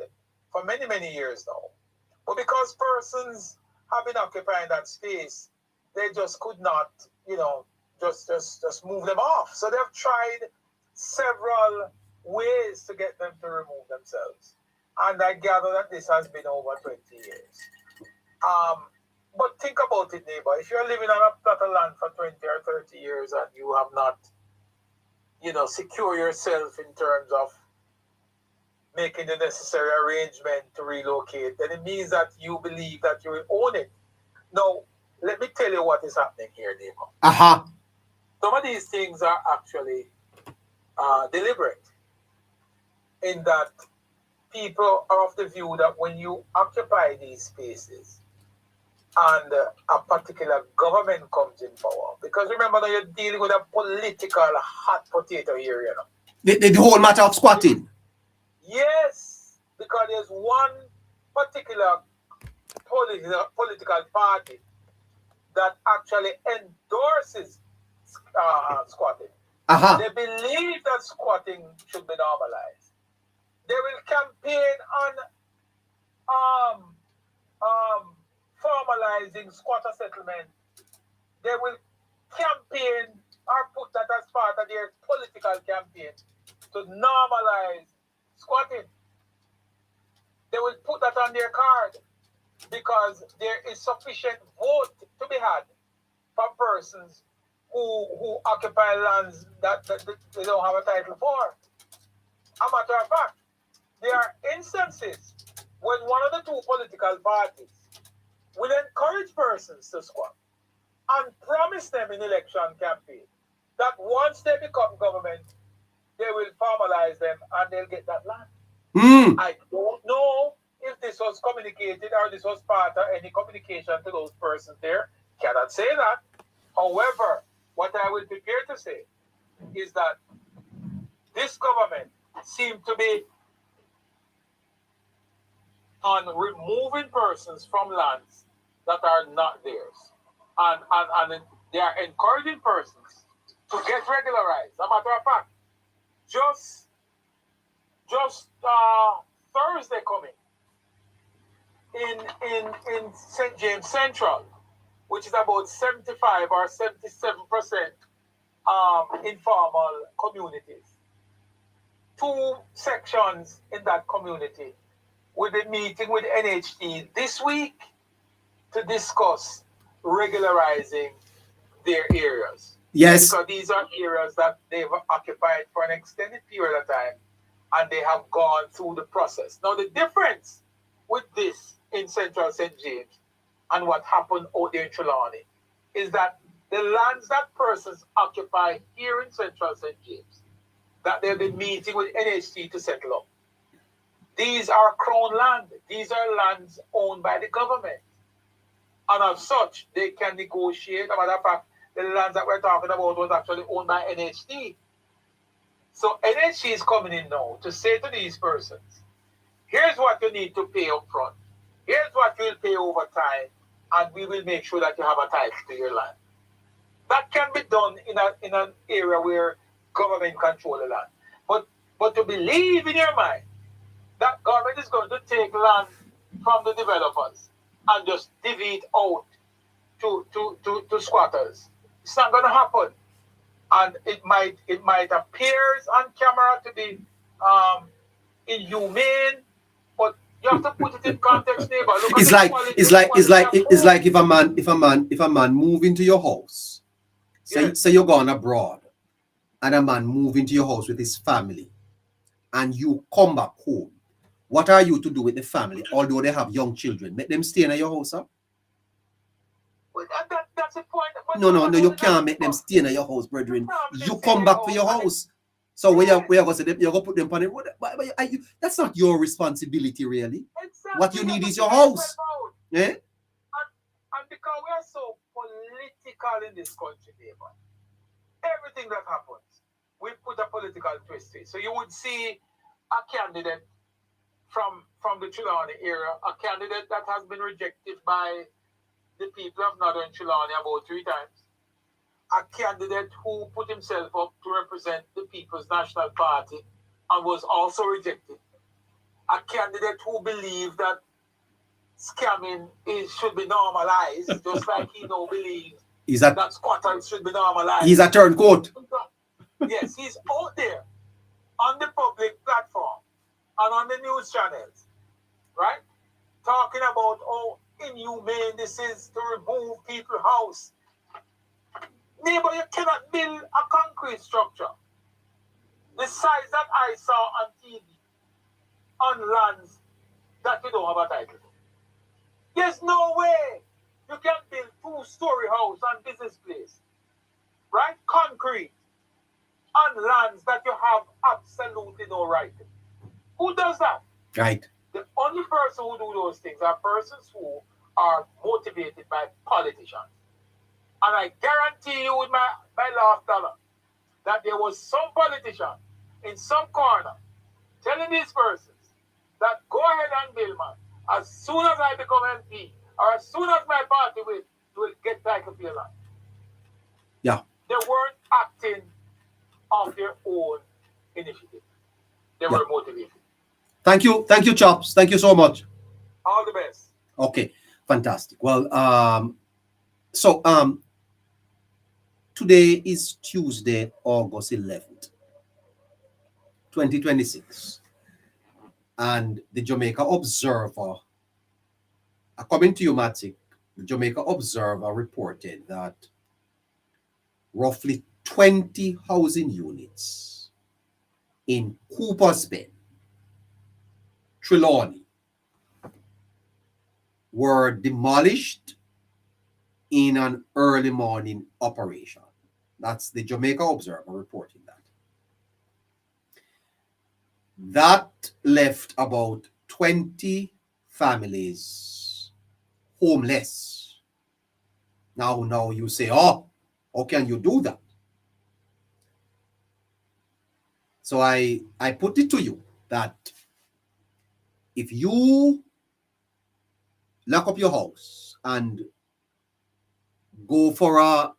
for many, many years now. But because persons have been occupying that space, they just could not, just move them off. So they've tried several ways to get them to remove themselves. And I gather that this has been over 20 years. But think about it, neighbor. If you're living on a plot of land for 20 or 30 years and you have not, secure yourself in terms of making the necessary arrangement to relocate, then it means that you believe that you will own it. Now, let me tell you what is happening here, neighbor. Some of these things are actually deliberate, in that people are of the view that when you occupy these spaces and a particular government comes in power, because remember that you're dealing with a political hot potato here, The whole matter of squatting. Yes, because there's one particular political party that actually endorses squatting. Aha. They believe that squatting should be normalized. They will campaign on formalizing squatter settlement. They will campaign or put that as part of their political campaign to normalize squatting. They will put that on their card because there is sufficient vote to be had for persons who occupy lands that they don't have a title for. A matter of fact, there are instances when one of the two political parties will encourage persons to squat and promise them in election campaign that once they become government, they will formalize them and they'll get that land. I don't know if this was communicated or this was part of any communication to those persons there. Cannot say that. However, what I will prepare to say is that this government seemed to be on removing persons from lands that are not theirs. And they are encouraging persons to get regularized. As a matter of fact, just Thursday coming in St. James Central, which is about 75 or 77% informal communities. 2 sections in that community will be meeting with NHT this week to discuss regularizing their areas. Yes. Because these are areas that they've occupied for an extended period of time and they have gone through the process. Now, the difference with this in Central St. James and what happened out there in Trelawney is that the lands that persons occupy here in Central St. James, that they've been meeting with NHT to settle up, these are crown land. These are lands owned by the government. And as such, they can negotiate. As a matter of fact, the lands that we're talking about was actually owned by NHT. So NHT is coming in now to say to these persons, here's what you need to pay up front. Here's what you'll pay over time, and we will make sure that you have a title to your land. That can be done in an area where government control the land. But to believe in your mind that government is going to take land from the developers and just divvy it out to squatters, it's not going to happen. And it might appear on camera to be inhumane, but you have to put it in context, neighbor. Look It's like if a man move into your house, say you're going abroad, and a man move into your house with his family, and you come back home. What are you to do with the family? Although they have young children, make them stay in your house, huh? Well, that's the point. No, you can't make them stay in your house, brethren. You come back to your house. So where you going to say them? You're going to put them on the road. That's not your responsibility, really. Exactly. What you need is your house. Eh? And because we are so political in this country, neighbor, everything that happens, we put a political twist to it. So you would see a candidate from the Trelawney area, a candidate that has been rejected by the people of Northern Trelawney about 3 times. A candidate who put himself up to represent the People's National Party and was also rejected. A candidate who believed that scamming should be normalized, just like he now believes that squatters should be normalized. He's a turncoat. Yes, he's out there on the public platform and on the news channels, right? Talking about how inhumane this is to remove people's house. Neighbor, you cannot build a concrete structure the size that I saw on TV on lands that you don't have a title to. There's no way you can build 2-story house on business place, right? Concrete on lands that you have absolutely no right to. Who does that? Right. The only person who do those things are persons who are motivated by politicians. And I guarantee you with my last dollar that there was some politician in some corner telling these persons that go ahead and build, man. As soon as I become MP or as soon as my party will get title to your land. Yeah. They weren't acting of their own initiative. They were motivated. Thank you, Chops. Thank you so much. All the best. Okay, fantastic. Well, today is Tuesday, August 11th, 2026, and the Jamaica Observer, according to you, Matic, the Jamaica Observer reported that roughly 20 housing units in Cooper's Bend, Trelawney, were demolished in an early morning operation. That's the Jamaica Observer reporting that. That left about 20 families homeless. Now you say, oh, how can you do that? So I put it to you that if you lock up your house and go for a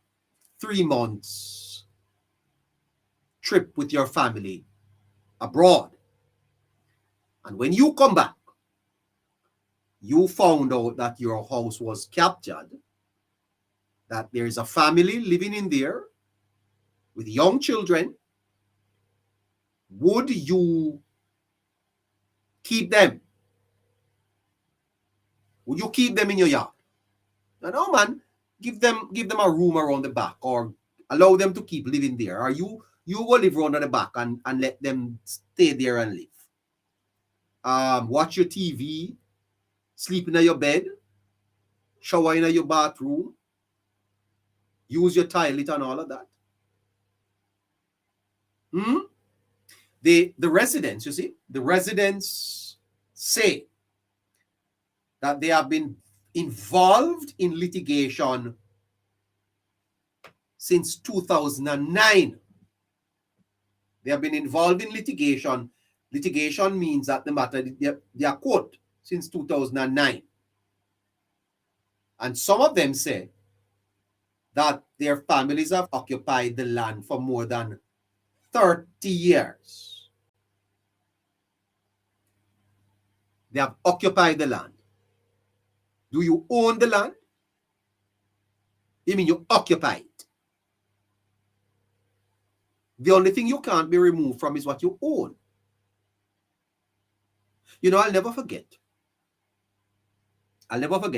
3 months trip with your family abroad, and when you come back, you found out that your house was captured, that there is a family living in there with young children, would you keep them? Would you keep them in your yard? No, man. Give them a room around the back, or allow them to keep living there. Or you go live around the back and let them stay there and live. Watch your TV, sleep in your bed, shower in your bathroom, use your toilet and all of that. The residents, you see, the residents say that they have been involved in litigation since 2009. They have been involved in litigation. Litigation means that the matter, they are court since 2009. And some of them say that their families have occupied the land for more than 30 years. They have occupied the land. Do you own the land? You mean you occupy it? The only thing you can't be removed from is what you own. You know, I'll never forget,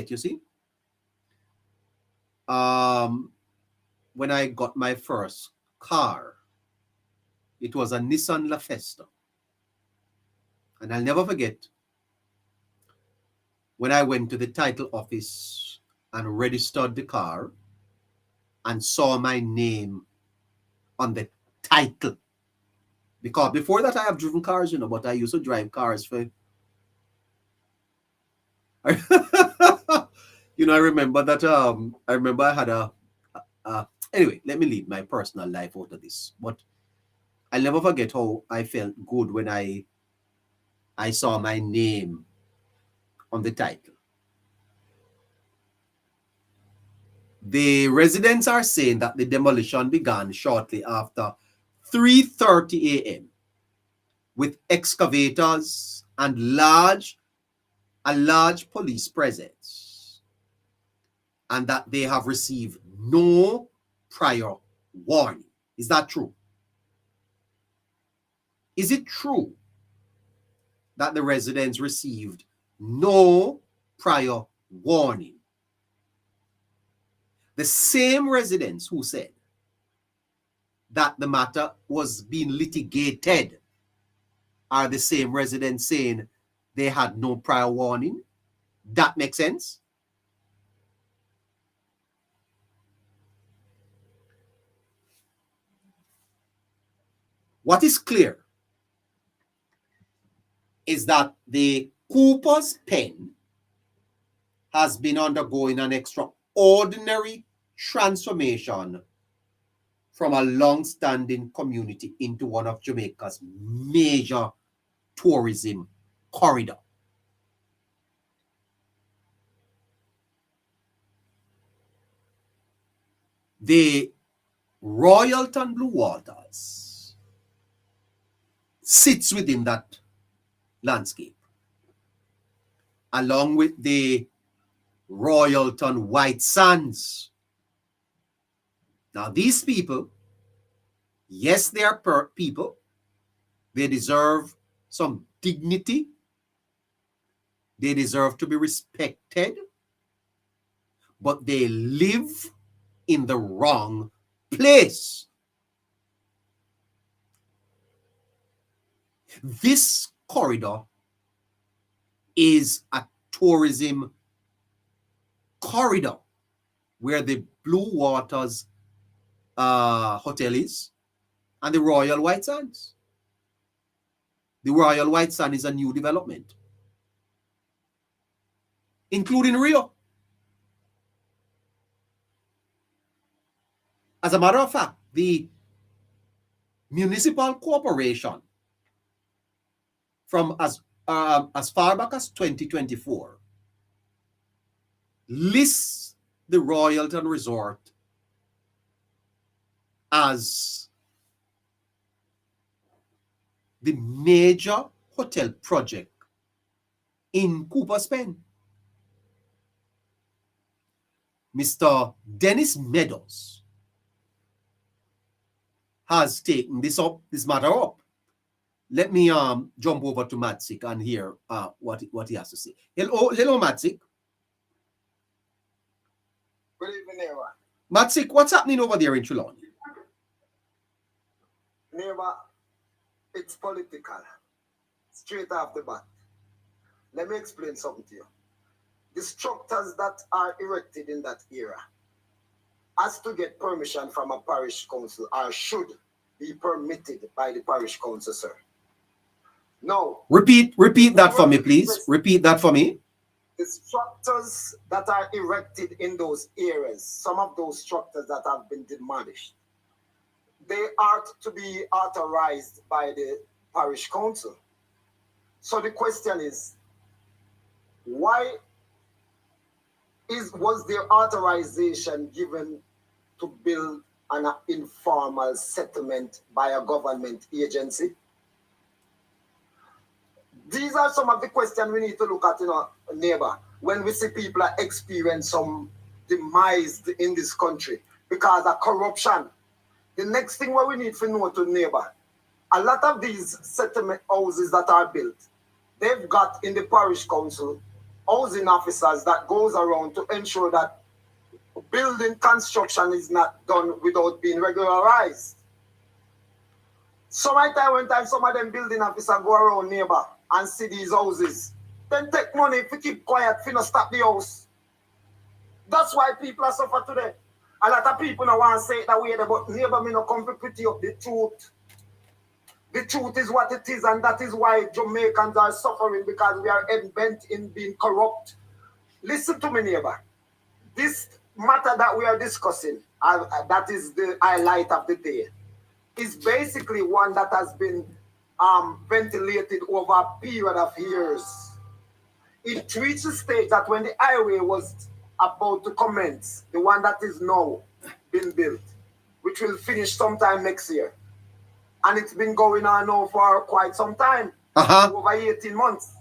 you see. When I got my first car, it was a Nissan La Festa. And I'll never forget when I went to the title office and registered the car and saw my name on the title. Because before that, I have driven cars, you know, but I used to drive cars for... you know, I remember that, I had a anyway, let me leave my personal life out of this. But I'll never forget how I felt good when I saw my name on the title. The residents are saying that the demolition began shortly after 3:30 a.m. with excavators and a large police presence, and that they have received no prior warning. Is that true? Is it true that the residents received no prior warning? The same residents who said that the matter was being litigated are the same residents saying they had no prior warning. That makes sense? What is clear is that the Cooper's Pen has been undergoing an extraordinary transformation from a long-standing community into one of Jamaica's major tourism corridor. The Royalton Blue Waters sits within that landscape, along with the Royalton White Sands. Now, these people, yes, they are people. They deserve some dignity. They deserve to be respected. But they live in the wrong place. This corridor is a tourism corridor where the Blue Waters Hotel is and the Royal White Sands. The Royal White Sand is a new development, including Rio. As a matter of fact, the municipal corporation from as far back as 2024 lists the Royalton Resort as the major hotel project in Cooper's Pen. Mr. Dennis Meadows has taken this matter up. Let me jump over to Matsik and hear what he has to say. Hello, Matsik. Good evening, everyone. Matsik, what's happening over there in Trelawney? Neighbor, it's political. Straight off the bat. Let me explain something to you. The structures that are erected in that area has to get permission from a parish council or should be permitted by the parish council, sir. No. Repeat that for me, please. Repeat that for me. The structures that are erected in those areas, some of those structures that have been demolished, they are to be authorized by the parish council. So the question is, why was there authorization given to build an informal settlement by a government agency? These are some of the questions we need to look at in our neighbor when we see people are experience some demise in this country because of corruption. The next thing what we need to know to neighbor, a lot of these settlement houses that are built, they've got in the parish council housing officers that goes around to ensure that building construction is not done without being regularized. Some time some of them building officers go around neighbor and see these houses, then take money if we keep quiet, if we not stop the house. That's why people are suffering today. A lot of people now want to say it that way, but neighbor, me no come to put up the truth. The truth is what it is, and that is why Jamaicans are suffering, because we are bent in being corrupt. Listen to me, neighbor. This matter that we are discussing, that is the highlight of the day, is basically one that has been ventilated over a period of years. It reached the stage that when the highway was about to commence, the one that is now being built, which will finish sometime next year, and it's been going on now for quite some time, over 18 months.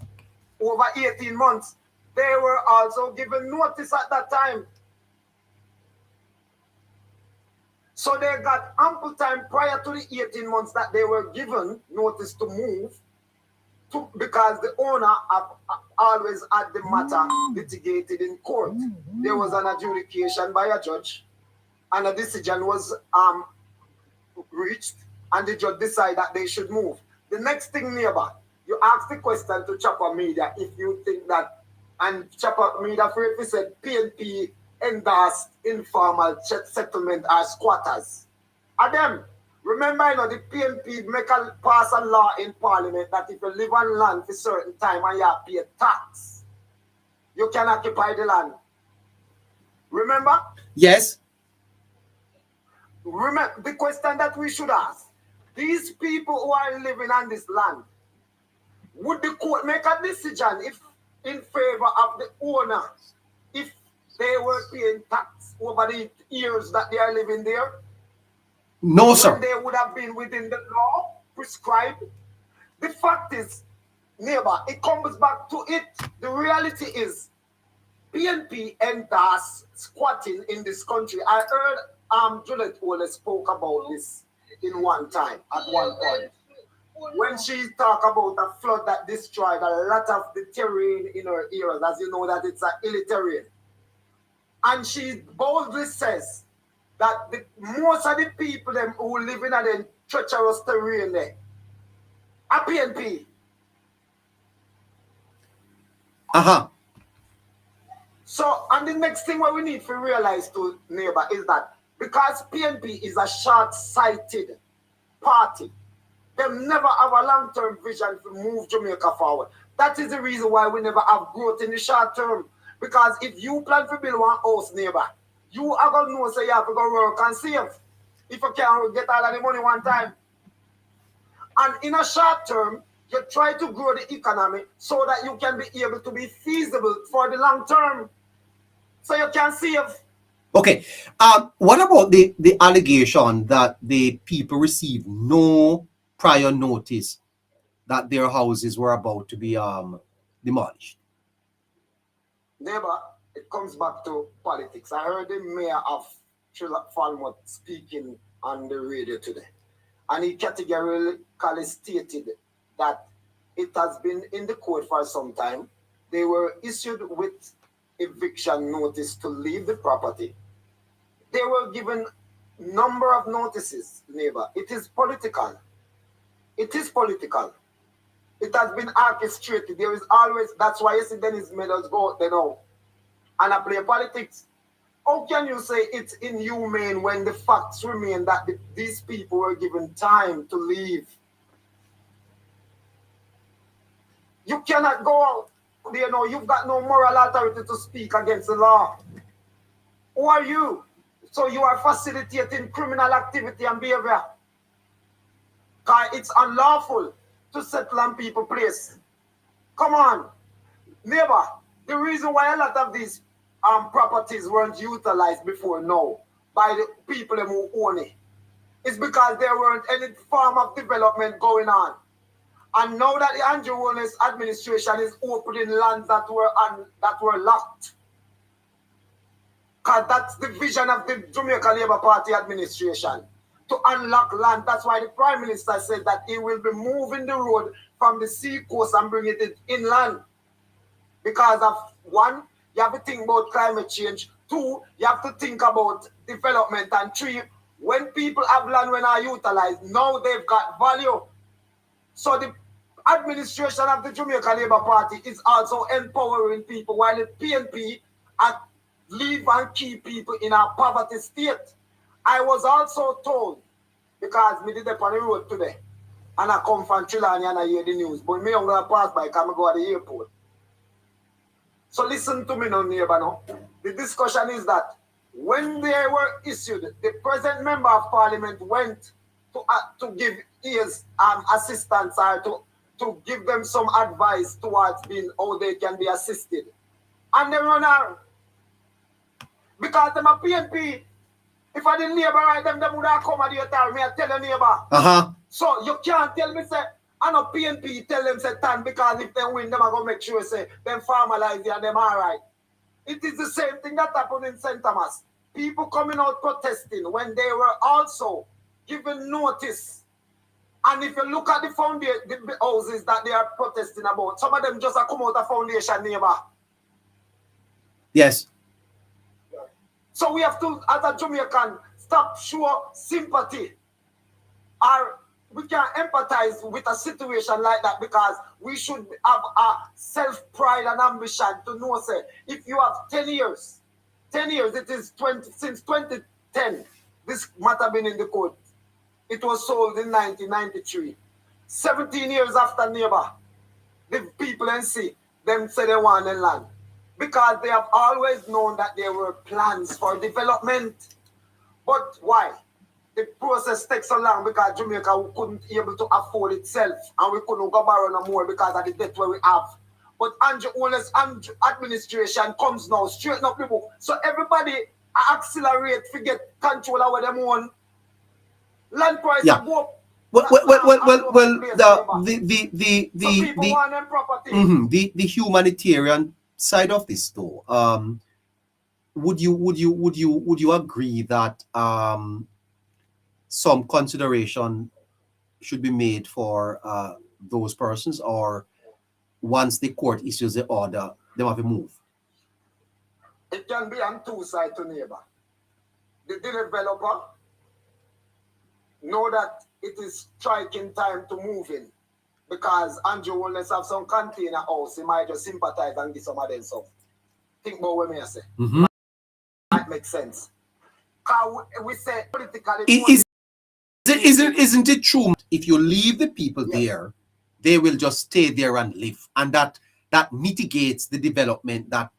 Over 18 months. They were also given notice at that time. So they got ample time prior to the 18 months that they were given notice to move, because the owner have always had the matter litigated in court. There was an adjudication by a judge, and a decision was reached, and the judge decided that they should move. The next thing, neighbor, you ask the question to Chopper Media if you think that, and Chopper Media for said PNP endorsed informal settlement as squatters. And them, remember, the PNP pass a law in Parliament that if you live on land for a certain time and you have to pay tax, you can occupy the land. Remember? Yes. Remember the question that we should ask. These people who are living on this land, would the court make a decision if in favor of the owner if they were paying tax over the years that they are living there? No, sir. When they would have been within the law prescribed. The fact is, neighbor, it comes back to it. The reality is, PNP enters squatting in this country. I heard Juliet Ole spoke about this in one time, at one point. When she talked about a flood that destroyed a lot of the terrain in her areas, as you know that it's an hilly terrain. And she boldly says that most of the people them who live in a treacherous terrain there are PNP. So, and the next thing what we need to realize to neighbor is that because PNP is a short-sighted party, they never have a long-term vision to move Jamaica forward. That is the reason why we never have growth in the short term. Because if you plan to build one house, neighbor, you are going to know so you have to go work and save. If you can't get all of the money one time. And in a short term, you try to grow the economy so that you can be able to be feasible for the long term. So you can save. Okay. What about the allegation that the people received no prior notice that their houses were about to be demolished? Neighbor, it comes back to politics. I heard the mayor of Falmouth speaking on the radio today. And he categorically stated that it has been in the court for some time. They were issued with eviction notice to leave the property. They were given number of notices, neighbor. It is political. It is political. It has been orchestrated. There is always, that's why you see Dennis Meadows go out there now and I play politics. How can you say it's inhumane when the facts remain that these people were given time to leave? You cannot go out. You know, you've got no moral authority to speak against the law. Who are you? So you are facilitating criminal activity and behavior. Because it's unlawful to settle on people's place. Come on. Neighbor, the reason why a lot of these properties weren't utilized before now by the people who own it is because there weren't any form of development going on. And now that the Andrew Holness administration is opening lands that were locked. Because that's the vision of the Jamaica Labour Party administration, to unlock land. That's why the Prime Minister said that he will be moving the road from the sea coast and bringing it inland. Because of one, you have to think about climate change. Two, you have to think about development. And three, when people have land when are utilized, now they've got value. So the administration of the Jamaica Labour Party is also empowering people while the PNP leave and keep people in a poverty state. I was also told, because me did it on the road today, and I come from Trelawny and I hear the news, but me I'm going to pass by because I go to the airport. So listen to me now, neighbor. Now. The discussion is that when they were issued, the present member of parliament went to give his assistance or to give them some advice towards being how they can be assisted. And they run out. Because them a PNP, if I didn't neighbor right, them would have come at the time. Me I tell the neighbor. So you can't tell me say I know PNP tell them say tan because if they win, them are gonna make sure say them formalize it and them alright. It is the same thing that happened in St. Thomas. People coming out protesting when they were also given notice. And if you look at the foundation, the houses that they are protesting about, some of them just come out of foundation, neighbor. Yes. So we have to, as a Jamaican, stop show sympathy. Or we can empathize with a situation like that because we should have a self-pride and ambition to know, say, if you have 10 years, it is since 2010, this matter been in the court. It was sold in 1993. 17 years after neighbor, the people in see, them say they want the land. Because they have always known that there were plans for development. But why? The process takes so long because Jamaica couldn't be able to afford itself and we couldn't go borrow no more because of the debt where we have. But Andrew Holness administration comes now, straighten up the book. So everybody accelerate to get control over them own. Land price Yeah. go up. Well, People want them property. the humanitarian side of this though, would you agree that some consideration should be made for those persons, or once the court issues the order, they have to move? It can be on two sides to neighbor. The developer know that it is striking time to move in, because Andrew will have some container house, he might just sympathize and give some of them some. Think about what I say. That makes sense. We say politically. Isn't it true? If you leave the people there, they will just stay there and live, and that mitigates the development that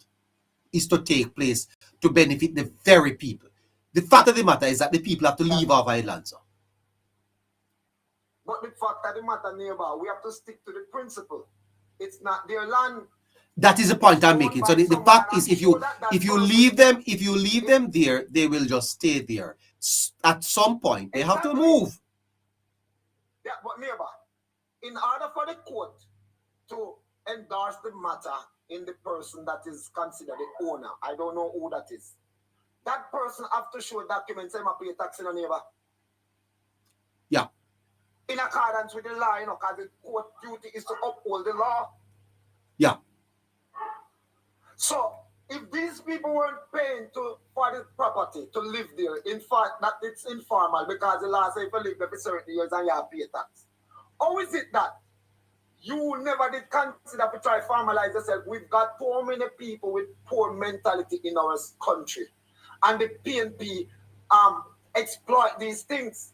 is to take place to benefit the very people. The fact of the matter is that the people have to leave our islands. But the fact of the matter, neighbor, we have to stick to the principle. It's not their land. That is the point I'm making. So the fact is, if you leave them there, they will just stay there. At some point, they have to move. Yeah, but neighbor, in order for the court to endorse the matter in the person that is considered the owner, I don't know who that is. That person have to show documents and pay tax in a neighbor. Yeah. In accordance with the law, because the court duty is to uphold the law. Yeah. So, if these people weren't paying for the property to live there, in fact, that it's informal, because the law says if you live there for certain years and you have to pay tax. How is it that you never did consider to try to formalize yourself? We've got so many people with poor mentality in our country, and the PNP exploit these things.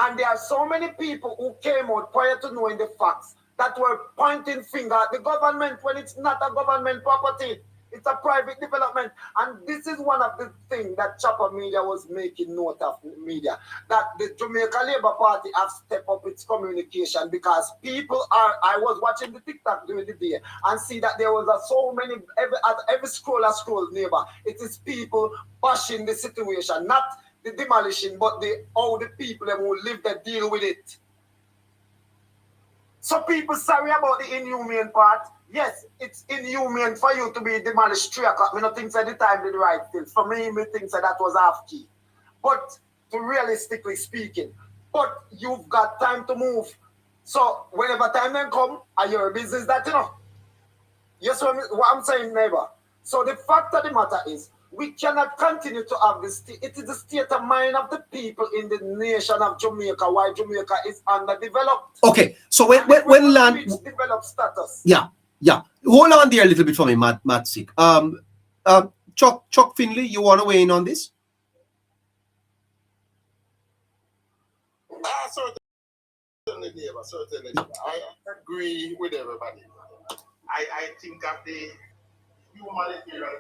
And there are so many people who came out prior to knowing the facts that were pointing finger at the government when it's not a government property. It's a private development. And this is one of the things that Chopper Media was making note of media, that the Jamaica Labour Party have stepped up its communication, because people are, I was watching the TikTok during the day and see that there was so many, every scroll neighbor, it is people bashing the situation, not the demolition, but all the people who live there deal with it. So people sorry about the inhumane part. Yes, it's inhumane for you to be demolished 3 o'clock. I don't think at the time did the right thing. For me, I think that was half key. But realistically speaking, but you've got time to move. So whenever time then come, are your business that Yes, what I'm saying, neighbor. So the fact of the matter is, we cannot continue to have this. It is the state of mind of the people in the nation of Jamaica, why Jamaica is underdeveloped. Okay, so when land developed status. Yeah. Hold on there a little bit for me, Matt Sick. Chuck Finley, you want to weigh in on this? Certainly. I agree with everybody. I think of the humanitarian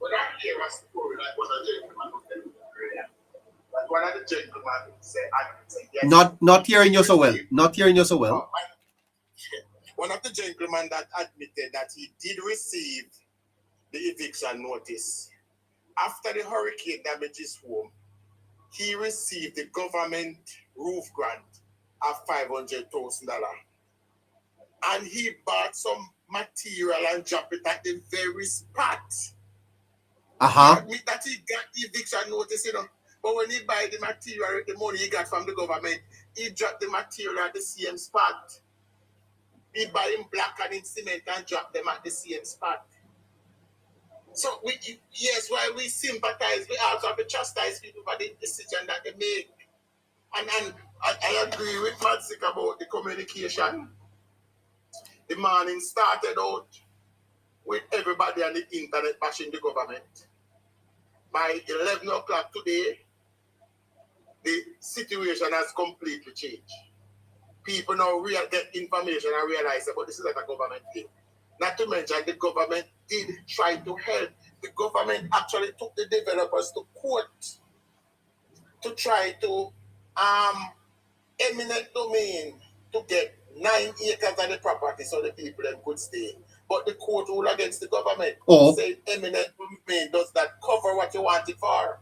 But I hear a story like what a gentleman was telling me. One of the gentlemen said, yes. Not hearing you so well. One of the gentlemen that admitted that he did receive the eviction notice after the hurricane damaged his home. He received the government roof grant of $500,000, and he bought some material and dropped it at the very spot. That he got the eviction notice, But when he buy the material, the money he got from the government, he dropped the material at the same spot. He buy him black and in cement and drop them at the same spot. So why we sympathize, we also have to chastise people for the decision that they make. And I agree with Madzik about the communication. The morning started out with everybody on the internet bashing the government. By 11 o'clock today, the situation has completely changed. People now get information and realize that this is like a government thing. Not to mention the government did try to help. The government actually took the developers to court to try to eminent domain to get 9 acres of the property so the people then could stay. But the court ruled against the government. Said eminent mean, does that cover what you want it for?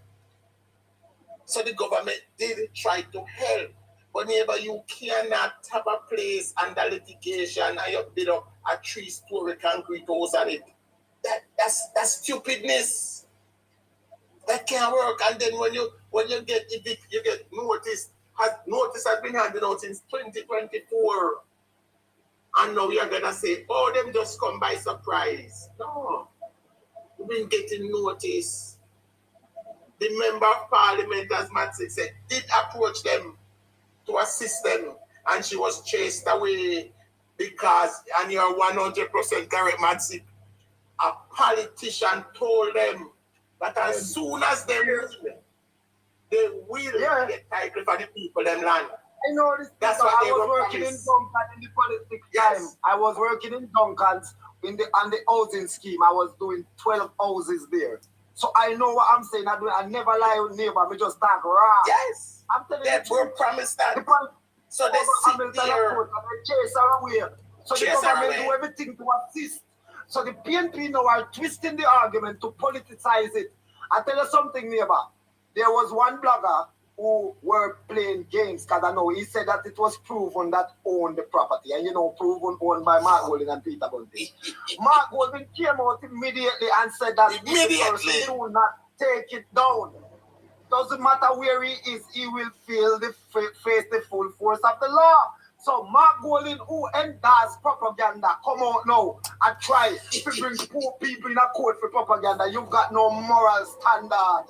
So the government did try to help. But neighbor, you cannot have a place under litigation and you build up a 3-story concrete house on it. That's stupidness. That can't work. And then when you get evicted, you get notice. Notice has been handed out since 2024. And now you're gonna say, oh, them just come by surprise. No. You've been getting notice. The member of parliament, as Matzik said, did approach them to assist them, and she was chased away because, and you're 100% correct, Matzik, a politician told them that as soon as they will get title for the people them land. I know this. That's why I was working in Duncan in the politics time. I was working in Duncan's on the housing scheme. I was doing 12 houses there. So I know what I'm saying. I never lie with neighbor. We just talk raw. Yes. I'm telling you. They were promised that. So they sit there. And they chase her away. So the government do everything to assist. So the PNP now are twisting the argument to politicize it. I tell you something, neighbor. There was one blogger who were playing games, because I know he said that it was proven that owned the property. And proven owned by Mark Golding and Peter Bunting. Mark Golding came out immediately and said that this person do not take it down. Doesn't matter where he is, he will face the full force of the law. So Mark Golding, who endorses propaganda, come out now and try to bring poor people in a court for propaganda. You've got no moral standard.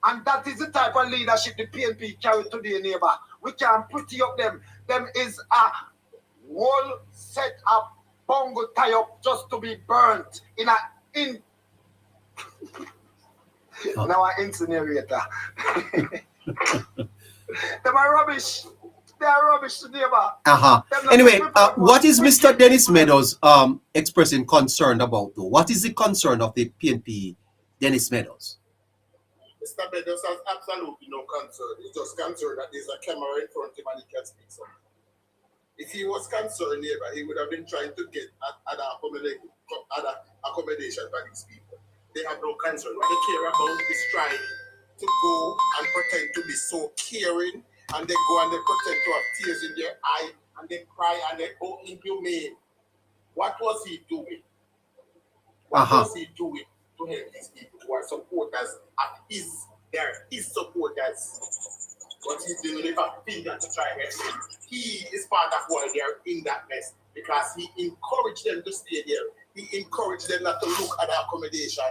And that is the type of leadership the PNP carry today, neighbor. We can't pretty up them. Them is a whole set of bongo tie up just to be burnt in now an incinerator. Them are rubbish. They are rubbish, neighbor. Anyway, what is Mr. Dennis Meadows expressing concern about, though? What is the concern of the PNP, Dennis Meadows? Mr. Meadows has absolutely no concern. He's just concerned that there's a camera in front of him and he can speak something. If he was concerned, neighbor, he would have been trying to get other accommodation for these people. They have no concern. What they care about is trying to go and pretend to be so caring, and they go and they pretend to have tears in their eye, and they cry and they go inhumane. What was he doing? What was he doing to help these people who are supporters of his supporters? But he didn't live a finger to try and help them. He is part of why they are in that mess, because he encouraged them to stay there. He encouraged them not to look at the accommodation,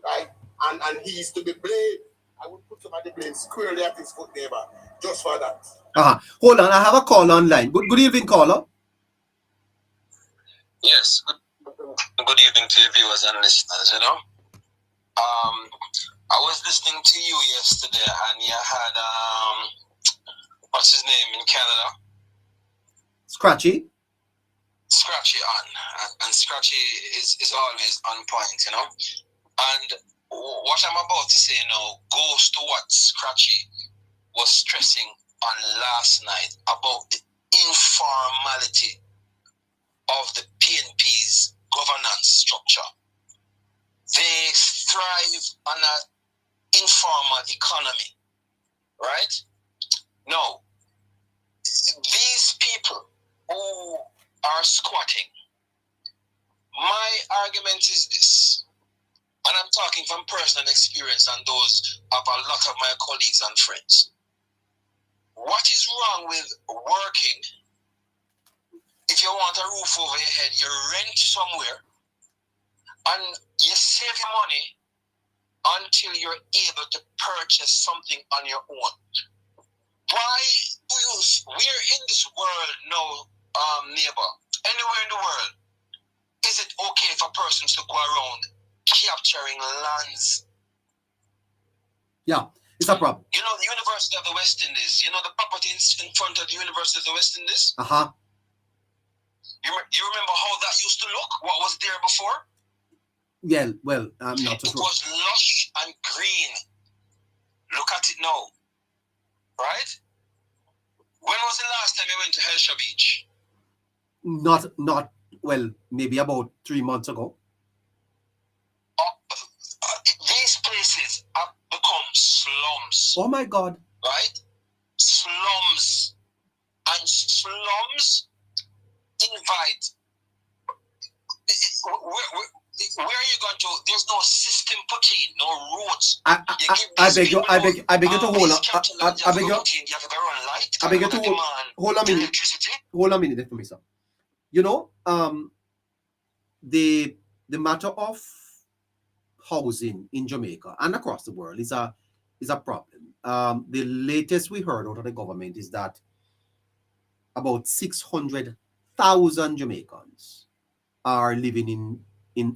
right? And he is to be blamed. I would put some of the blame squarely at his foot, neighbor, just for that. Hold on, I have a call online. Good evening, caller. Yes, good evening to your viewers and listeners, I was listening to you yesterday and you had, what's his name in Canada? Scratchy on. And Scratchy is always on point, And what I'm about to say now goes to what Scratchy was stressing on last night about the informality of the PNP's governance structure. They thrive on an informal economy, right? Now, these people who are squatting, my argument is this, and I'm talking from personal experience and those of a lot of my colleagues and friends. What is wrong with working? If you want a roof over your head, you rent somewhere and you save your money until you're able to purchase something on your own. We're in this world now, neighbor, anywhere in the world, is it okay for persons to go around capturing lands? Yeah, it's a problem. The University of the West Indies, the property in front of the University of the West Indies? You remember how that used to look? What was there before? Yeah, well, I'm not so sure. It was lush and green. Look at it now. Right? When was the last time you went to Helsha Beach? Not well, maybe about 3 months ago. have become slums. Oh my God. Right? Slums. And slums invite. Where are you going to? There's no system put in, no roads. I beg you to hold on. I beg you. I beg you to hold a minute. Hold a minute for me, sir. You know, the matter of housing in Jamaica and across the world is a problem. The latest we heard out of the government is that about 600,000 Jamaicans are living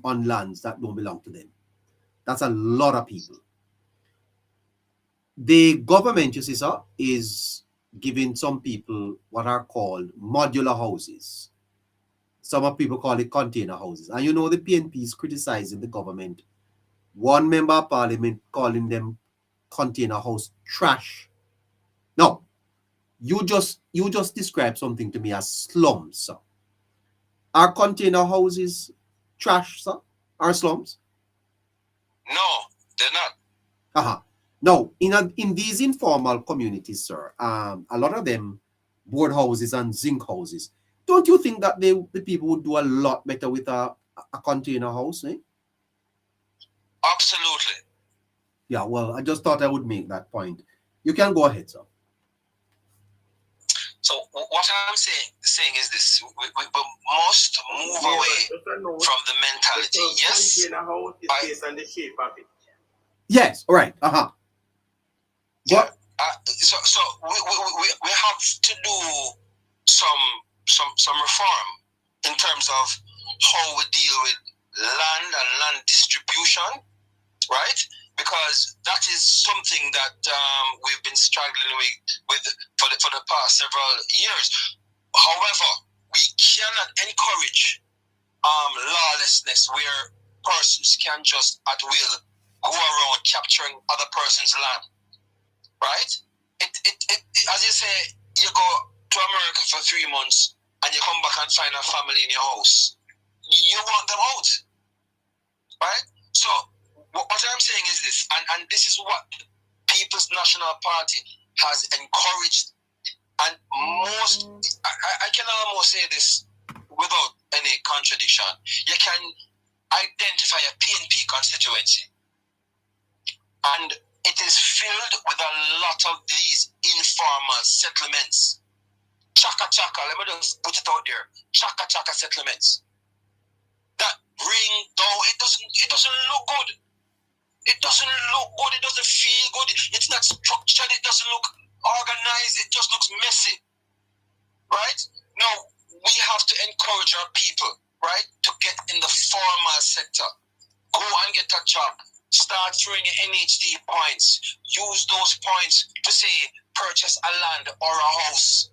on lands that don't belong to them. That's a lot of people. The government, you see, sir, is giving some people what are called modular houses. Some people call it container houses. And you know the PNP is criticizing the government. One member of parliament calling them container house trash. Now, you just described something to me as slums, sir. Are container houses trash, sir? Are slums? No, they're not. Uh-huh. Now, in these informal communities, sir, a lot of them board houses and zinc houses. Don't you think that the people would do a lot better with a container house, eh? Absolutely. Yeah, well, I just thought I would make that point. You can go ahead, sir. So what I'm saying is this: we must move away from the mentality. Yes. Yes. All right. Uh-huh. What? So we have to do some reform in terms of how we deal with land and land distribution, right? Because that is something that we've been struggling with for the past several years. However, we cannot encourage lawlessness where persons can just at will go around capturing other person's land, right? It as you say, you go to America for 3 months and you come back and find a family in your house. You want them out, right? So what I'm saying is this, and this is what People's National Party has encouraged, and I can almost say this without any contradiction. You can identify a PNP constituency, and it is filled with a lot of these informal settlements. Chaka, let me just put it out there. Chaka settlements that bring down. It doesn't look good. It doesn't look good. It doesn't feel good. It's not structured. It doesn't look organized. It just looks messy. Right? Now, we have to encourage our people, right, to get in the formal sector. Go and get a job. Start throwing your NHD points. Use those points to, say, purchase a land or a house.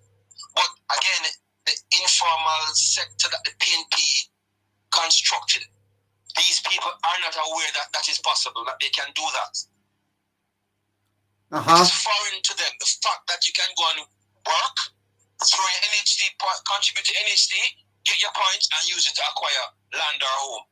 But again, the informal sector that the PNP constructed, these people are not aware that that is possible, that they can do that. It is foreign to them. The fact that you can go and work, throw your NHD, contribute to NHD, get your points, and use it to acquire land or home.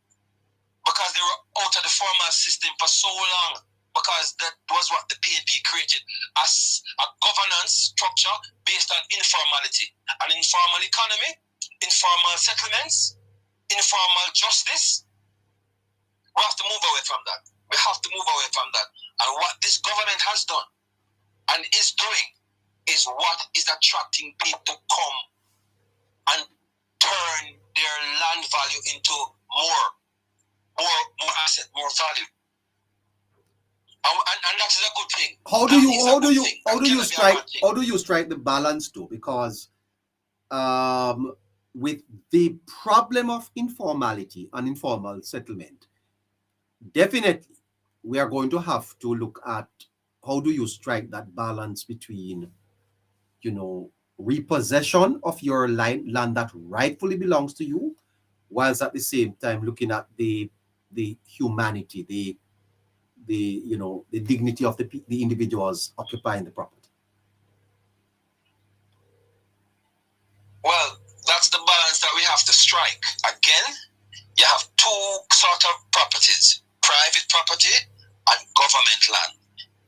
Because they were out of the formal system for so long, because that was what the PNP created as a governance structure based on informality. An informal economy, informal settlements, informal justice. We have to move away from that. We have to move away from that. And what this government has done and is doing is what is attracting people to come and turn their land value into more asset, more value. And that is a good thing. How do you strike the balance too? Because with the problem of informality and informal settlement, definitely we are going to have to look at how do you strike that balance between, repossession of your land that rightfully belongs to you, whilst at the same time looking at the humanity, the dignity of the individuals occupying the property. Well, that's the balance that we have to strike. Again, you have two sort of properties: private property on government land.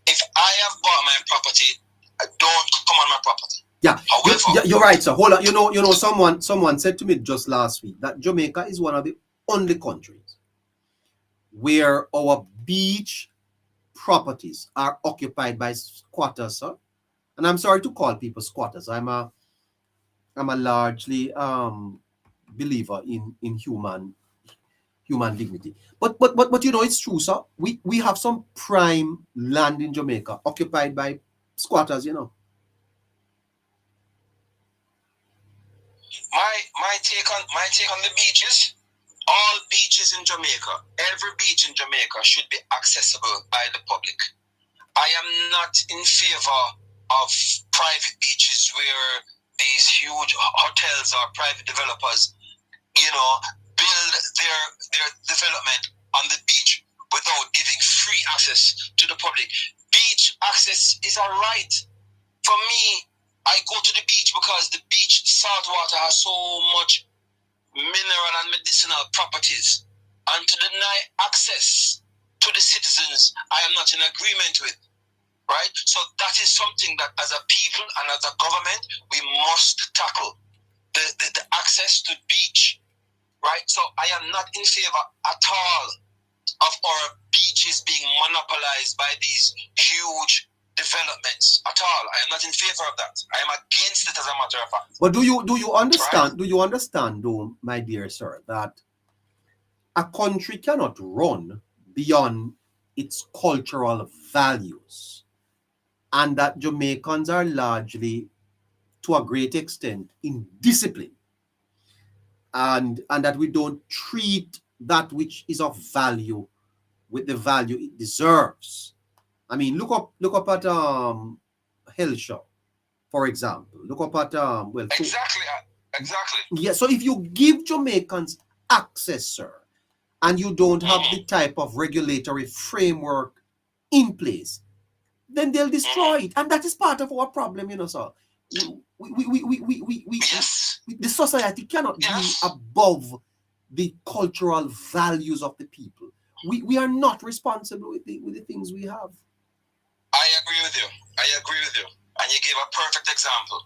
If I have bought my property, don't come on my property. Yeah, However, you're right, sir. Hold on. You know, someone said to me just last week that Jamaica is one of the only countries where our beach properties are occupied by squatters, sir. And I'm sorry to call people squatters. I'm a largely believer in human dignity. But you know, it's true, sir. We have some prime land in Jamaica occupied by squatters, you know. my take on the beaches. All beaches in Jamaica, every beach in Jamaica should be accessible by the public. I am not in favor of private beaches where these huge hotels or private developers, build their development on the beach without giving free access to the public. Beach access is a right. For me, I go to the beach because the beach salt water has so much mineral and medicinal properties, and to deny access to the citizens, I am not in agreement with, right? So that is something that as a people and as a government, we must tackle, the access to beach, right? So I am not in favor at all of our beaches being monopolized by these huge developments at all. I am not in favor of that. I am against it as a matter of fact. But do you understand? Right? Do you understand, though, my dear sir, that a country cannot run beyond its cultural values, and that Jamaicans are largely, to a great extent, indisciplined, and that we don't treat that which is of value with the value it deserves. I mean, look up at Hellshire, for example. Look up at exactly. Yeah. So if you give Jamaicans access, sir, and you don't have the type of regulatory framework in place, then they'll destroy it, and that is part of our problem, sir. The society cannot be above the cultural values of the people. We are not responsible with the things we have. I agree with you. And you gave a perfect example.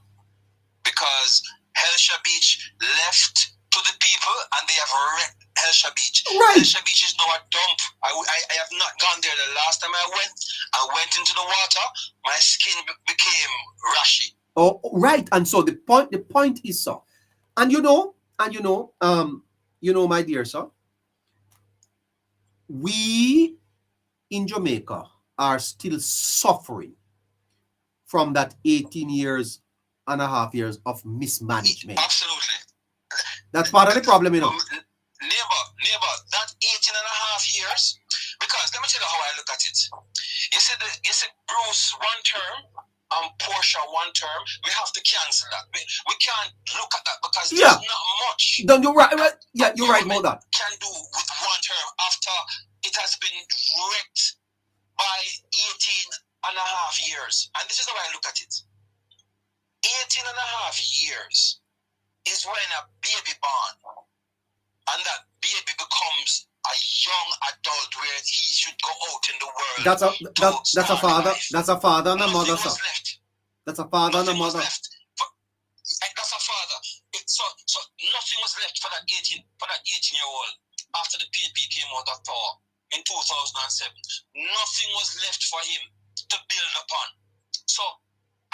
Because Hellshire Beach left to the people and they have wrecked Hellshire Beach. Right. Hellshire Beach is now a dump. I have not gone there. The last time I went into the water, my skin became rashy. Oh, right. And so the point is, sir, and my dear sir, we in Jamaica are still suffering from that 18 years and a half years of mismanagement. Absolutely. That's part of the problem, Neighbor, that 18 and a half years, because let me tell you how I look at it. You said Bruce one term and Portia one term. We have to cancel that. We can't look at that because there's not much. Then you're right. Yeah, you're right about that. Can do with one term after it has been wrecked by 18 and a half years. And this is how I look at it. 18 and a half years is when a baby born, and that baby becomes a young adult where he should go out in the world. That's a father. That's a father and a mother, sir. That's a father and a mother. That's a father. So nothing was left for that 18-year-old after the PNP came out of power in 2007. Nothing was left for him to build upon. So,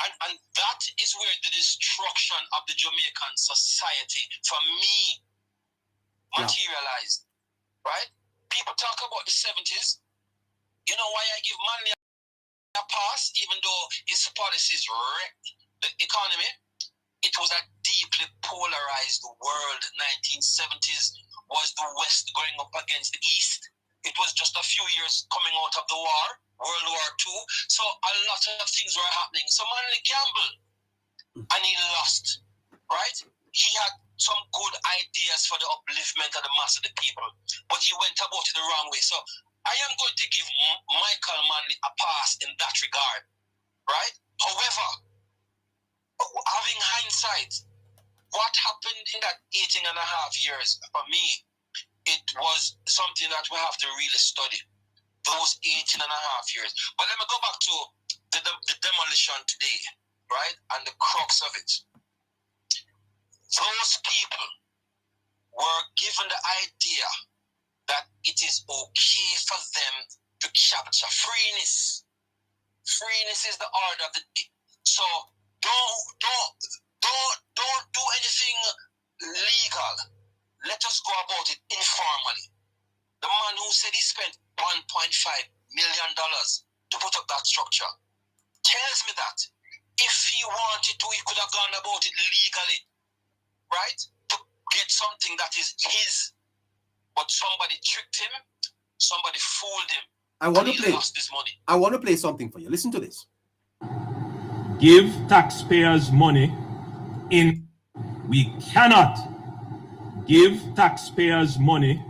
and that is where the destruction of the Jamaican society, for me, materialized. Right? People talk about the 70s. You know why I give Manley a pass, even though his policies wrecked the economy? It was a deeply polarized world. 1970s was the West going up against the East. It was just a few years coming out of the war, World War II. So a lot of things were happening. So Manley gambled, and he lost, right? He had some good ideas for the upliftment of the mass of the people, but he went about it the wrong way. So I am going to give Michael Manley a pass in that regard, right? However, having hindsight, what happened in that 18 and a half years, for me, it was something that we have to really study. those 18 and a half years. But let me go back to the demolition today, right? And the crux of it. Those people were given the idea that it is okay for them to capture freeness. Freeness is the order of the day. So don't do anything legal. Let us go about it informally. The man who said he spent $1.5 million to put up that structure tells me that if he wanted to, he could have gone about it legally, right? To get something that is his. But somebody tricked him, somebody fooled him. I want to play. Lost his money. I want to play something for you. Listen to this. Give taxpayers money in. We cannot give taxpayers money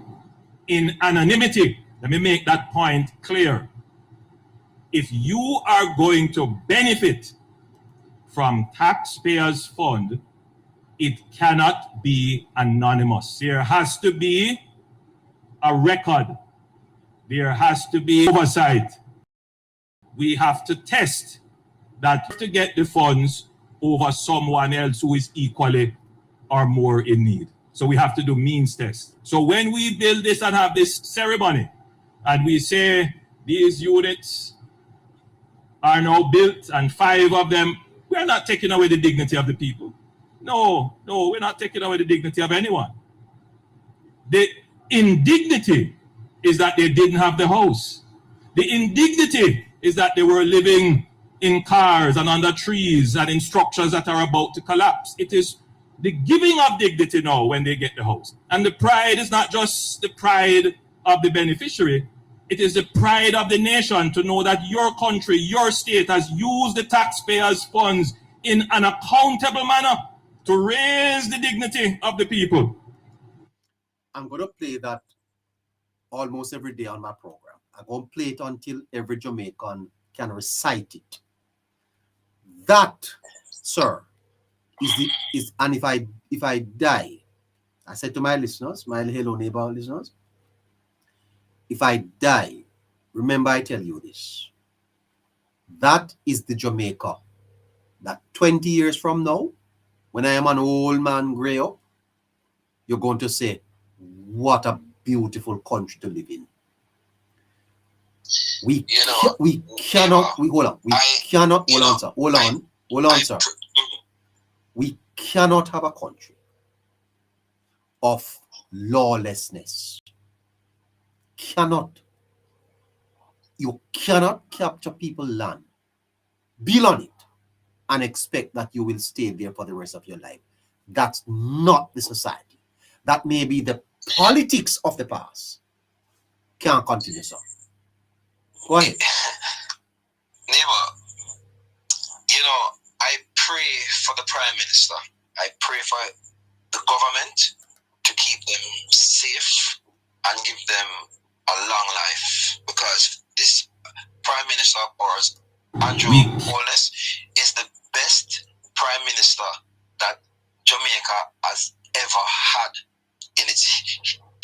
in anonymity. Let me make that point clear. If you are going to benefit from taxpayers' fund, it cannot be anonymous. There has to be a record. There has to be oversight. We have to test that to get the funds over someone else who is equally or more in need. So we have to do means test. So when we build this and have this ceremony, and we say these units are now built and 5 of them, we're not taking away the dignity of the people. No, we're not taking away the dignity of anyone. The indignity is that they didn't have the house. The indignity is that they were living in cars and under trees and in structures that are about to collapse. It is the giving of dignity now when they get the house. And the pride is not just the pride of the beneficiary, it is the pride of the nation to know that your country, your state has used the taxpayers' funds in an accountable manner to raise the dignity of the people. I'm going to play that almost every day on my program. I'm going to play it until every Jamaican can recite it. That, sir, and if I die, I said to my listeners, my hello neighbor listeners, if I die, remember I tell you this. That is the Jamaica that 20 years from now, when I am an old man gray up, you're going to say, what a beautiful country to live in. We cannot, we cannot have a country of lawlessness. You cannot capture people's land, build on it, and expect that you will stay there for the rest of your life. That's not the society. That may be the politics of the past. Can't continue, sir. Go ahead. Neighbor, I pray for the Prime Minister. I pray for the government to keep them safe and give them a long life, because this Prime Minister of ours, Andrew Holness, is the best Prime Minister that Jamaica has ever had in its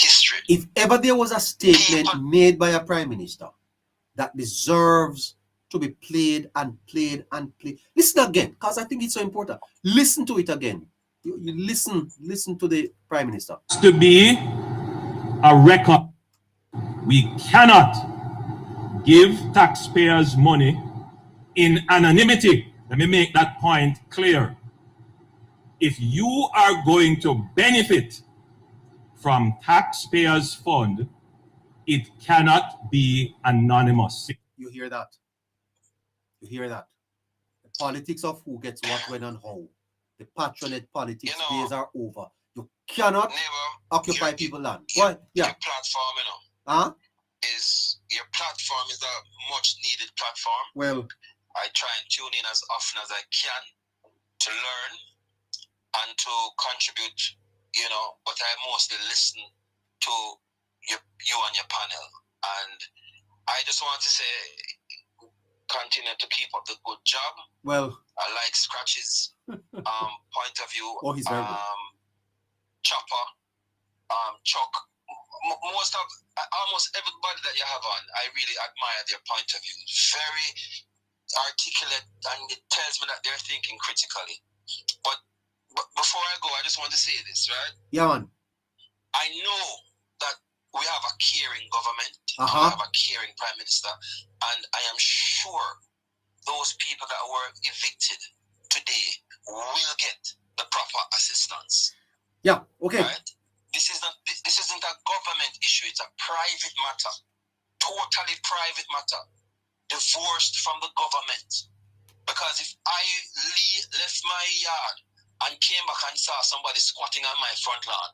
history. If ever there was a statement made by a Prime Minister that deserves to be played and played and played, listen again, because I think it's so important. Listen to it again. You listen to the Prime Minister. To be a record. We cannot give taxpayers money in anonymity. Let me make that point clear. If you are going to benefit from taxpayers' fund, it cannot be anonymous. You hear that? You hear that? The politics of who gets what, when, and how. The patronage politics days are over. You cannot occupy people's land. Why? Yeah. Your platform, your platform is a much needed platform. Well, I try and tune in as often as I can to learn and to contribute, but I mostly listen to you and your panel. And I just want to say, continue to keep up the good job. Well, I like Scratch's point of view. Oh, he's very good. Chopper, Chuck, most of almost everybody that you have on, I really admire their point of view. Very articulate, and it tells me that they're thinking critically. But before I go, I just want to say this, right? Yeah, man. I know that we have a caring government, and we have a caring prime minister, and I am sure those people that were evicted today will get the proper assistance. Yeah, okay. Right? This isn't a government issue, it's a private matter. Totally private matter. Divorced from the government. Because if I left my yard and came back and saw somebody squatting on my front lawn,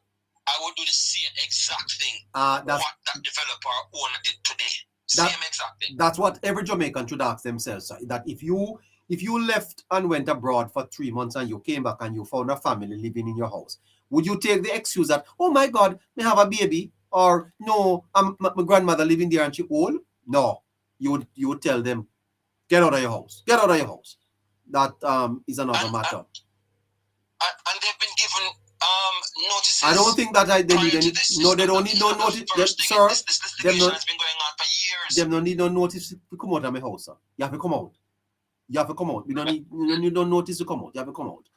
I would do the same exact thing what that developer owner did today. Same exact thing. That's what every Jamaican should ask themselves. That if you left and went abroad for 3 months and you came back and you found a family living in your house, would you take the excuse that, oh my God, me have a baby? Or no, my grandmother living there and she old? No. You would tell them, get out of your house. Get out of your house. That is another matter. And they've been given notices. I don't think that they need any. No, they don't need no notice. Sir, this litigation has been going on for years. Them don't need no notice to come out of my house, sir. You have to come out. You have to come out. You don't notice to come out. You have to come out.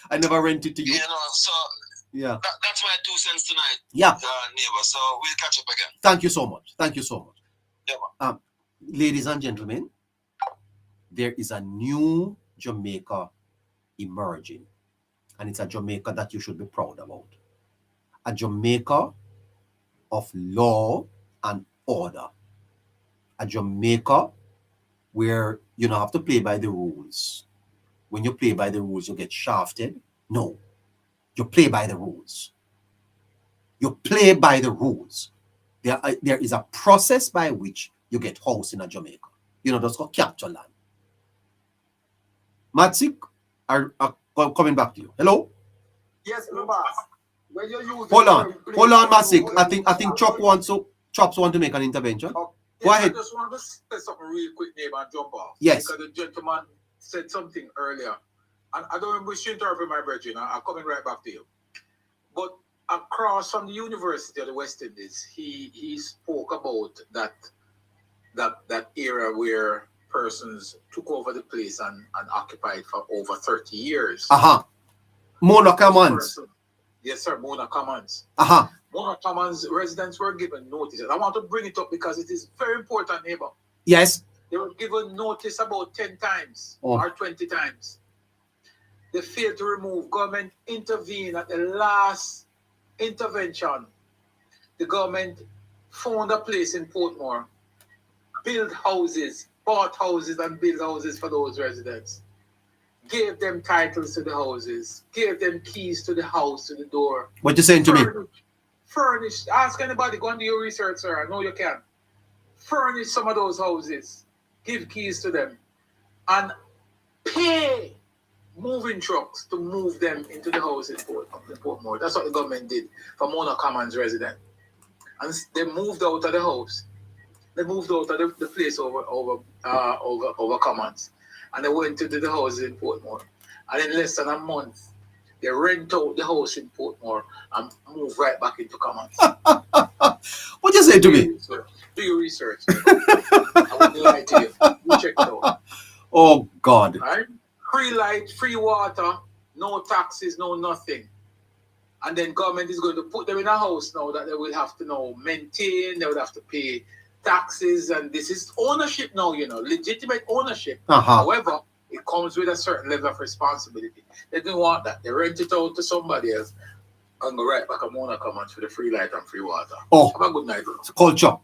I never rented to you. You know, so yeah. That's my 2 cents tonight. Yeah. Neighbor. So we'll catch up again. Thank you so much. Thank you so much. Yeah, ladies and gentlemen, there is a new Jamaica emerging. And it's a Jamaica that you should be proud about. A Jamaica of law and order. A Jamaica where you don't have to play by the rules. When you play by the rules, you get shafted. No. You play by the rules. You play by the rules. There is a process by which you get house in a Jamaica. You know, just go capture land. Matsik, are coming back to you. Hello? Yes, my boss. When you use hold on, Matsik. I think Chops want to make an intervention. Okay. Go ahead. I just want to say something real quick, neighbor, and jump off. Yes. Because the gentleman said something earlier. And I don't wish to interrupt my brethren. I'm coming right back to you. But across from the University of the West Indies, he spoke about that era where persons took over the place and occupied for over 30 years. Mona Commons. Yes, sir, Mona Commons. Mona Commons residents were given notice. And I want to bring it up because it is very important, neighbor. Yes. They were given notice about 10 times or 20 times. They failed to remove. Government intervened at the last intervention. The government found a place in Portmore, built houses, bought houses and built houses for those residents. Gave them titles to the houses, gave them keys to the house, to the door. What you saying to me? Furnished. Ask anybody, go and do your research, sir. I know you can. Furnish some of those houses. Give keys to them. And pay moving trucks to move them into the house in Portmore. That's what the government did for Mona Commons resident. And they moved out of the house. They moved out of the place over Commons. And they went to the houses in Portmore. And in less than a month, they rent out the house in Portmore and move right back into Commons. What you say to me? Do your research. I wouldn't lie to you. You check it out. Oh, God. Right? Free light, free water, no taxes, no nothing. And then government is going to put them in a house now that they will have to now maintain, they will have to pay taxes, and this is ownership now, legitimate ownership. However, it comes with a certain level of responsibility. They don't want that. They rent it out to somebody else and go right back at Mona Commons for the free light and free water. Oh, have a good night, bro. Culture.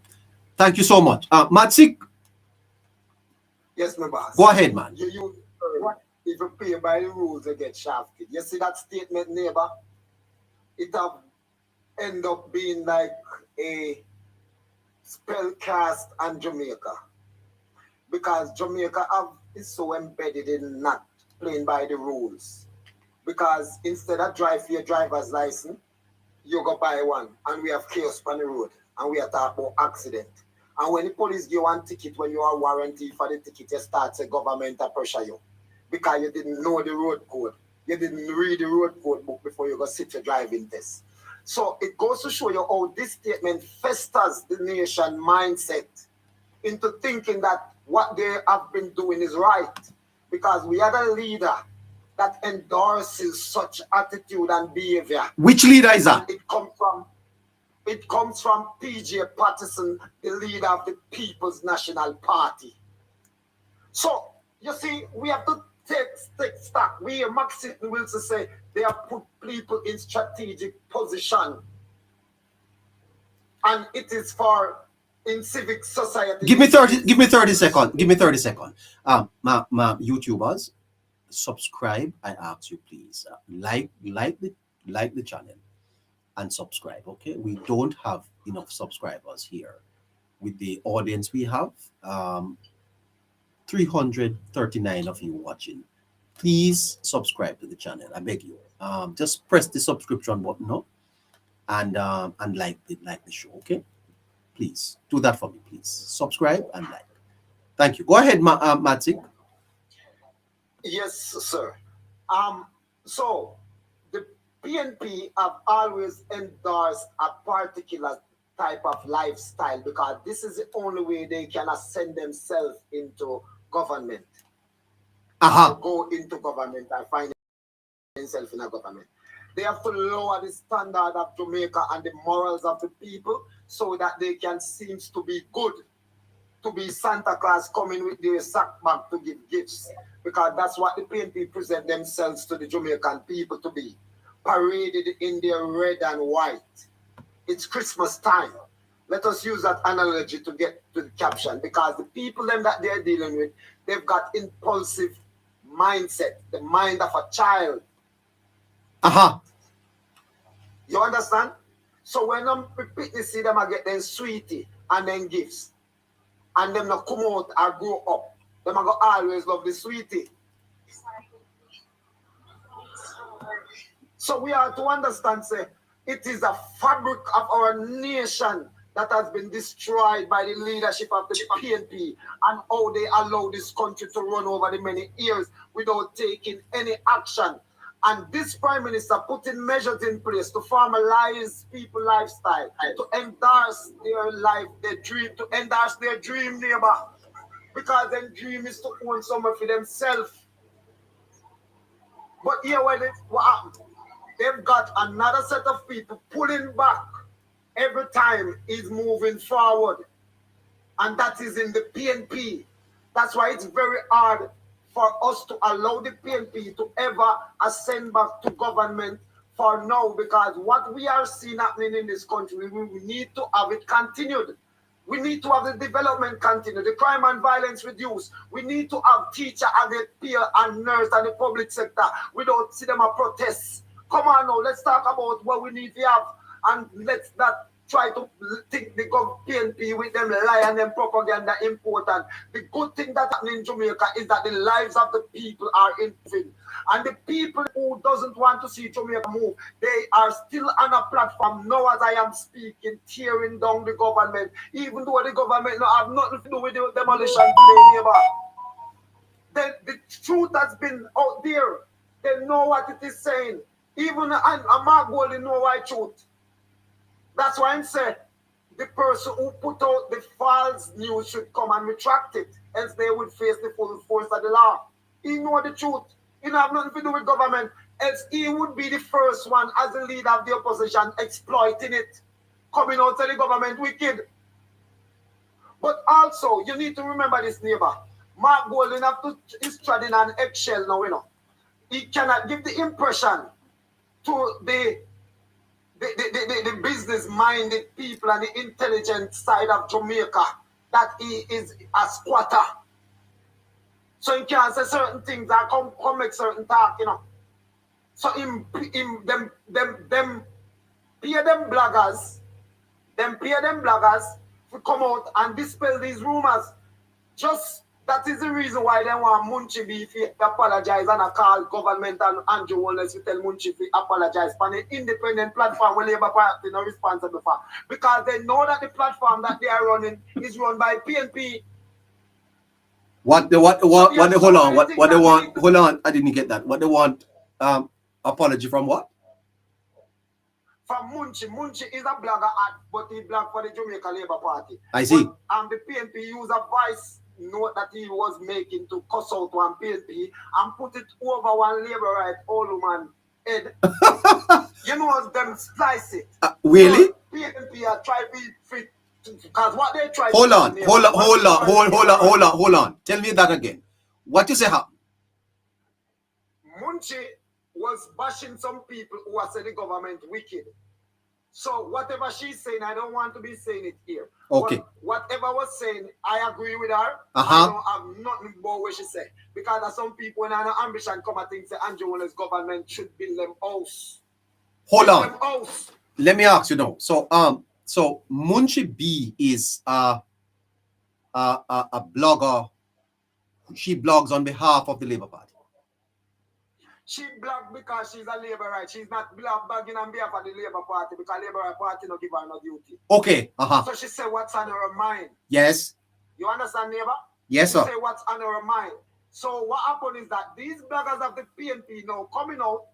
Thank you so much. Matsik? Yes, my boss. Go ahead, man. If you play by the rules, you get shafted. You see that statement, neighbor? It have end up being like a spell cast on Jamaica. Because Jamaica is so embedded in not playing by the rules. Because instead of drive for your driver's license, you go buy one. And we have chaos on the road. And we are talking about accident. And when the police give you one ticket, when you are warranty for the ticket, you start the government to pressure you. Because you didn't know the road code. You didn't read the road code book before you go sit your driving test. So it goes to show you how this statement festers the nation mindset into thinking that what they have been doing is right. Because we had a leader that endorses such attitude and behavior. Which leader is that? And it comes from P.J. Patterson, the leader of the People's National Party. So, you see, we have to take stock. We, Maxine Wilson say, they have put people in strategic position. And it is for in civic society. Give me 30 seconds. Give me 30 seconds. My YouTubers, subscribe. I ask you please. Like the channel and subscribe. Okay. We don't have enough subscribers here. With the audience we have, 339 of you watching. Please subscribe to the channel. I beg you. Just press the subscription button up and like the show. Okay. Please do that for me, please. Subscribe and like. Thank you. Go ahead, Matsik. Yes, sir. So the PNP have always endorsed a particular type of lifestyle because this is the only way they can ascend themselves into government. To go into government and find themselves in a government. They have to lower the standard of Jamaica and the morals of the people so that they can seem to be good, to be Santa Claus coming with their sack bag to give gifts. Because that's what the PNP present themselves to the Jamaican people to be, paraded in their red and white. It's Christmas time. Let us use that analogy to get to the caption because the people them that they're dealing with, they've got impulsive mindset, the mind of a child. You understand? So when I'm repeatedly see them, I get them sweetie and then gifts. And them not come out or grow up. Them I go always love the sweetie. So we have to understand, say, it is a fabric of our nation that has been destroyed by the leadership of the PNP and how they allow this country to run over the many years without taking any action. And this Prime Minister putting measures in place to formalize people's lifestyle, to endorse their life, their dream, to endorse their dream, neighbor. Because their dream is to own somewhere for themselves. But here what happened? They've got another set of people pulling back every time he's moving forward. And that is in the PNP. That's why it's very hard for us to allow the PNP to ever ascend back to government for now, because what we are seeing happening in this country, we need to have it continued. We need to have the development continue, the crime and violence reduced. We need to have teacher and the peer and nurse and the public sector. We don't see them a protest. Come on now, let's talk about what we need to have, and let's not try to think the PNP with them lie and them propaganda important. The good thing that happening in Jamaica is that the lives of the people are improving. And the people who doesn't want to see Jamaica move, they are still on a platform now as I am speaking, tearing down the government, even though the government don't have nothing to do with the demolition today, neighbor. Then the truth has been out there. They know what it is saying. Even Mark Golding know why truth. That's why I'm saying the person who put out the false news should come and retract it, else they would face the full force of the law. He know the truth. He don't have nothing to do with government, else he would be the first one as the leader of the opposition exploiting it, coming out to the government wicked. But also, you need to remember this, neighbor. Mark Golding is treading on eggshell now, you know. He cannot give the impression to the business-minded people and the intelligent side of Jamaica that he is a squatter. So he can't say certain things and come make certain talk, you know. So them pay them bloggers to come out and dispel these rumors. Just that is the reason why they want Munchi to apologize and call government and Andrew Wallace to tell Munchi to apologize for the independent platform where Labour Party is not responsible for. Because they know that the platform that they are running is run by PNP. Hold on, I didn't get that. What they want, apology from what? from Munchi. Munchi is a blogger but he blogged for the Jamaica Labour Party. I see. But, the PNP used a voice note that he was making to cuss out one PNP and put it over one Labour right old woman head. You know them slice it. Really? So PNP are trying to be fit because what they try Hold to on. Tell me that again. What you say happened? Munchi was bashing some people who are saying the government wicked. So whatever she's saying, I don't want to be saying it here. Okay. But whatever was saying, I agree with her. Uh-huh. I don't have nothing about what she said. Because there's some people when an ambition come and think say Andrew Wallace's government should build them house. Hold build on. Them house. Let me ask you now. So Munchi B is a blogger. She blogs on behalf of the Labour Party. She blogged because she's a Labourite. She's not blogging on behalf of the Labour Party because Labour Party no give her no duty. Okay. So she said what's on her mind. Yes. You understand, neighbor? Yes, sir. She say what's on her mind. So what happened is that these bloggers of the PNP now coming out,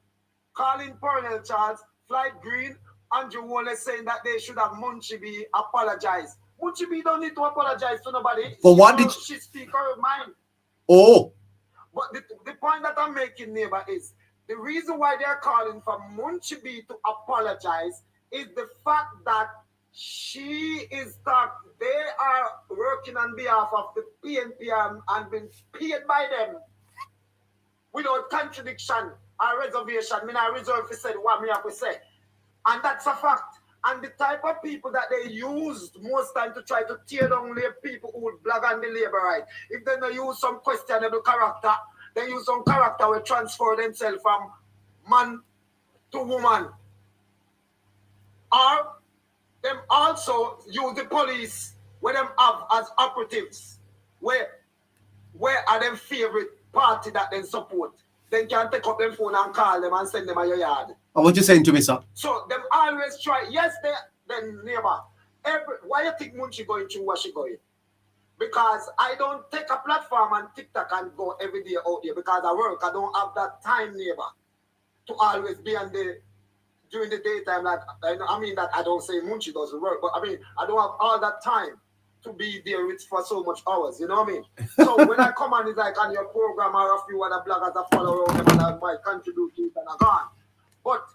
calling Pernell Charles, Flight Green, Andrew Wallace saying that they should have Munchi B apologize. Munchi B don't need to apologize to nobody. For what did she speak her mind? Oh. But the point that I'm making, neighbor, is the reason why they're calling for Munchi B to apologize is the fact that she is that they are working on behalf of the PNP and been paid by them without contradiction or reservation. I mean, I reserve to say what me have to say. And that's a fact. And the type of people that they used most time to try to tear down the people who would blog on the Labour right. If they don't use some questionable character, they use some character will transfer themselves from man to woman. Or them also use the police where them have as operatives. Where are them favorite party that they support? They can take up them phone and call them and send them at your yard. And what you saying to me, sir? So them always try. Yes, then neighbor. Why you think Munchi going through what she going? Because I don't take a platform and TikTok and go every day out there because I work. I don't have that time, neighbor, to always be on the during the daytime. Like I mean that I don't say Munchi doesn't work, but I mean I don't have all that time to be there with for so much hours. You know what I mean? So when I come on, it's like on your program or a few other bloggers that follow around them and I might contribute to it and I'm gone. But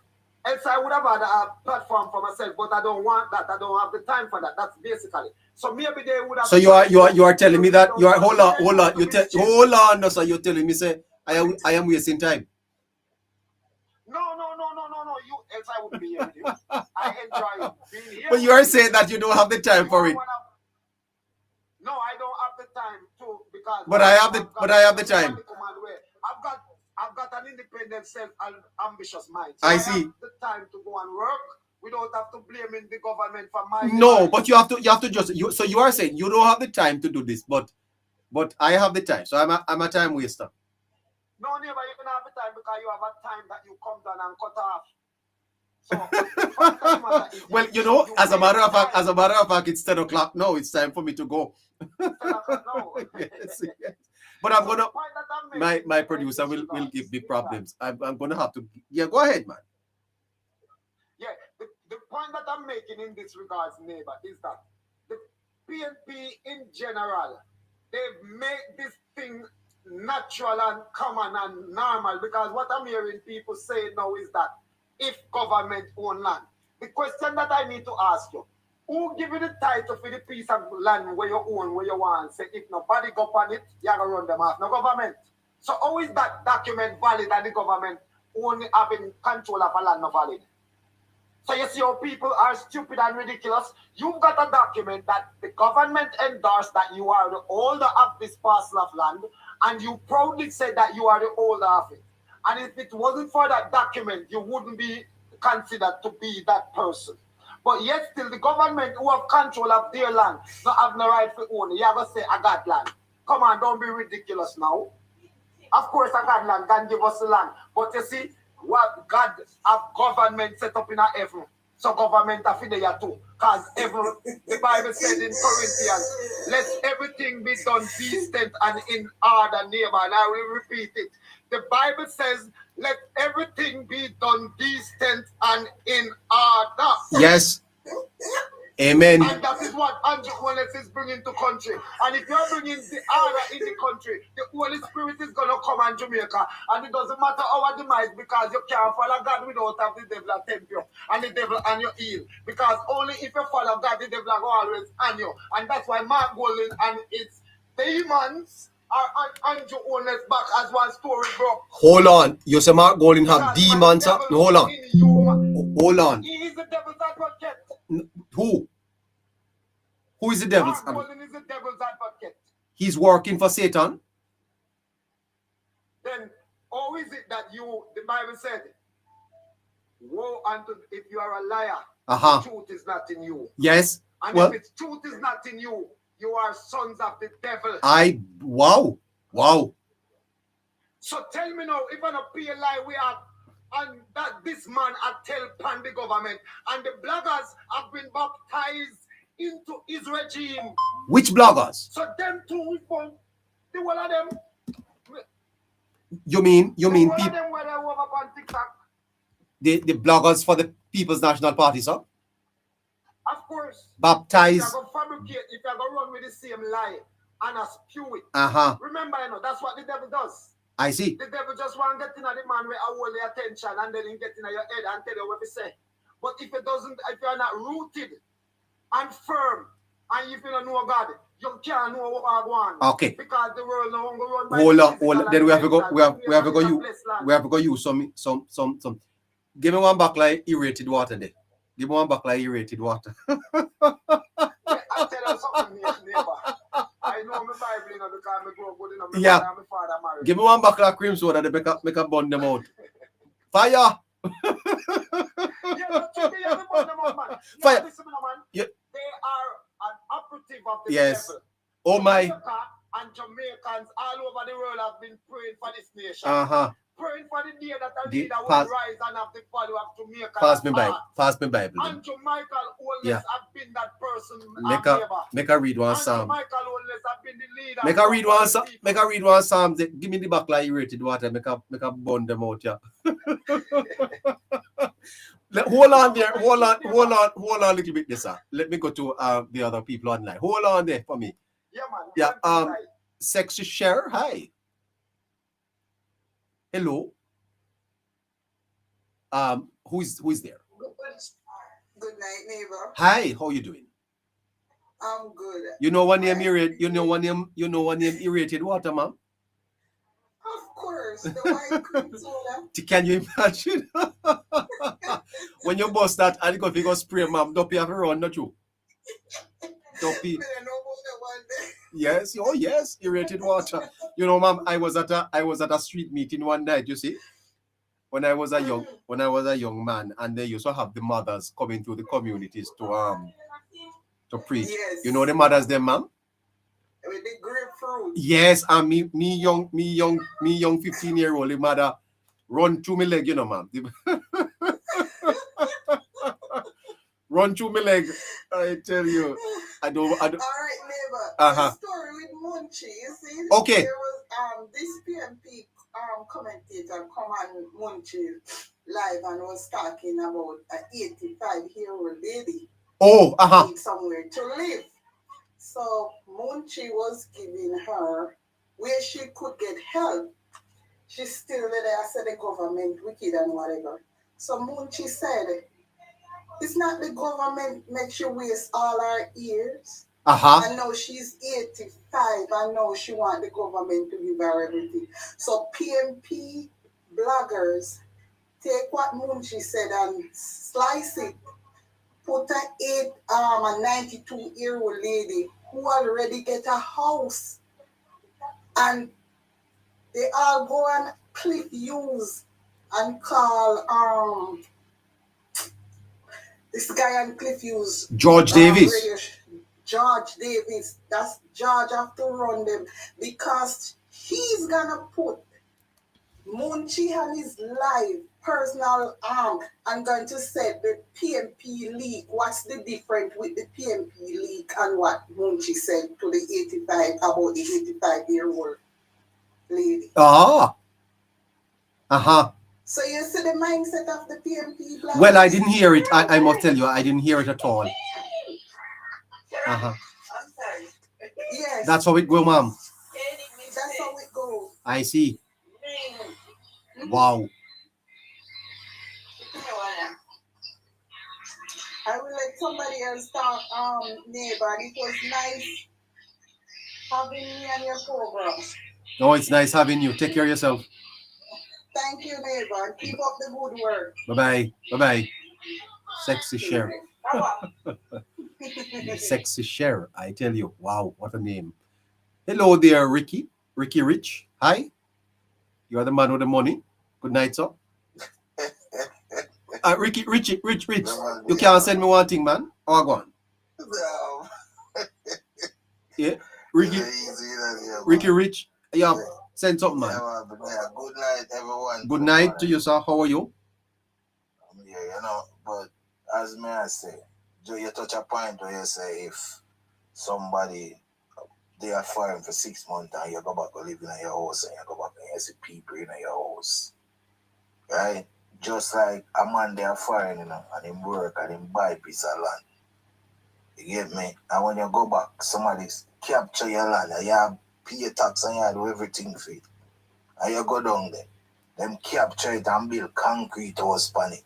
else I would have had a platform for myself, but I don't want that. I don't have the time for that. That's basically. So maybe they would have. So you are telling me that you are hold on. Hold on, no, sir. You're telling me say I am wasting time. No. You else I wouldn't be here with you. I enjoy being here. But you are saying that you don't have the time for it. No, I don't have the time to because. But I have the time. I've got an independent, self-ambitious mind. So I see. Have the time to go and work. We don't have to blame the government for my. No, but you have to just so you are saying you don't have the time to do this, but I have the time, so I'm a time waster. No, neighbor, you can have the time because you have a time that you come down and cut off. So, well, you know, as a matter of fact, it's 10 o'clock now. It's time for me to go. 10 o'clock now. yes. But I'm gonna. My producer will give me problems. I'm gonna have to. Yeah, go ahead, man. Yeah, the point that I'm making in this regards, neighbor, is that the PNP in general, they've made this thing natural and common and normal because what I'm hearing people say now is that if government own land, the question that I need to ask you, who give you the title for the piece of land where you own, where you want? Say if nobody go on it, you're going to run them off. No government. So how is that document valid and the government only having control of a land not valid? So you see how people are stupid and ridiculous? You've got a document that the government endorsed that you are the holder of this parcel of land and you proudly said that you are the holder of it. And if it wasn't for that document, you wouldn't be considered to be that person. But yet still the government who have control of their land not have no right to own it. You have to say, I got land. Come on, don't be ridiculous now. Of course, I got land, God give us the land. But you see, what God have government set up in a heaven. So government have there too. Because the Bible said in Corinthians, let everything be done decent and in order, neighbor. And I will repeat it. The Bible says, let everything be done decent and in order. Yes. Amen. And that is what Andrew Wallace is bringing to country. And if you're bringing the order in the country, the Holy Spirit is going to come on Jamaica. And it doesn't matter our demise, because you can't follow God without have the devil attempt you. And the devil on your heel. Because only if you follow God, the devil will always on you. And that's why Mark Golden and its demons are on Andrew Wallace back as one story, bro. Hold on. You say Mark Golden have demons? No, hold on. Hold on. He is the devil's advocate. Who? Who is the devil's advocate? Mark Golden is the devil's advocate. He's working for Satan. Then how is it that you, the Bible said, woe unto if you are a liar, the truth is not in you. Yes. And if its truth is not in you, you are sons of the devil. Wow. So tell me now, if I don't pay a lie, we are, and that this man had tell pan the government, and the bloggers have been baptized into his regime. Which bloggers? So them two, the one of them. You mean people? The bloggers for the People's National Party, sir? Of course. Baptized. If you're going to fabricate, if you're going to run with the same lie and spew it. Remember, that's what the devil does. I see. The devil just want to get in the man where I hold the attention, and then he get in your head and tell you what to say. But if you're not rooted and firm, and if you don't know God, you can't know what I want. Okay. Because the world no longer run by hold on. Then we have to go use some. Give me one buckle of irritated water there. Give me one buckle of irritated water. I tell you something, neighbor. I know my Bible, because I grew up good enough. Yeah. My father married. Give me one buckle of cream soda to make a burn them out. Fire! Fire! Yeah. They are an operative of the devil. Oh my. And Jamaicans all over the world have been praying for this nation. Praying for the day that a leader will rise and have the value of Jamaica. Pass me Bible. And Michael always have been that person. Make a read one psalm. Michael always have been the leader. Make a read one psalm. Give me the back like irritated water. Make a burn them out, yeah. Hold on there. Hold on a little bit there, sir. Let me go to the other people online. Hold on there for me. Yeah, man. Sexy Share, hi. Hello. Who is there? Good night, neighbor. Hi, how you doing? I'm good. You know one name irritated water, ma'am? Of course, the white cream soda. Can you imagine? When you bust that and you go spray, ma'am, don't you have to run, not you? Don't be. Yes, oh yes, irritated water. You know, ma'am, I was at a street meeting one night, you see, when I was a young man, and they used to have the mothers coming to the communities to preach. Yes. You know the mothers them, ma'am? With the grapefruit. Yes, and me young 15-year-old mother run through my leg, you know, ma'am. Run through my leg, I tell you. I don't. All right, neighbor. The story with Munchie, you see? Okay. There was this PMP commentator come on Munchie live and was talking about an 85-year-old lady. Need somewhere to live. So Munchie was giving her where she could get help. She's still there. I said the government wicked and whatever. So Munchie said, it's not the government makes you waste all our years. I know she's 85. I know she want the government to give her everything. So PMP bloggers take what Munchie said and slice it. Put a 92-year-old lady who already get a house, and they all go and Cliff Hughes and call this guy on Cliff Hughes. George Davis. George Davis. That's George have to run them because he's gonna put Munchie and his live personal and going to say the PMP leak. What's the difference with the PMP leak and what Munchie said to the 85 about the 85-year-old lady? So you see the mindset of the PMP bloggers? Well, I didn't hear it. I must tell you, I didn't hear it at all. I'm sorry. Yes. That's how it go, ma'am. That's how it goes. I see. Wow. I will let somebody else talk, neighbor. It was nice having me on your program. Oh, it's nice having you. Take care of yourself. Thank you, neighbor. Keep up the good work. Bye-bye. Bye-bye. Sexy share. Sexy share. I tell you. Wow, what a name. Hello there, Ricky. Ricky Rich. Hi. You are the man with the money. Good night, sir. Ricky, Rich. You can't send me one thing, man. Oh, go on. Yeah. Ricky Rich. Yeah. Send something, man. Good night, everyone. Good night to you, sir. How are you? Yeah, you know, but as may I say, you touch a point where you say if somebody they are firing for 6 months and you go back to live in your house and you go back and you see people in your house, right? Just like a man they are firing, you know, and him work and him buy a piece of land. You get me? And when you go back, somebody capture your land and you have pay tax and you do everything for it. And you go down there, them capture it and build concrete house on it.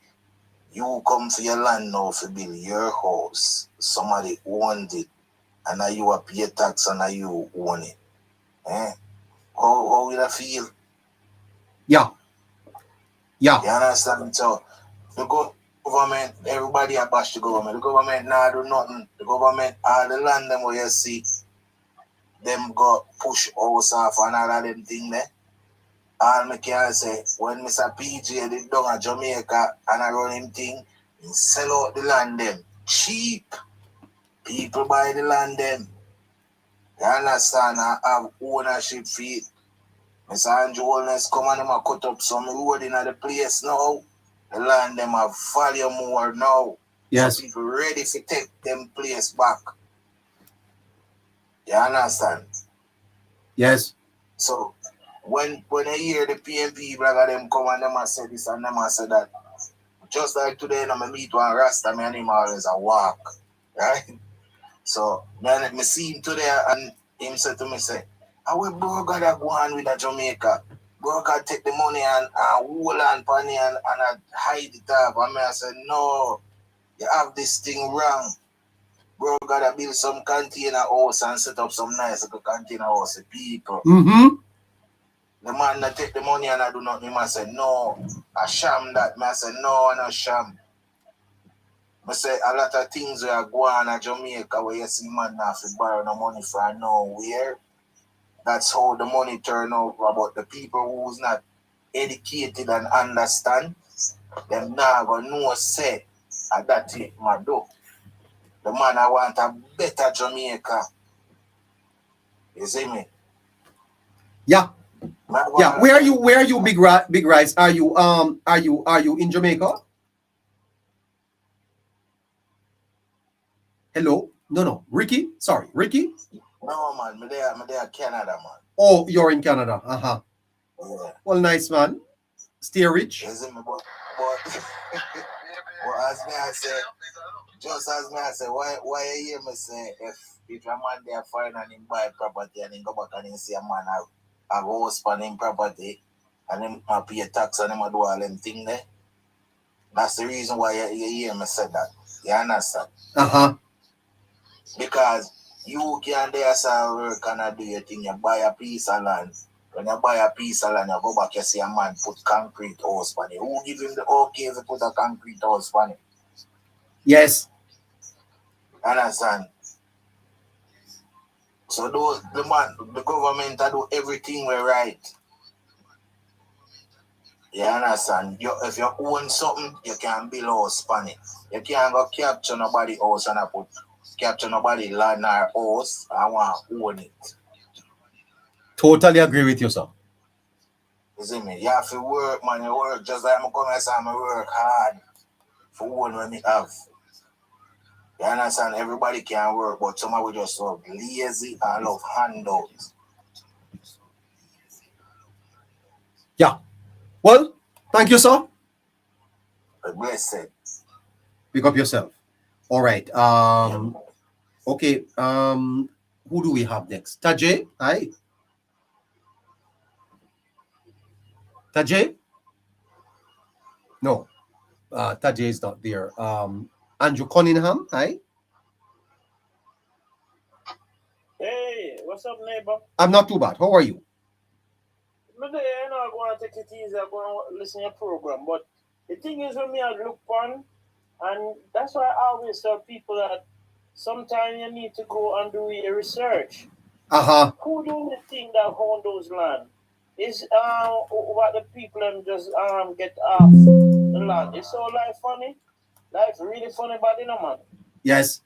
You come to your land now to build your house. Somebody owns it, and now you pay tax and now you own it. Eh? How will I feel? Yeah. Yeah. You understand? So the government, everybody bash the government. The government now do nothing. The government, all the land them where you see, them go push house off and all of them thing there. All me can say, when Mr. PJ did down at Jamaica and I run him thing, he sell out the land them cheap. People buy the land them. You understand? I have ownership for it. Mr. Andrew Holness come and them a cut up some road in the place now. The land them have value more now. Yes. So people ready to take them place back. You understand? Yes. So when I hear the PMP blogger them come and them a say this and them a say that, just like today I meet one Rasta, me and him always a walk, right? So me see him today and him said to me, say, how we bro gotta go on with a Jamaica? Bro gotta take the money and hold on money and hide it up. And I said, no, you have this thing wrong. Bro gotta build some container house and set up some nice little container house for people. Mm-hmm. The man that take the money and I do nothing. I said, no, I sham that. I said, no, I not sham. I say a lot of things where I go on in Jamaica where you see man have to borrow no money from nowhere. That's how the money turn out about the people who's not educated and understand. Them now gonna know say that it my do. The man I want a better Jamaica. You see me? Yeah. Yeah. Where are you, Big Rice? Are you in Jamaica? Hello? No. Ricky? Sorry, Ricky? No man, me there Canada, man. Oh, you're in Canada. Yeah. Well, nice man. Stay rich. You see me, but as me I say, just as me I say, why you hear me say if a man there find and him buy property and him go back and him see a man have a house on him property and him pay tax and him do all them thing there. That's the reason why you hear me say that. You understand? Because you can there work and do your thing, you buy a piece of land. When you buy a piece of land, you go back, you see a man put concrete house on it. Who give him the okay to put a concrete house on it? Yes. Understand? So the government do everything right. You understand? If you own something, you can build a house on it. You can't go capture nobody house and capture nobody land or house. I want to own it. Totally agree with you, sir. You see me? You have to work, man. You work just like I come and say I work hard for one when me have. You understand? Everybody can work, but some will just love lazy and love handouts. Yeah. Well, thank you, sir. Blessed. Pick up yourself. All right. Okay. Who do we have next? Tajay? Hi. Tajay? No. Tajay is not there. Andrew Cunningham? Hi. Hey, what's up, neighbor? I'm not too bad. How are you? I want to take it easy. I'm going to listen to your program. But the thing is, when I look on, and that's why I always tell people that sometimes you need to go and do your research. Who do you think that own those land? Is what the people just get off the land? It's so life funny. Life really funny, but you know, man. Yes.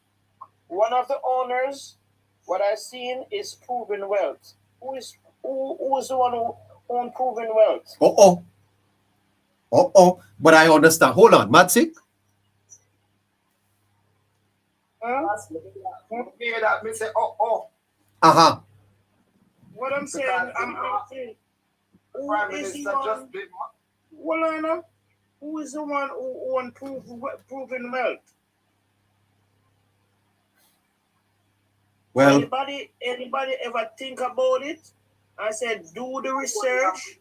One of the owners, what I've seen is proven wealth. Who is the one who owns proven wealth? But I understand. Hold on, Matsik. That me say, What I'm saying, I'm asking, Prime Minister just did. Well, who is the one who owns proven wealth? Well, anybody ever think about it? I said, do the research.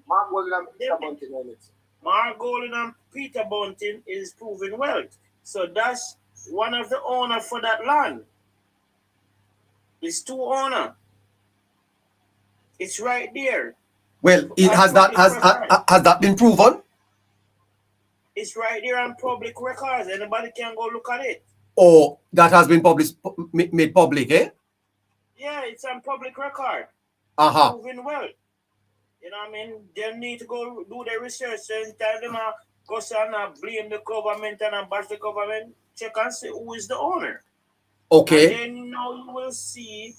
Mark Golden and Peter Bunting on it. Mark Golden and Peter Bunting is proven wealth. So that's one of the owners for that land. It's two owners. It's right there. Well, has that been proven? It's right there on public records. Anybody can go look at it. Oh, that has been made public, eh? Yeah, it's on public record. Proven well. You know what I mean? They need to go do their research and tell them go and blame the government and bash the government. Check and see who is the owner. Okay. And then now you will see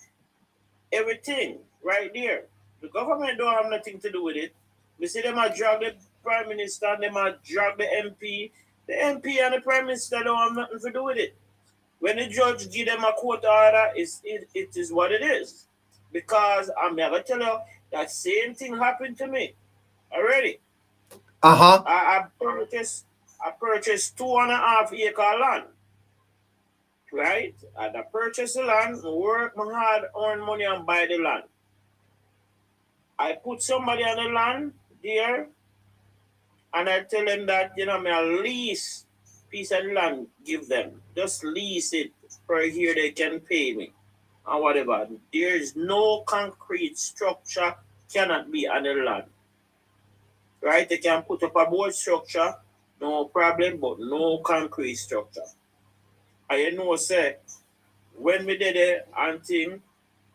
everything right there. The government don't have nothing to do with it. We see them drag the Prime Minister and them drag the MP. The MP and the Prime Minister don't have nothing to do with it. When the judge give them a court order, it is what it is. Because I'm never tell you that same thing happened to me already. I purchased 2.5 acre land. Right? And I purchased the land, work my hard, earn money and buy the land. I put somebody on the land there and I tell them that, I lease piece of land, give them. Just lease it per year, they can pay me. And whatever. There is no concrete structure cannot be on the land. Right? They can put up a board structure, no problem, but no concrete structure. And say, when we did it and thing,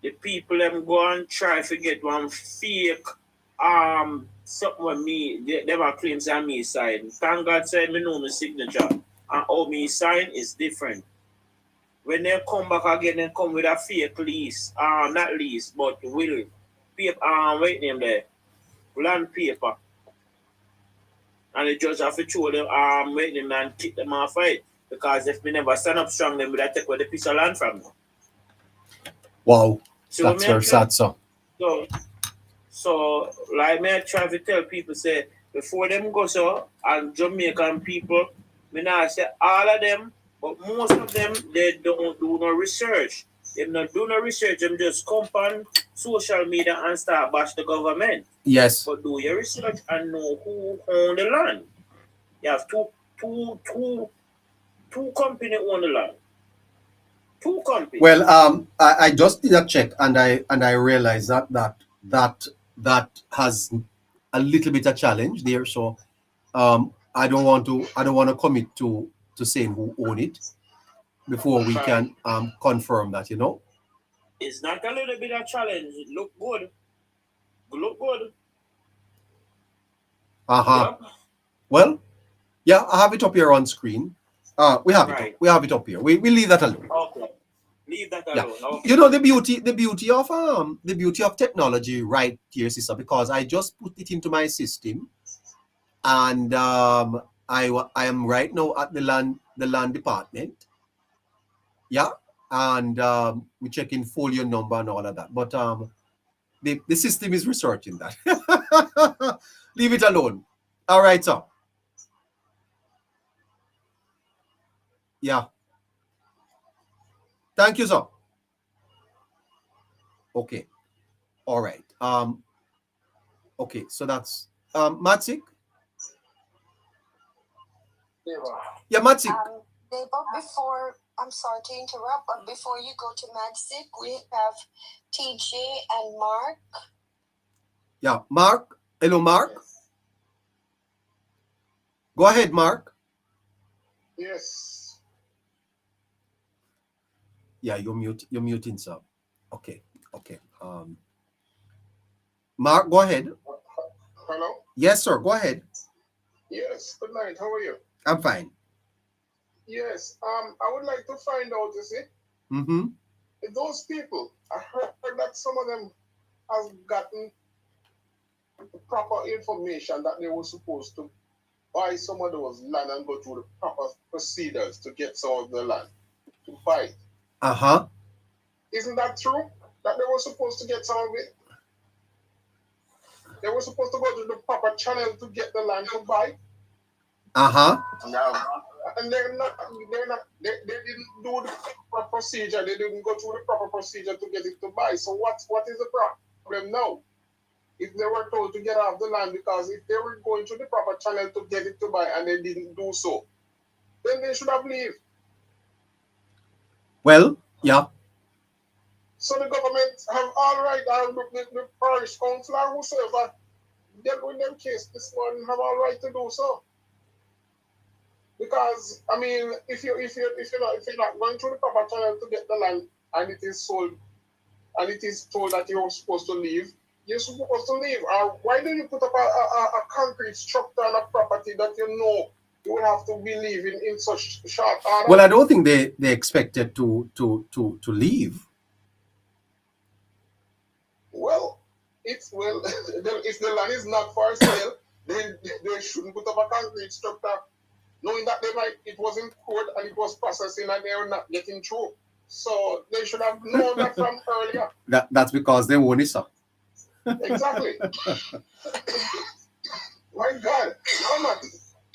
the people them go and try to get one fake something with me, they have claims on me sign. Thank God said me know my signature. And how me sign is different. When they come back again, they come with a fake lease. Not lease, but will paper wait name there. Land paper. And the judge have to show them wait them and kick them off it. Because if we never stand up strong, then we take away the piece of land from them. Wow. So that's your sad song. So like me I try to tell people say before them go so and Jamaican people, me not say all of them, but most of them they don't do no research. They not do no research, them just come on social media and start bash the government. Yes. But do your research and know who own the land. You have two companies own the land. Two companies. Well, I just did a check and I realized that has a little bit of challenge there. So I don't want to commit to saying who own it before we can confirm that, It's not a little bit of challenge. It look good. Look good. Yep. Well, yeah, I have it up here on screen. We have it. We have it up here. We leave that alone. Okay. Leave that alone. Yeah. Okay. The beauty of technology right here, sister, because I just put it into my system, and I am right now at the land department. Yeah, and we checking folio number and all of that. But The system is researching that. Leave it alone. All right, sir. Yeah. Thank you, sir. Okay. All right. Okay, so that's Matsik. Yeah, Matsik. But before, I'm sorry to interrupt, but before you go to Matsik, we have TJ and Mark. Yeah, Mark. Hello, Mark. Go ahead, Mark. Yes. Yeah, you're muting, sir. Okay. Mark, go ahead. Hello? Yes, sir. Go ahead. Yes, good night. How are you? I'm fine. Yes. I would like to find out, you see, Mm-hmm. if those people, I heard that some of them have gotten the proper information that they were supposed to buy some of those land and go through the proper procedures to get some of the land to buy it. Uh-huh. Isn't that true? That they were supposed to get some of it? They were supposed to go to the proper channel to get the land to buy. Uh-huh. And they didn't do the proper procedure. They didn't go through the proper procedure to get it to buy. So what is the problem now? If they were told to get off the land, because if they were going through the proper channel to get it to buy and they didn't do so, then they should have leave. Well, yeah. So the government have all right, the parish council or whosoever dealt with them case this morning have all right to do so. Because I mean, if you're not going through the proper channel to get the land and it is sold and it is told that you're supposed to leave, you're supposed to leave. Why do you put up a concrete structure on a property that you know you will have to be leaving in such short order? Well, I don't think they expected to leave. Well, if the land is not for sale, then they shouldn't put up a concrete structure, knowing that it was in court and it was processing and they were not getting through. So they should have known that from earlier. That's because they own it, sir. Exactly. My God, come on.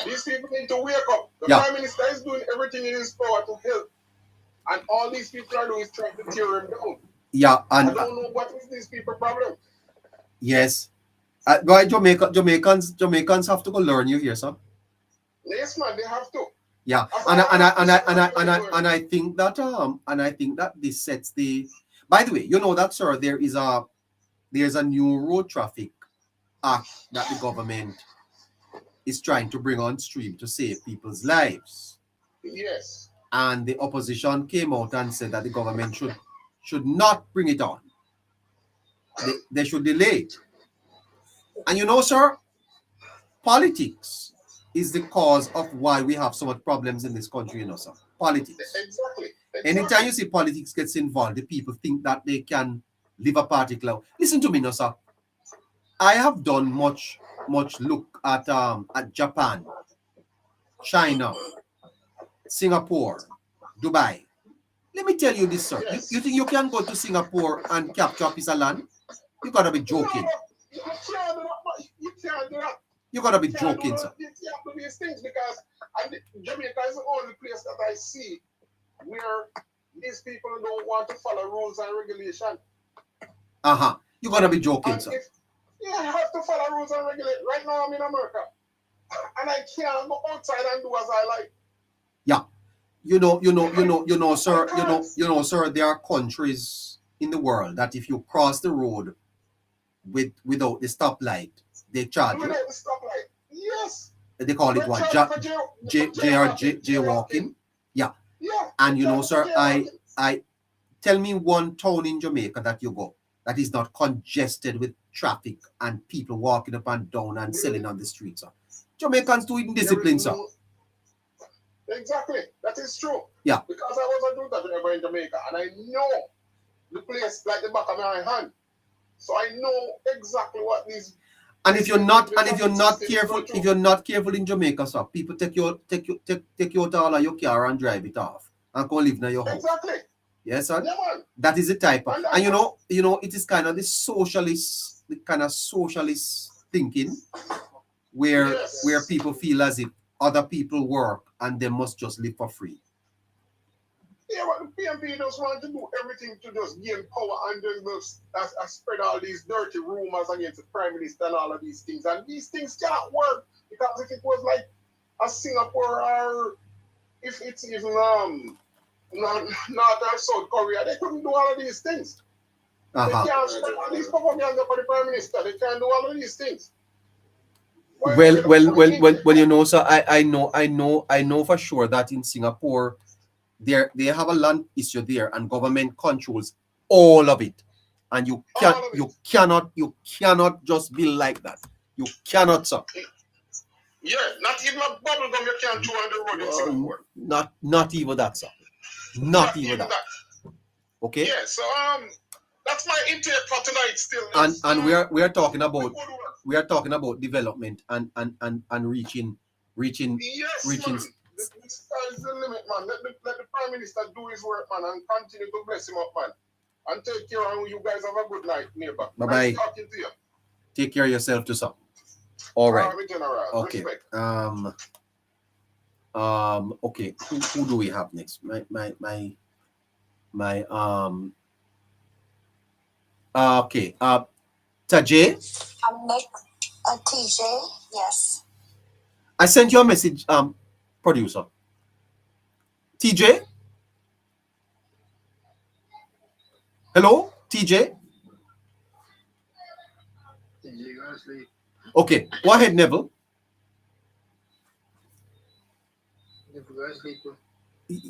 These people need to wake up. The Prime Minister is doing everything in his power to help. And all these people are doing is trying to tear him down. Yeah, and I don't know what is these people's problem. Yes. Why Jamaicans have to go learn you here, sir? Yes, man, they have to. Yeah, and I think that this sets the. By the way, you know that, sir, there's a new road traffic act that the government is trying to bring on stream to save people's lives. Yes. And the opposition came out and said that the government should not bring it on. They should delay it. And you know, sir, politics is the cause of why we have so much problems in this country, you know, sir. Politics. Exactly. Anytime you see politics gets involved, the people think that they can live a particular. Listen to me, no, sir. I have done much look at Japan, China, Singapore, Dubai. Let me tell you this, sir. Yes. You think you can go to Singapore and capture a piece of land? You gotta be joking. You can't do that. You gotta be joking, sir. You can't do these things because Jamaica is the only place that I see where these people don't want to follow rules and regulation. You gotta be joking, sir. You have to follow rules and regulate. Right now I'm in America. And I can't go outside and do as I like. Yeah. Sir, there are countries in the world that if you cross the road without the stoplight, they charge you. Without the stoplight. Yes. They call it what? Jaywalking. Yeah. And you know, sir, I tell me one town in Jamaica that you go that is not congested with traffic and people walking up and down and selling on the streets, sir. Jamaicans do it in discipline, sir. Exactly. That is true. Yeah. Because I was a dude driver in Jamaica and I know the place like the back of my hand. So I know exactly what these. And if you're not careful in Jamaica, sir, people take you out all of your car and drive it off and go live in your house. Exactly. Yes, sir. Yeah, man. That is the type of, And and you know, it is kind of the kind of socialist thinking where Yes. people feel as if other people work and they must just live for free. Yeah, but the PMP just want to do everything to just gain power and just spread all these dirty rumors against the Prime Minister and all of these things. And these things cannot work because if it was like a Singapore or if it's even not South Korea, they couldn't do all of these things. They can't spread all these propaganda for the Prime Minister. They can't do all of these things. Well, you know, so I know for sure that in Singapore they have a land issue there and government controls all of it. And you cannot just be like that. You cannot, sir. Yeah, not even a bubble gum you can't throw on the road in Singapore. Not even that, sir. Not even that. Okay? Yeah, so that's my intake for tonight still. And we are talking about development and reaching Yes, man. The sky's the limit, man. Let the Prime Minister do his work, man, and continue to bless him up, man. And take care, and you guys have a good night, neighbor. Bye-bye. Nice talking to you. Take care of yourself too, sir. All right. Okay. Respect. Okay. Who do we have next? Okay. Tajay. Next, TJ. Yes. I sent you a message, producer. TJ? Hello, TJ? Okay, go ahead, Neville.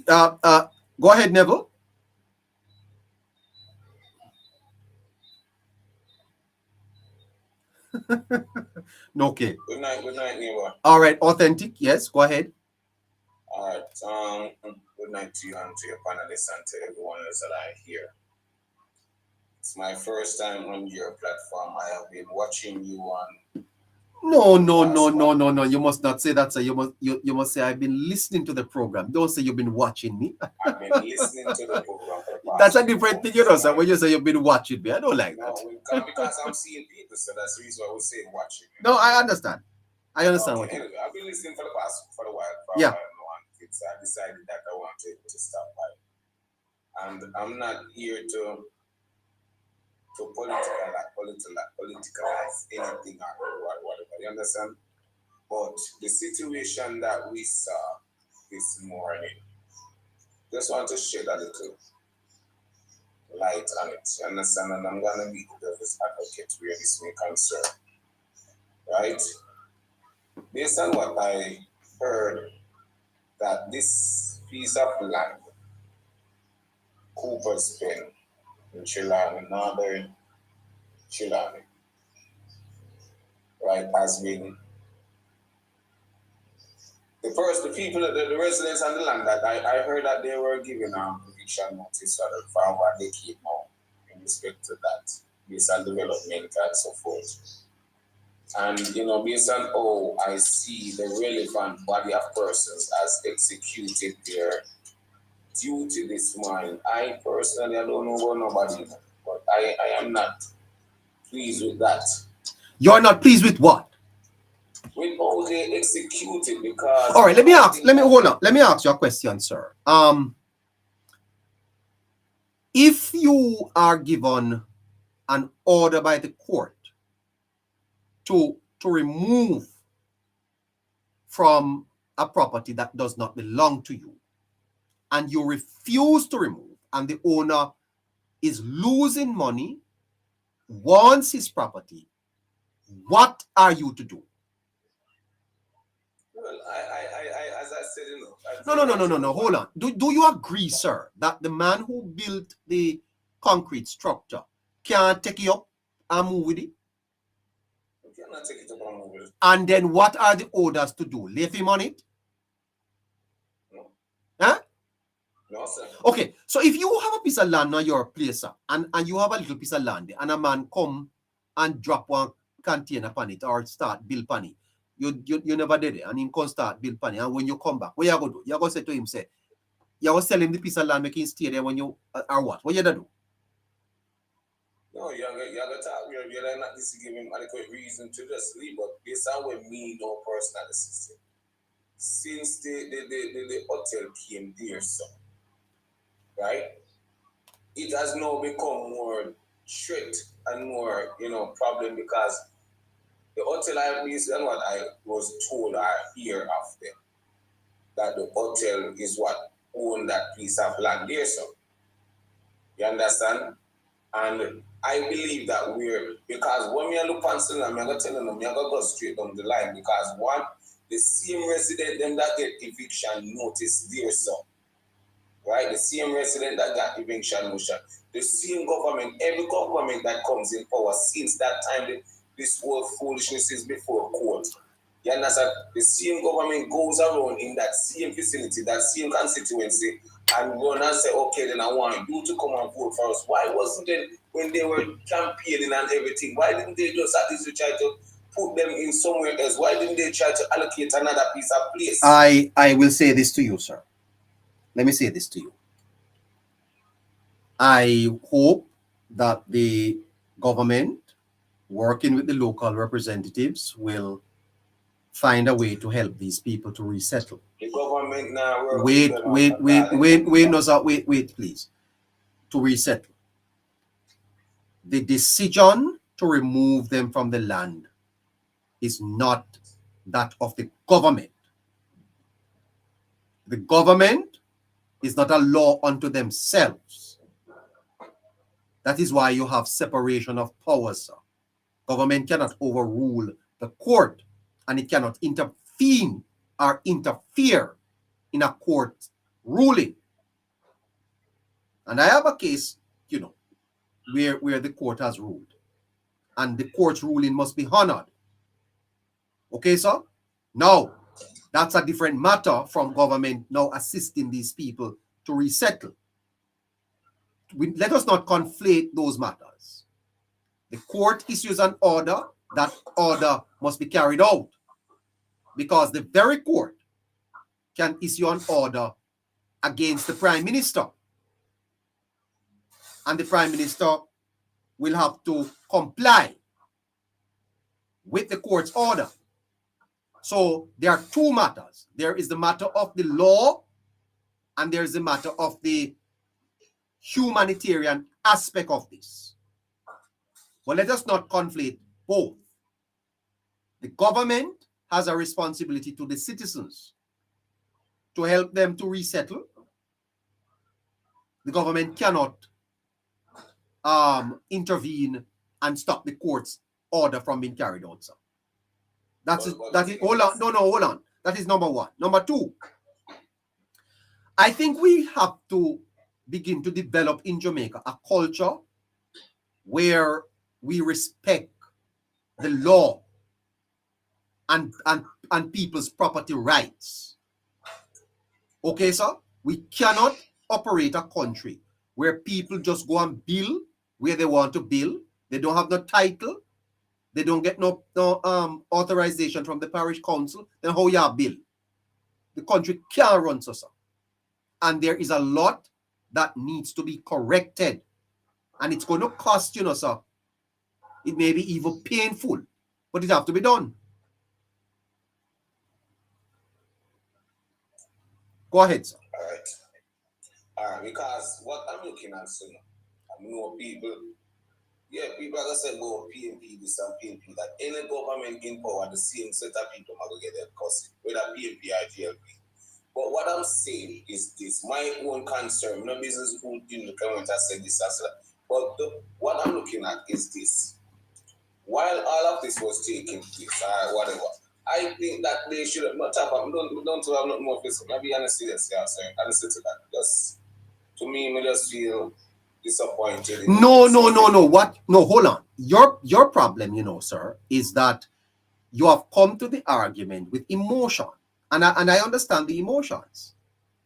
Go ahead, Neville. Okay. Good night, neighbor. All right, authentic. Yes, go ahead. All right. Good night to you and to your panelists and to everyone else that I hear. It's my first time on your platform. I have been watching you on. No. You must not say that, sir. You must say I've been listening to the program. Don't say you've been watching me. I've been listening to the program. That's a different thing, you know, sir. When you say you've been watching me, I don't like that. No, because I'm seeing people, so that's the reason why I would say watching. No, I understand. I understand what you. Anyway, I've been listening for a while. Yeah. I decided that I want to stop by, and I'm not here to politicalize anything or whatever. You understand? But the situation that we saw this morning, just want to shed a little light on it. You understand? And I'm gonna be the devil's advocate where this may concern. Right? Based on what I heard, that this piece of land, Cooper's Pen in Chilani, northern Chilani, right, has been the people, the residents on the land that I heard that they were given eviction notice for about a decade now in respect to that, based on development and so forth. And, you know, based on how I see the relevant body of persons as executed their duty this morning, I personally, I don't know about nobody, but I am not pleased with that. You're not pleased with what? With how they executed, because... All right, let me ask you a question, sir. If you are given an order by the court to remove from a property that does not belong to you, and you refuse to remove, and the owner is losing money, wants his property, what are you to do? Well, as I said, you know... No, hold on. Do you agree, sir, that the man who built the concrete structure can't take it up and move with it? You cannot take it up and move with it. And then what are the orders to do? Leave him on it? No. Huh? No, sir. Okay, so if you have a piece of land on your place, sir, and you have a little piece of land, and a man come and drop one container upon it or start build upon it, you never did it, and him can start build upon it, and when you come back, what you going to do? You're going to say to him, say, you was selling the piece of land making stay there when you or what? What you gonna do? No, you're gonna talk. You're not this give him adequate reason to just leave, but based on what me no personal assistant. Since the hotel came there, so right, it has now become more threat and more problem because the hotel I based on what I was told I hear of them that the hotel is what own that piece of land there, so you understand? And I believe that because when we look on Sinna, I'm gonna tell them, I'm gonna go straight down the line because one, the same resident them that get eviction notice there, so right, the same resident that got eviction notice, the same government, every government that comes in power since that time, this whole foolishness is before court. You understand? The same government goes around in that same vicinity, that same constituency, and run and say, okay, then I want you to come and vote for us. Why wasn't it when they were campaigning and everything? Why didn't they just at least try to put them in somewhere else? Why didn't they try to allocate another piece of place? I will say this to you, sir. Let me say this to you. I hope that the government, working with the local representatives, will find a way to help these people to resettle. The government now wait, no, sir, wait, please. To resettle. The decision to remove them from the land is not that of the government. The government is not a law unto themselves. That is why you have separation of powers, sir. Government cannot overrule the court, and it cannot intervene or interfere in a court ruling. And I have a case, where the court has ruled, and the court's ruling must be honored. Okay, sir? Now, that's a different matter from government now assisting these people to resettle. Let us not conflate those matters. The court issues an order, that order must be carried out, because the very court can issue an order against the Prime Minister, and the Prime Minister will have to comply with the court's order. So there are two matters. There is the matter of the law, and there is the matter of the humanitarian aspect of this. But let us not conflate both. The government has a responsibility to the citizens to help them to resettle. The government cannot intervene and stop the court's order from being carried out, sir. That is hold on. That is number one. Number two, I think we have to begin to develop in Jamaica a culture where we respect the law and people's property rights. Okay, sir? We cannot operate a country where people just go and build where they want to build. They don't have no title. They don't get no authorization from the parish council. Then how you build? The country can't run, sir. And there is a lot that needs to be corrected. And it's going to cost, sir. It may be even painful, but it have to be done. Go ahead, sir. All right. Because what I'm looking at, sir, I know people, people like I said, go PNP, this and PNP, that any government in power, the same set of people are going to get their cost, whether PNP or GLP. But what I'm saying is this, my own concern, no business who in the comment has said this, but what I'm looking at is this. While all of this was taking place, whatever, I think that they should not have, don't have not more face. I'll be honest with you, sir. Honestly to that. Because to me, I just feel disappointed. No. What? No, hold on. Your problem, sir, is that you have come to the argument with emotion. And I understand the emotions.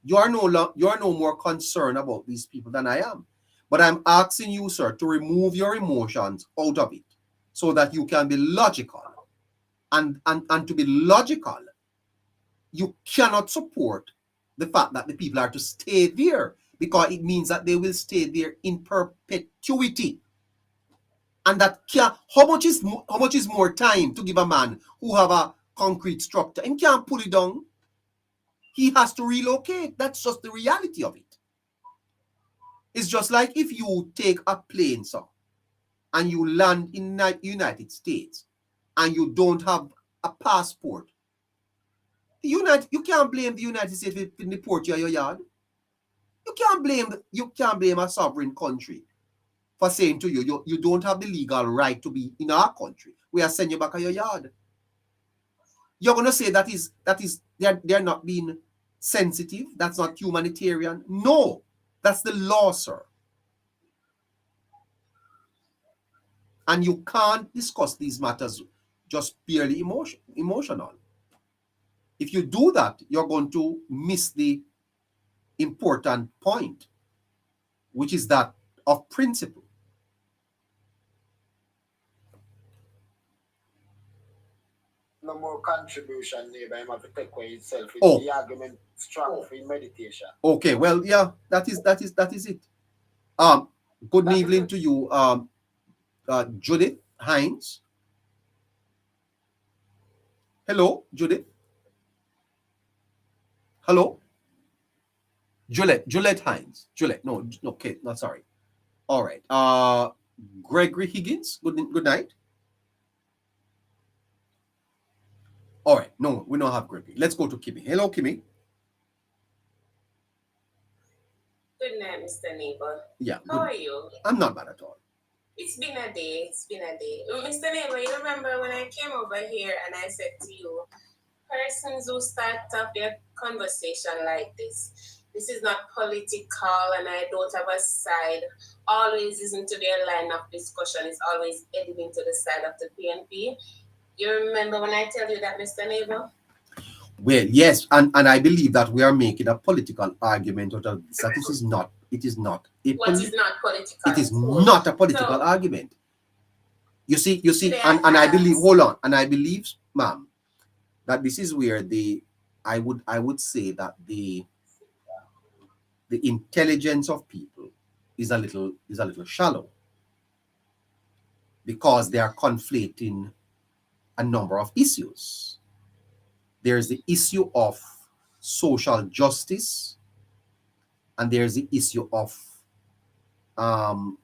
You are no more concerned about these people than I am. But I'm asking you, sir, to remove your emotions out of it so that you can be logical. And to be logical, you cannot support the fact that the people are to stay there, because it means that they will stay there in perpetuity. And that how much is more time to give a man who have a concrete structure and can't pull it down? He has to relocate. That's just the reality of it. It's just like if you take a plane, sir, and you land in the United States and you don't have a passport. You can't blame the United States for deport you at your yard. You can't blame a sovereign country for saying to you, you don't have the legal right to be in our country. We are sending you back at your yard. You're gonna say they're not being sensitive, that's not humanitarian. No, that's the law, sir. And you can't discuss these matters just purely emotional. If you do that, you're going to miss the important point, which is that of principle. No more contribution, neighbor. I have to take away itself. It's the argument strong for meditation. Okay, well, yeah, that is it. Good evening to you, Judith Hines. Hello, Judith. Hello, Juliet Hines. Juliet, no, okay, not sorry. All right. Gregory Higgins. Good night. All right. No, we don't have Gregory. Let's go to Kimmy. Hello, Kimmy. Good night, Mr. Neighbor. Yeah. How are you? I'm not bad at all. It's been a day. Mr. Neighbor, you remember when I came over here and I said to you, persons who start up their conversation like this is not political and I don't have a side, always isn't to their line of discussion, it's always heading to the side of the PNP. You remember when I tell you that, Mr. Neighbor? Well, yes, and I believe that we are making a political argument out of this. That it is not. It is not. What is not political? It is not a political argument. You see, and I believe. Hold on, and I believe, ma'am, that this is where I would say that the intelligence of people is a little shallow, because they are conflating a number of issues. There's the issue of social justice, and there's the issue of the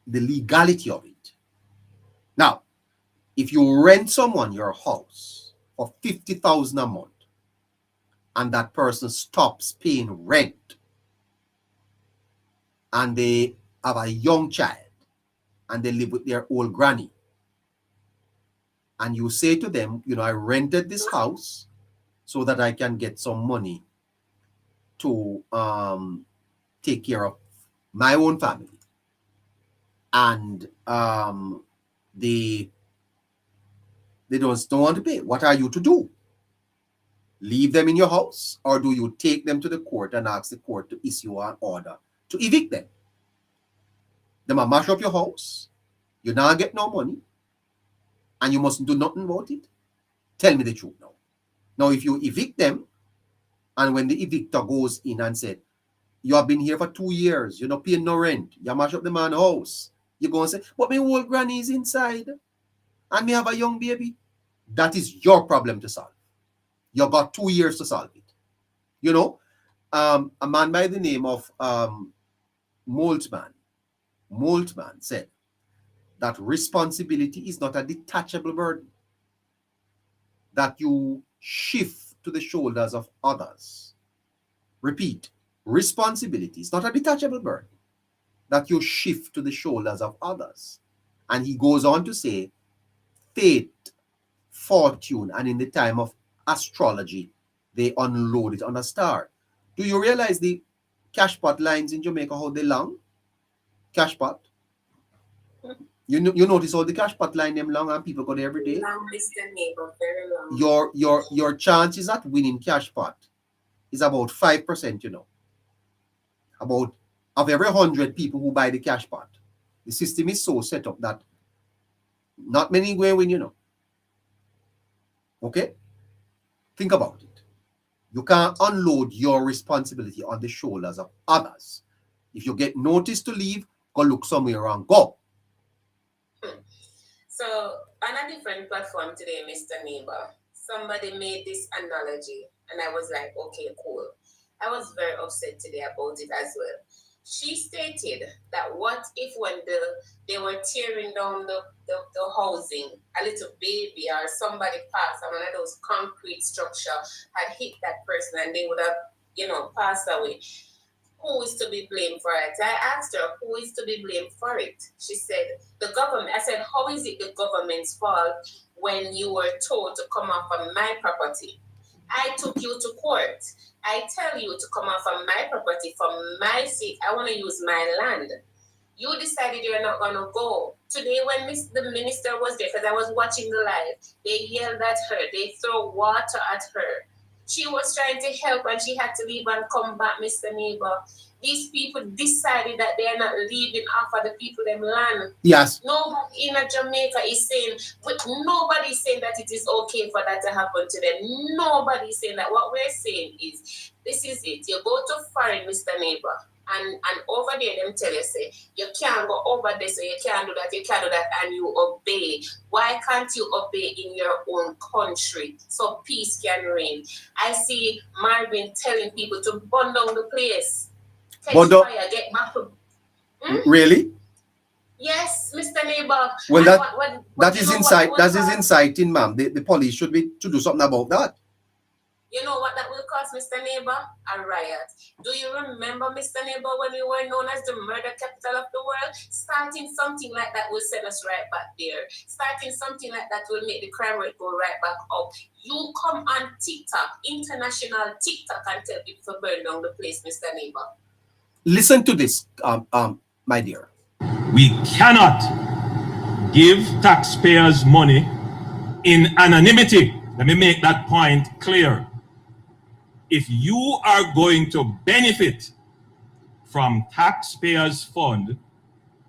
legality of it. Now, if you rent someone your house for $50,000 a month, and that person stops paying rent, and they have a young child, and they live with their old granny, and you say to them, I rented this house so that I can get some money to take care of my own family, and they don't want to pay. What are you to do? Leave them in your house, or do you take them to the court and ask the court to issue an order to evict them? They might mash up your house, you now get no money, and you mustn't do nothing about it. Tell me the truth now. Now, if you evict them, and when the evictor goes in and said, you have been here for 2 years, you're not paying no rent, you mash up the man's house, you're going to say, but my old granny is inside, and me have a young baby. That is your problem to solve. You got 2 years to solve it. A man by the name of Moltmann said that responsibility is not a detachable burden that you shift to the shoulders of others. Repeat, responsibility is not a detachable burden that you shift to the shoulders of others. And he goes on to say, fate, fortune, and in the time of astrology, they unload it on a star. Do you realize the cash pot lines in Jamaica, how they long? Cash pot. You notice all the cash pot line them long and people go there every day? Long, Mr. Neighbor, very long. Your chances at winning cash pot is about 5%, About of every 100 people who buy the cash pot. The system is so set up that not many go win, Okay? Think about it. You can't unload your responsibility on the shoulders of others. If you get notice to leave, go look somewhere and go. So on a different platform today, Mr. Neighbor, somebody made this analogy and I was like, okay, cool. I was very upset today about it as well. She stated that what if when they were tearing down the housing, a little baby or somebody passed and one of those concrete structure had hit that person and they would have, passed away. Who is to be blamed for it? I asked her, who is to be blamed for it? She said, the government. I said, how is it the government's fault when you were told to come off of my property? I took you to court. I tell you to come off of my property from my seat. I want to use my land. You decided you're not going to go. Today when the minister was there, because I was watching the live, they yelled at her. They threw water at her. She was trying to help and she had to leave and come back, Mr. Neighbor. These people decided that they are not leaving off of the people them land. Yes. Nobody in Jamaica is saying, nobody is saying that it is okay for that to happen to them. Nobody is saying that. What we're saying is, this is it. You go to foreign, Mr. Neighbor, and over there them tell you, say, you can't go over there, so you can't do that, and you obey. Why can't you obey in your own country so peace can reign? I see Marvin telling people to burn down the place. Catch fire, get back to... Really? Yes, Mr. Neighbor. Well, that is inciting, ma'am. The police should be to do something about that. You know what that will cause, Mr. Neighbor? A riot. Do you remember, Mr. Neighbor, when we were known as the murder capital of the world? Starting something like that will send us right back there. Starting something like that will make the crime rate go right back up. You come on TikTok, international TikTok, and tell people to burn down the place, Mr. Neighbor. Listen to this, my dear. We cannot give taxpayers money in anonymity. Let me make that point clear. If you are going to benefit from taxpayers' fund,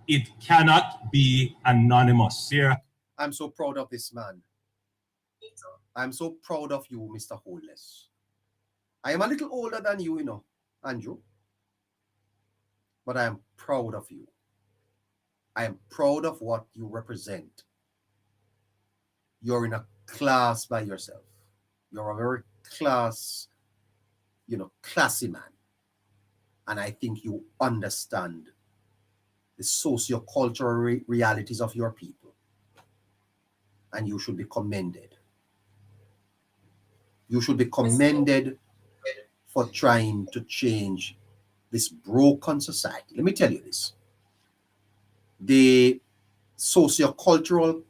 it cannot be anonymous. Here, I'm so proud of this man. I'm so proud of you, Mr. Holness. I am a little older than you, Andrew. But I am proud of you. I am proud of what you represent. You're in a class by yourself. You're a very classy man. And I think you understand the socio-cultural realities of your people. And you should be commended. You should be commended for trying to change this broken society. Let me tell you this. The socio-cultural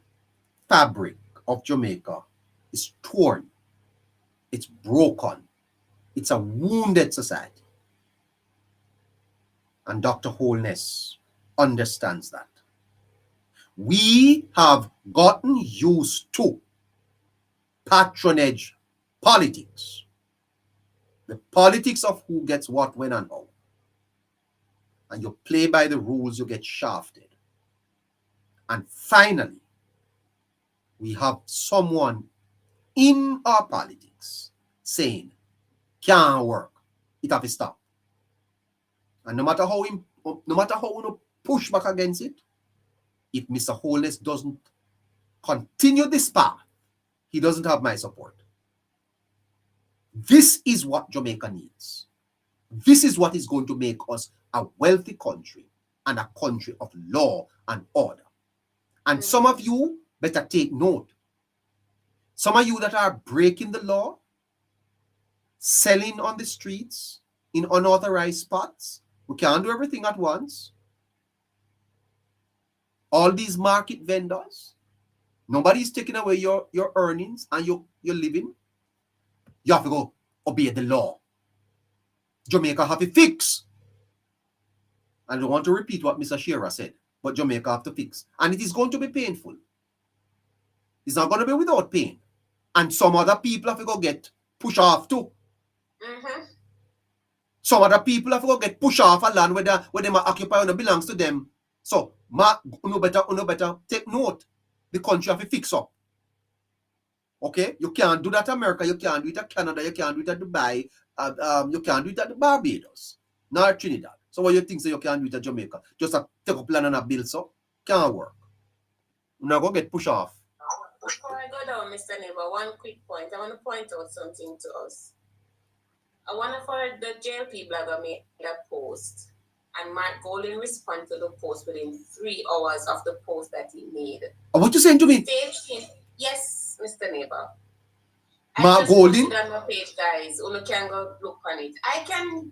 fabric of Jamaica is torn. It's broken. It's a wounded society. And Dr. Holness understands that. We have gotten used to patronage politics. The politics of who gets what, when, and how. And you play by the rules, you get shafted. And finally, we have someone in our politics saying, can't work, it have to stop. And no matter how you push back against it, if Mr. Holness doesn't continue this path, he doesn't have my support. This is what Jamaica needs. This is what is going to make us a wealthy country and a country of law and order. And some of you better take note. Some of you that are breaking the law, selling on the streets in unauthorized spots, we can't do everything at once. All these market vendors, nobody's taking away your earnings and your living. You have to go obey the law. Jamaica have to fix. I don't want to repeat what Mr. Shearer said, but Jamaica have to fix. And it is going to be painful. It's not going to be without pain. And some other people have to go get pushed off too. Mm-hmm. Some other people have to go get pushed off a land where they occupy and belongs to them. So, you better take note. The country have to fix up. Okay? You can't do that in America, you can't do it in Canada, you can't do it in Dubai, you can't do it in Barbados, nor Trinidad. So what you think so you can do it in Jamaica? Just a take a plan and a bill, so can't work. You're not going to get pushed off. Before I go down, Mr. Neighbor, one quick point. I want to point out something to us. I want to forward the JLP blogger made a post, and Mark Golden responded to the post within 3 hours of the post that he made. What you saying to me? Yes, Mr. Neighbor. Mark Golden? I just posted on my page, guys. You can go look on it. I can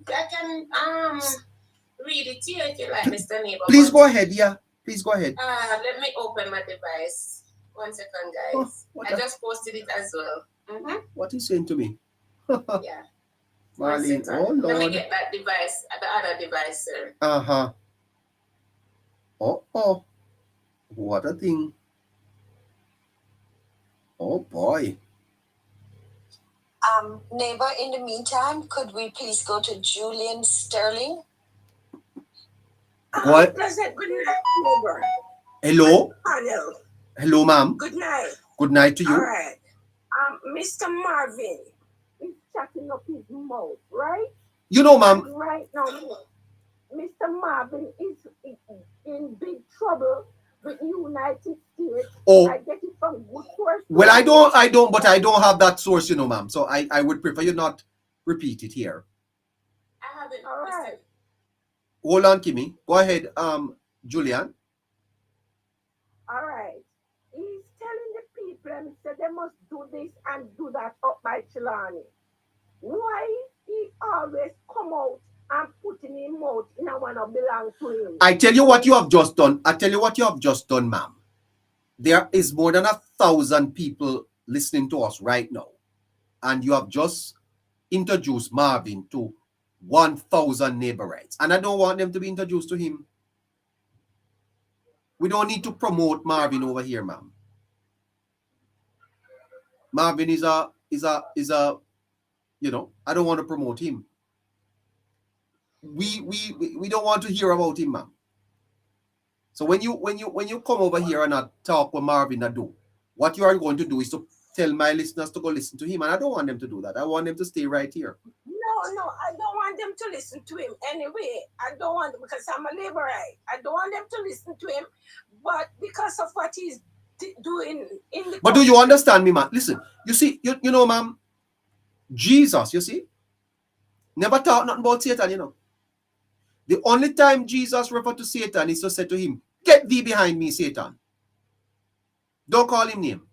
read it to you if you like, Mr. Neighbor. Please go ahead, yeah. Please go ahead. Let me open my device. 1 second, guys. I just posted it as well. Mm-hmm. What are you saying to me? Yeah. Marlene, oh Lord. Let me get that device, the other device, sir. Uh-huh. Oh. What a thing. Oh boy. Neighbor, in the meantime, could we please go to Julian Sterling? What? Pleasant good night, neighbor. Hello? Hello. Hello, ma'am. Good night. Good night to you. All right. Mr. Marvin is shutting up his mouth, right? You know, ma'am. And right now, Mr. Marvin is in big trouble with the United States. Oh. I get it from good source. Well, I don't, but I don't have that source, you know, ma'am. So I would prefer you not repeat it here. I have it. All right. Hold on, Kimmy. Go ahead, Julian. All right. He's telling the people and said they must do this and do that up by Chilani. Why he always come out and putting him out in a one that belong to him? I tell you what you have just done. Ma'am. There is more than 1,000 people listening to us right now. And you have just introduced Marvin to 1,000 neighborites. And I don't want them to be introduced to him. We don't need to promote Marvin over here, ma'am. Marvin is a, you know, I don't want to promote him. We don't want to hear about him, ma'am. So when you come over here and not talk with Marvin and do, what you are going to do is to tell my listeners to go listen to him. And I don't want them to do that. I want them to stay right here. No, I don't want them to listen to him anyway. I don't want, because I'm a laborite. I don't want them to listen to him, but because of what he's doing in the But do you understand me, man? Listen, you see, you know, ma'am, Jesus, you see, never talk nothing about Satan, you know. The only time Jesus referred to Satan is to say to him, "Get thee behind me, Satan." Don't call him name.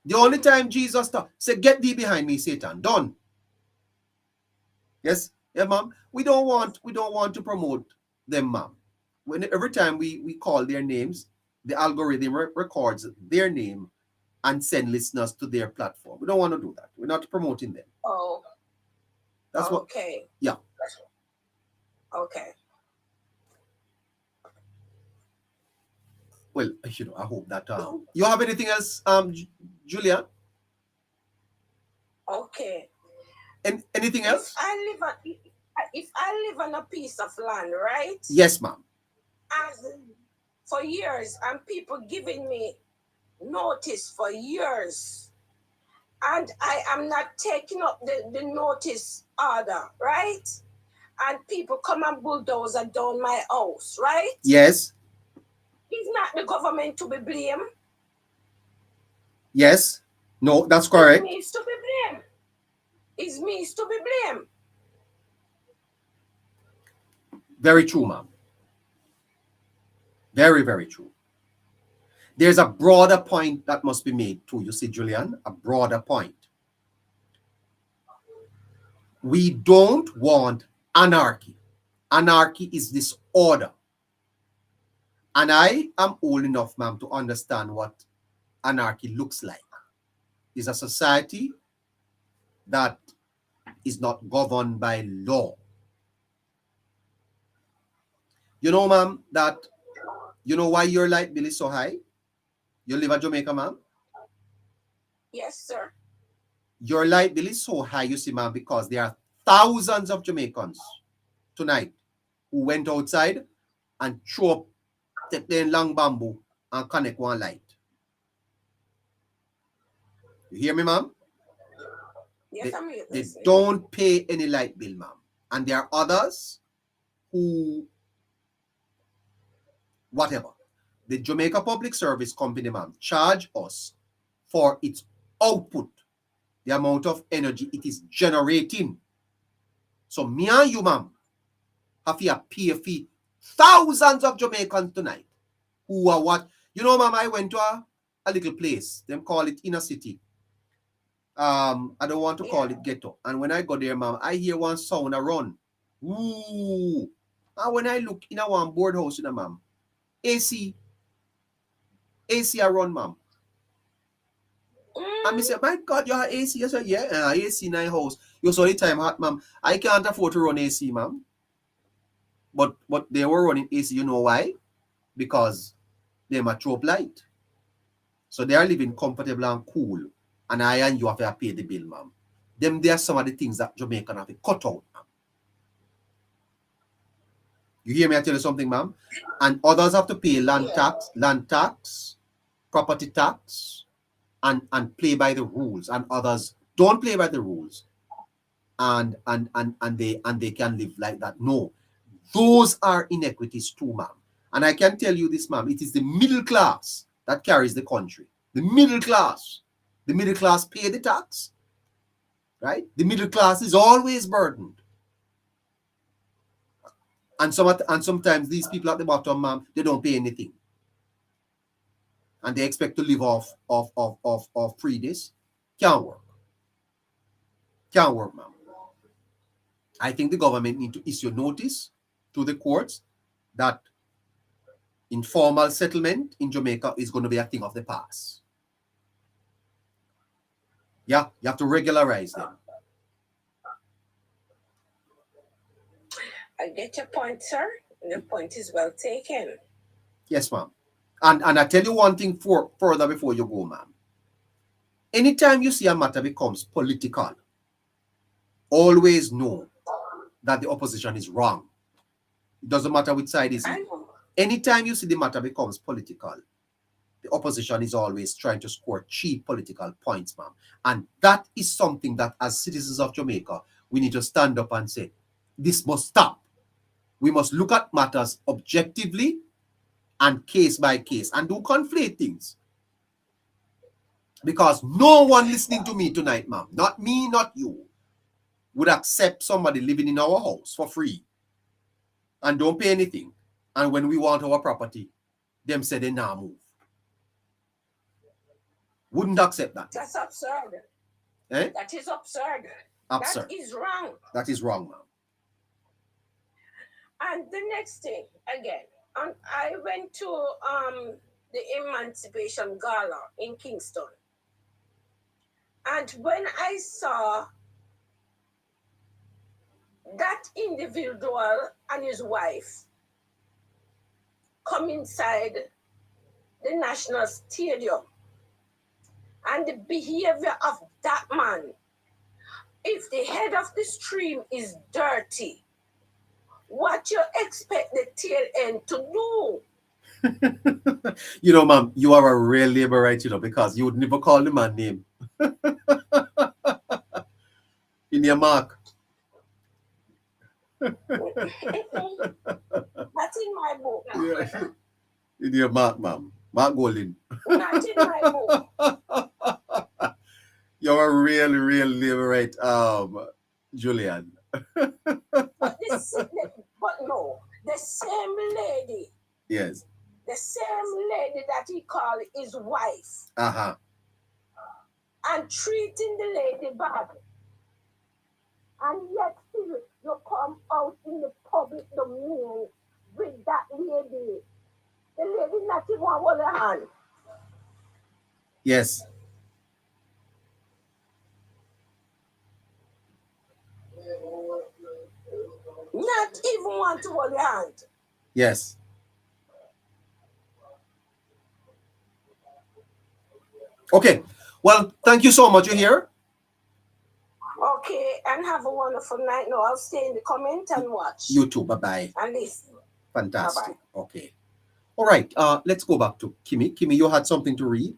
The only time Jesus said, "Get thee behind me, Satan." Done. Yes, yeah, ma'am. We don't want to promote them, ma'am. Every time we call their names, the algorithm records their name and send listeners to their platform. We don't want to do that. We're not promoting them. Oh. That's what. Okay. Yeah. Okay. Well, you know, I hope that you have anything else, Julia? Okay. And anything else? If I live on a piece of land, right? Yes, ma'am. And for years, and people giving me notice for years, and I am not taking up the notice order, right? And people come and bulldoze down my house, right? Yes. Is not the government to be blamed? Yes. No, that's correct. It means to be blamed. It means to be blamed. Very true, ma'am. Very, very true. There's a broader point that must be made too. You see, Julian, a broader point. We don't want anarchy. Anarchy is disorder. And I am old enough, ma'am, to understand what anarchy looks like. It's a society that is not governed by law. You know, ma'am, that you know why your light bill is so high? You live in Jamaica, ma'am? Yes, sir. Your light bill is so high, you see, ma'am, because there are thousands of Jamaicans tonight who went outside and take their long bamboo and connect one light. You hear me, ma'am? Yes, I'm They don't pay any light bill, ma'am. And there are others who, whatever. The Jamaica Public Service Company, ma'am, charge us for its output, the amount of energy it is generating. So me and you, ma'am, have to pay a fee. Thousands of Jamaicans tonight who are what? You know, ma'am, I went to a little place. Them call it inner city. I don't want to call it ghetto. And when I go there, ma'am, I hear one sound a run. Ooh. And when I look in a one board house, you know, ma'am, AC a run, ma'am. And me say, my God, you have AC? You say, yeah, AC in my house. You saw the time hot, ma'am. I can't afford to run AC, ma'am. But they were running AC, you know why? Because they're a trope light. So they are living comfortable and cool. And I and you have to pay the bill, ma'am. There are some of the things that Jamaican have to cut out, ma'am. You hear me? I tell you something, ma'am. And others have to pay land tax, property tax, and play by the rules. And others don't play by the rules. And they can live like that. No. Those are inequities too, ma'am. And I can tell you this, ma'am. It is the middle class that carries the country. The middle class. The middle class pay the tax. Right? The middle class is always burdened. And sometimes these people at the bottom, ma'am, they don't pay anything. And they expect to live off free this. Can't work. Can't work, ma'am. I think the government need to issue notice to the courts that informal settlement in Jamaica is going to be a thing of the past. Yeah, you have to regularize them. I get your point, sir. Your point is well taken. Yes, ma'am. And I tell you one thing further before you go, ma'am. Anytime you see a matter becomes political, always know that the opposition is wrong. It doesn't matter which side is it. Anytime you see the matter becomes political, the opposition is always trying to score cheap political points, ma'am. And that is something that as citizens of Jamaica, we need to stand up and say, this must stop. We must look at matters objectively and case by case and do conflate things. Because no one listening to me tonight, ma'am, not me, not you, would accept somebody living in our house for free and don't pay anything. And when we want our property, them say they now move. Wouldn't accept that. That's absurd. Eh? That is absurd. Absurd. That is wrong. That is wrong, ma'am. And the next thing, again, I went to the Emancipation Gala in Kingston. And when I saw that individual and his wife come inside the National Stadium and the behavior of that man, if the head of the stream is dirty, what you expect the tail end to do? You know, ma'am, you are a real laborite, you know, because you would never call the man name. In your mark. That's in my book. Yeah. In your mark, ma'am. Mark Golding. Not in my book. You're a real laborite, Julian. But no, the same lady. Yes. The same lady that he called his wife. Uh-huh. And treating the lady bad. And yet still you come out in the public domain with that lady. The lady not even hold her hand. Yes. Not even want to hold your hand. Yes. Okay. Well, thank you so much. You're here. Okay, and have a wonderful night. No, I'll stay in the comment and watch. You too. Bye-bye. And listen. Fantastic. Bye-bye. Okay. All right. Let's go back to Kimmy. Kimmy, you had something to read?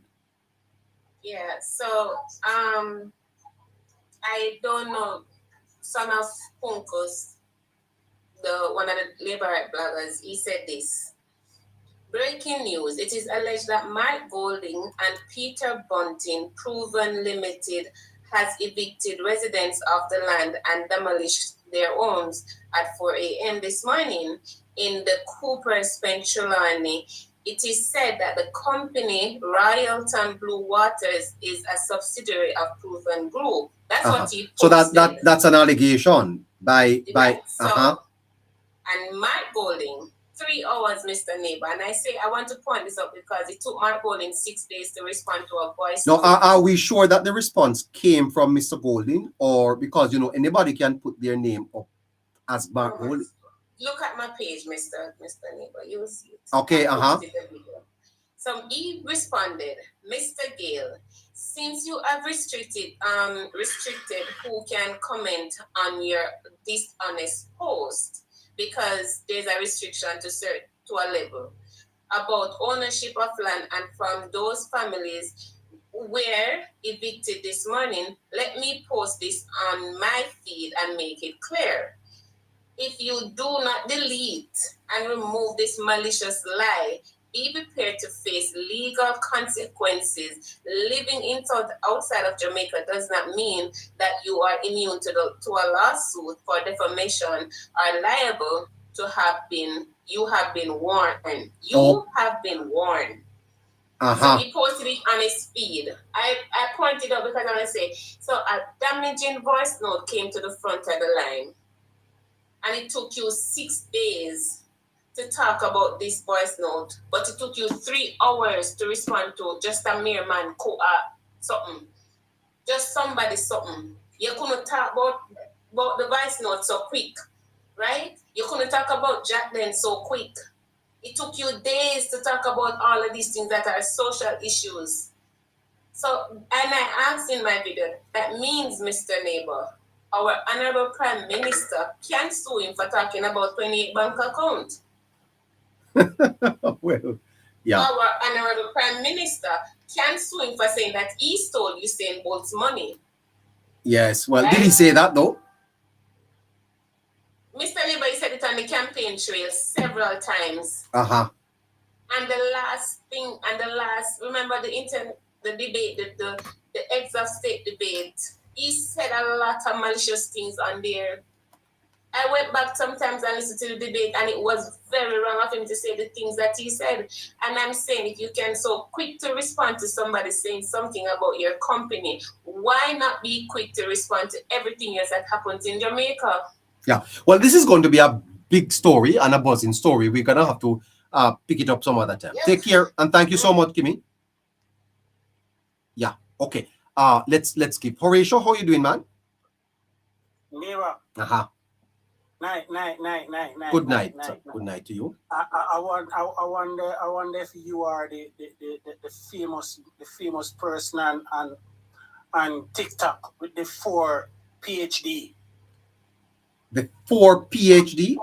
Yeah, so I don't know. Son of Punkos, one of the labor right bloggers, he said this. Breaking news. It is alleged that Mike Golding and Peter Bunting, Proven Limited, has evicted residents of the land and demolished their homes at 4 a.m. this morning in the Cooper Spence Trelawney. It is said that the company, Royalton Blue Waters, is a subsidiary of Proven Group. That's what he posted. So that's an allegation by So, and Mike Golding, 3 hours, Mr. Neighbor. And I say I want to point this out because it took Mike Golding 6 days to respond to a voice. Now, are we sure that the response came from Mr. Golding, or because anybody can put their name up as Mark Golding? Look at my page, Mr. Neighbor. You will see it. Okay, So he responded, Mr. Gale, since you have restricted who can comment on your dishonest post, because there's a restriction to a level about ownership of land, and from those families were evicted this morning, let me post this on my feed and make it clear. If you do not delete and remove this malicious lie, be prepared to face legal consequences. Living outside of Jamaica does not mean that you are immune to a lawsuit for defamation or liable to have been. You have been warned. You have been warned. So he posted it on his feed. I pointed out because I want to say, so a damaging voice note came to the front of the line. And it took you 6 days to talk about this voice note, but it took you 3 hours to respond to just a mere man, something. Just somebody something. You couldn't talk about the voice note so quick, right? You couldn't talk about Jacqueline so quick. It took you days to talk about all of these things that are social issues. So, and I asked in my video, that means, Mr. Neighbor, our Honorable Prime Minister can sue him for talking about 28 bank accounts. Well, yeah. Our Honorable Prime Minister can sue him for saying that he stole Usain Bolt's money. Yes. Well, right? Did he say that though? Mr. Neighbor, he said it on the campaign trail several times. And the last, remember the debate, the eggs of state debate. He said a lot of malicious things on there. I went back sometimes and listened to the debate, and it was very wrong of him to say the things that he said. And I'm saying, if you can so quick to respond to somebody saying something about your company, why not be quick to respond to everything else that happens in Jamaica? Yeah. Well, this is going to be a big story and a buzzing story. We're going to have to pick it up some other time. Yes. Take care, and thank you so much, Kimmy. Yeah. Okay. Let's keep. Horatio, how are you doing, man? Neighbor. Night. Good night. Good night to you. I wonder if you are the famous person on TikTok with the 4 PhD. The 4 PhD?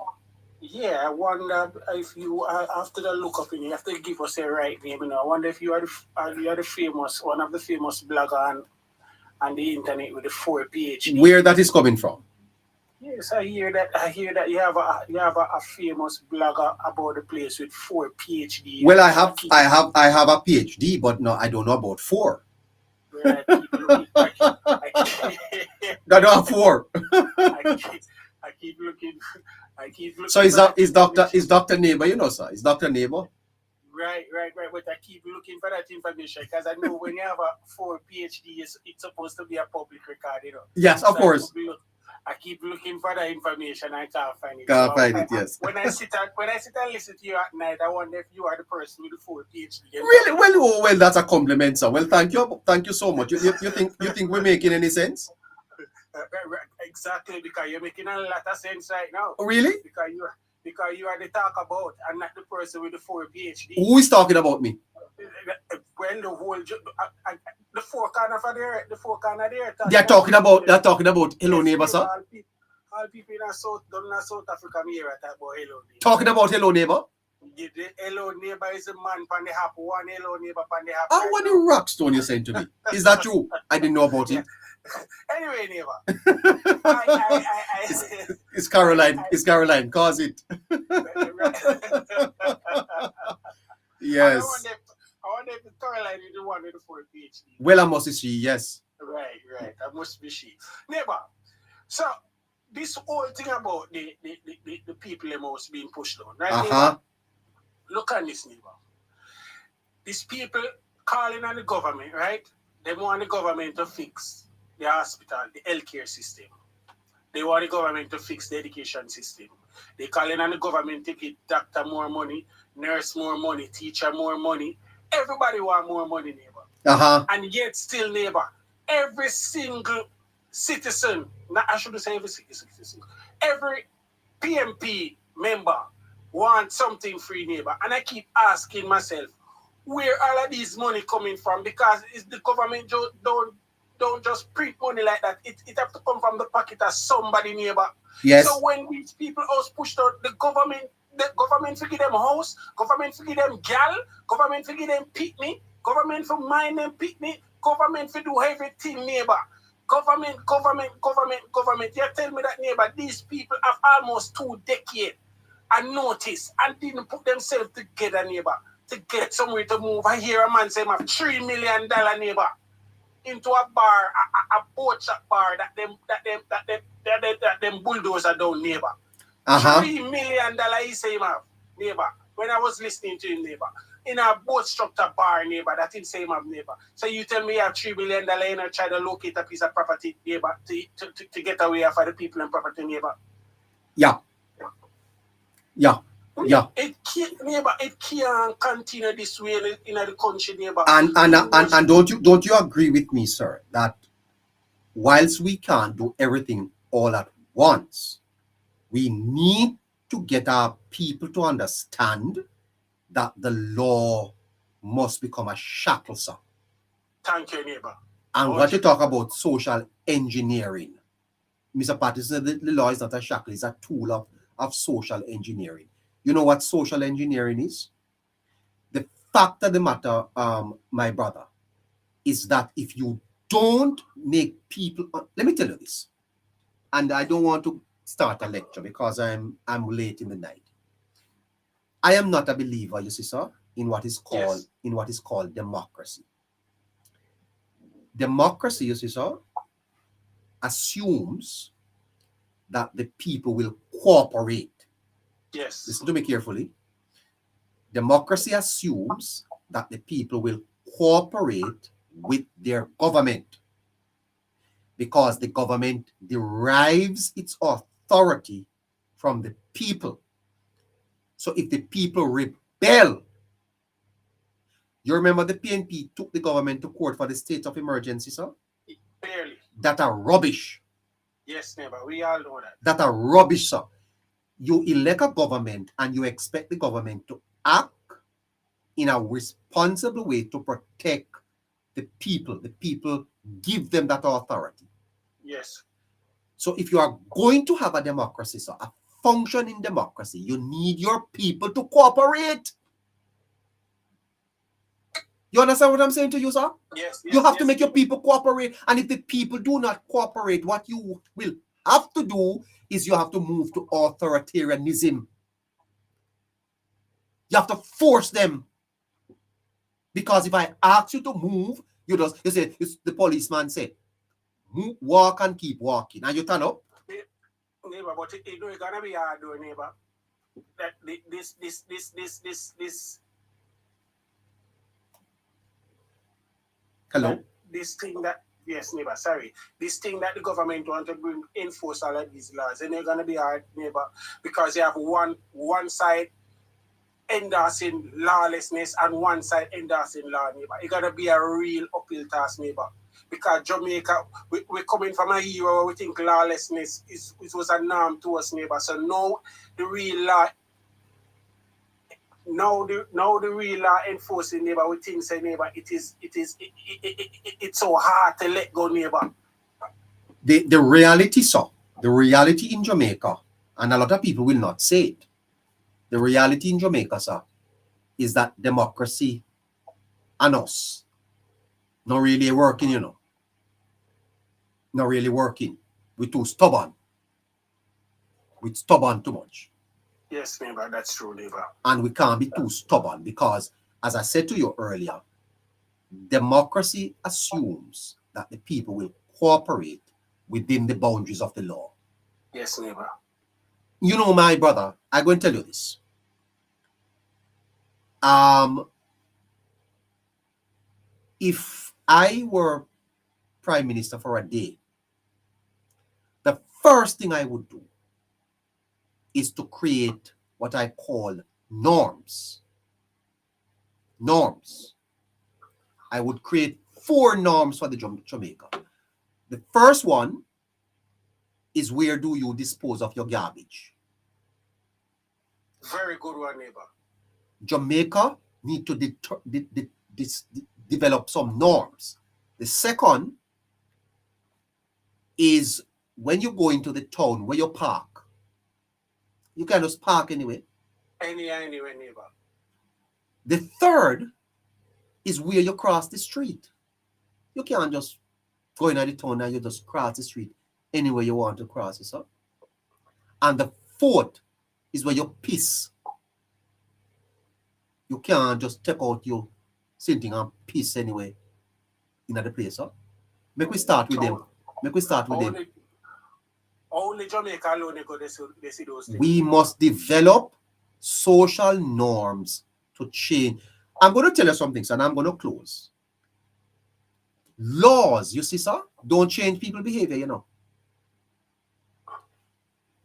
Yeah, I wonder if you after the look up in you have to give us a right name. I wonder if you are the famous one of the famous blogger on the internet with the 4 PhD. Where that is coming from? Yes, I hear that you have a famous blogger about the place with 4 PhD. Well, I have a PhD, but no, I don't know about 4. Well, I don't have 4. I keep looking. So is Dr. Neighbor, sir? Is Dr. Neighbor? Right. But I keep looking for that information because I know when you have a 4 PhD, it's supposed to be a public record, Yes, of course. I keep looking for that information. I can't find it. Can't find it. Yes. When I sit and listen to you at night, I wonder if you are the person with the 4 PhD. Really? Well, that's a compliment, sir. Well, thank you so much. You think we're making any sense? Exactly, because you're making a lot of sense right now. Really? Because you are the talk about and not the person with the 4 PhD. Who is talking about me? When the whole the 4 corner there, They're talking about Hello Neighbor, sir. All people in South Africa here talk about Hello Neighbor. Talking about Hello Neighbor? The hello neighbor is a man pan the hap, one hello neighbor pan the hap. And what the rockstone you saying to me? Is that true? I didn't know about it. Anyway, neighbor. It's Caroline. It's Caroline. Cause it. Yes. I wonder if Caroline is the one with the 4 PhD. Well, I must be she, yes. Right. That must be she. Neighbor. So this whole thing about the people most being pushed on, right? Neighbor? Look at this, neighbor. These people calling on the government, right? They want the government to fix the hospital, the healthcare system. They want the government to fix the education system. They calling on the government to give doctor more money, nurse more money, teacher more money. Everybody want more money, neighbor. And yet still, neighbor, every single citizen, I shouldn't say every citizen, every PMP member want something free, neighbor. And I keep asking myself, where all of these money coming from? Because it's the government don't just print money like that. It have to come from the pocket of somebody, neighbor. Yes. So when these people are pushed out, the government to give them house, government to give them gal, government to give them picnic, government for mine them picnic, government to do everything, neighbor. Government. You tell me that, neighbor, these people have almost 2 decades and notice and didn't put themselves together, neighbor, to get somewhere to move. I hear a man say him have $3 million, neighbor, into a bar, a boat shop bar that them bulldozer down, neighbor. $3 million he say him have, neighbor. When I was listening to him, neighbor, in a boat structure bar, neighbor, that him say him have, neighbor. So you tell me you have $3 million and try to locate a piece of property, neighbor, to get away for the people and property, neighbor. Yeah. It can't, neighbor. It can't continue this way in the country, neighbor. And don't you agree with me, sir, that whilst we can't do everything all at once, we need to get our people to understand that the law must become a shackle, sir. Thank you, neighbor. And what you talk about social engineering, Mr. Patterson, the law is not a shackle, it's a tool of social engineering. You know what social engineering is? The fact of the matter, my brother, is that if you don't make people, let me tell you this, and I don't want to start a lecture because I'm late in the night. I am not a believer, you see, sir, in what is called democracy. Democracy, you see, sir, assumes that the people will cooperate. Yes. Listen to me carefully. Democracy assumes that the people will cooperate with their government because the government derives its authority from the people. So if the people rebel, you remember the PNP took the government to court for the state of emergency, sir? Barely. That are rubbish. Yes, neighbor, we all know that. That are rubbish, sir. You elect a government and you expect the government to act in a responsible way to protect the people. The people give them that authority. Yes. So if you are going to have a democracy, sir, a functioning democracy, you need your people to cooperate. You understand what I'm saying to you, sir? Yes. You have to make your people cooperate. And if the people do not cooperate, what you will have to do is you have to move to authoritarianism. You have to force them. Because if I ask you to move, you say, the policeman say, move, walk and keep walking. And you turn up. Neighbor, but it's gonna be hard though, neighbor. That this. Hello? This thing that, yes, neighbor, sorry. This thing that the government want to bring, enforce all of these laws, and they're going to be hard, neighbor, because you have one side endorsing lawlessness and one side endorsing law, neighbor. It's going to be a real uphill task, neighbor. Because Jamaica, we're coming from a era where we think lawlessness was a norm to us, neighbor. So now the real law, now the real law enforcing, neighbor, we think, say, neighbor, it's so hard to let go, neighbor. The reality, sir, the reality in Jamaica, and a lot of people will not say it, the reality in Jamaica, sir, is that democracy and us not really working, you know. Not really working. We're too stubborn. We're stubborn too much. Yes, neighbor, that's true, neighbor. And we can't be too stubborn because, as I said to you earlier, democracy assumes that the people will cooperate within the boundaries of the law. Yes, neighbor. You know, my brother, I'm going to tell you this. If I were prime minister for a day, the first thing I would do is to create what I call norms. Norms. I would create 4 norms for the Jamaica. The first one is, where do you dispose of your garbage? Very good one, neighbor. Jamaica need to develop some norms. The second is, when you go into the town where you park, you can just park anyway. Anywhere, neighbor. The third is where you cross the street. You can't just go into the town and you just cross the street anywhere you want to cross it, sir. And the fourth is where you piss. You can't just take out your sitting and piss anyway in the place, sir. Make we start with them. Make we start with them. Only Jamaica alone they see those things. We must develop social norms to change. I'm going to tell you something, sir, and I'm going to close. Laws, you see, sir, don't change people's behavior, you know.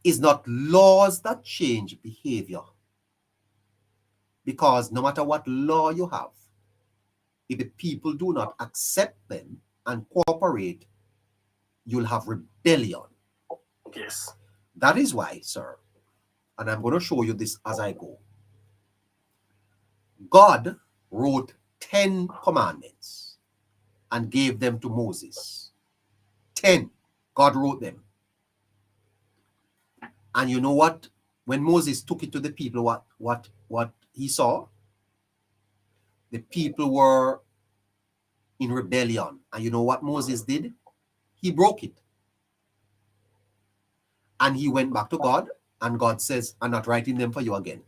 It's not laws that change behavior. Because no matter what law you have, if the people do not accept them and cooperate, you'll have rebellion. Yes. That is why, sir, and I'm going to show you this as I go. God wrote 10 commandments and gave them to Moses. 10. God wrote them. And you know what? When Moses took it to the people, what he saw? The people were in rebellion. And you know what Moses did? He broke it. And he went back to God, and God says, I'm not writing them for you again.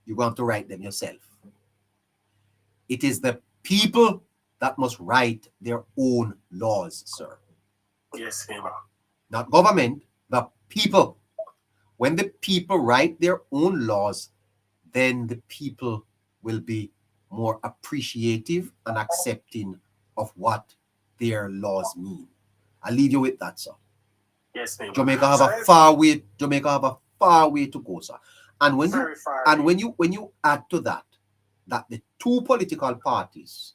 You're going to write them yourself. It is the people that must write their own laws, sir. Yes, neighbor. Not government, the people. When the people write their own laws, then the people will be more appreciative and accepting of what their laws mean. I'll leave you with that, sir. Yes, neighbor. Jamaica have a far way to go, sir. And when you add to that the two political parties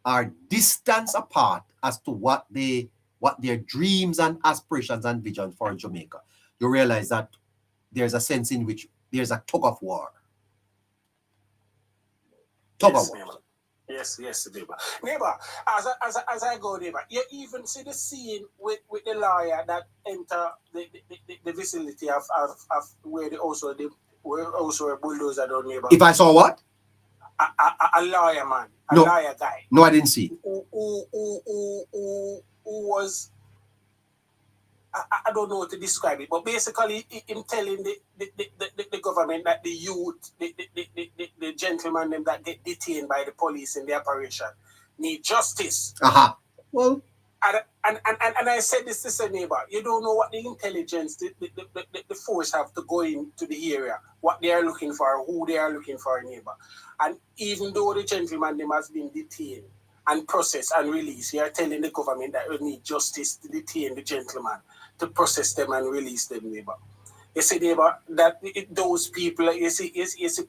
are distance apart as to what their dreams and aspirations and visions for Jamaica, you realize that there's a sense in which there's a tug of war. Yes, neighbor. Neighbor, as I go, neighbor, you even see the scene with the lawyer that enter the vicinity of where also a bulldozer down, neighbor. If I saw what? A lawyer man, lawyer guy. No, I didn't see. Who was, I don't know how to describe it, but basically him telling the government that the youth, the gentlemen them that get detained by the police in the operation need justice. Well, and I said this to say, neighbor, you don't know what the intelligence, the force have to go into the area, what they are looking for, who they are looking for, neighbor. And even though the gentleman them has been detained and processed and released, you are telling the government that you need justice to detain the gentleman, to process them and release them, neighbor. You see, neighbor, that those people, you see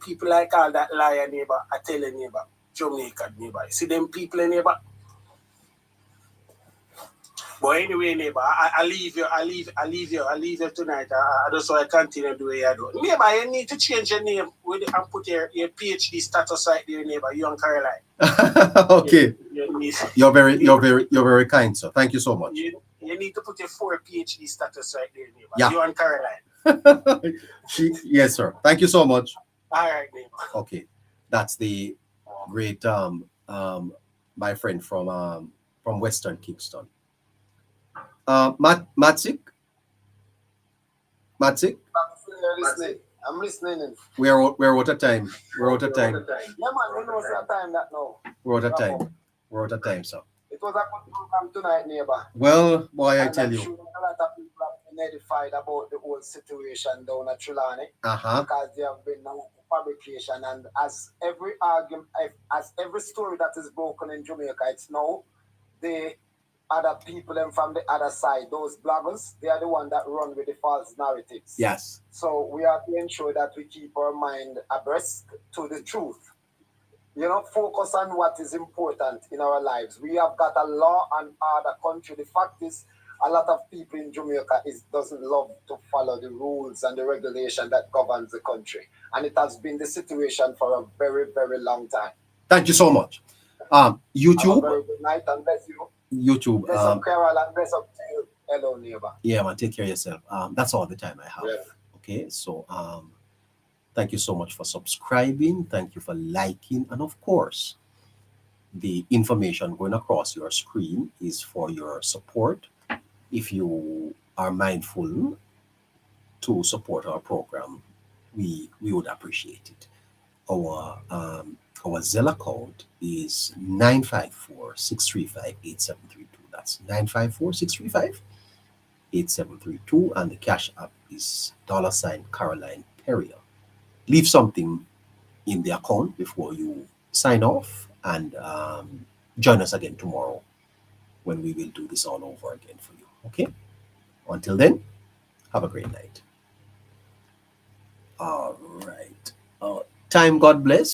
people like all that liar, neighbor, I tell you, neighbor, Jamaica, neighbor. You see them people, neighbor. But anyway, neighbor, I leave you tonight. I just want to continue doing what you do. Neighbor, you need to change your name and put your PhD status right there, neighbor. You and Caroline. Okay. You're very kind, sir. Thank you so much. You need to put your 4 PhD status right there, neighbor. Yeah. You and Caroline. Yes, sir. Thank you so much. All right, neighbor. Okay. That's the great my friend from Western Kingston. Matsik. I'm listening. We're out of time. We're out of time. Yeah, man, we know that time that now. We're out of time. We're out of time, sir. It was a good program tonight, neighbor. Well, boy, I tell I'm you. sure a lot of people have been edified about the whole situation down at Trelawney. Because there have been no fabrication, and as every argument, as every story that is broken in Jamaica, it's now the other people and from the other side, those bloggers, they are the ones that run with the false narratives. Yes. So we have to ensure that we keep our mind abreast to the truth. You know, focus on what is important in our lives. We have got a law and order country. The fact is, a lot of people in Jamaica doesn't love to follow the rules and the regulation that governs the country. And it has been the situation for a very, very long time. Thank you so much. YouTube. Have a very good night and bless you. YouTube. Bless up Carol and bless up to you. Hello, neighbor. Yeah, man, take care of yourself. That's all the time I have. Yeah. Okay, so thank you so much for subscribing. Thank you for liking. And of course, the information going across your screen is for your support. If you are mindful to support our program, we would appreciate it. Our Zelle account is 954-635-8732. That's 954-635-8732. And the cash app is $Caroline Perrier. Leave something in the account before you sign off, and join us again tomorrow when we will do this all over again for you. Okay? Until then, have a great night. All right. Time, God bless.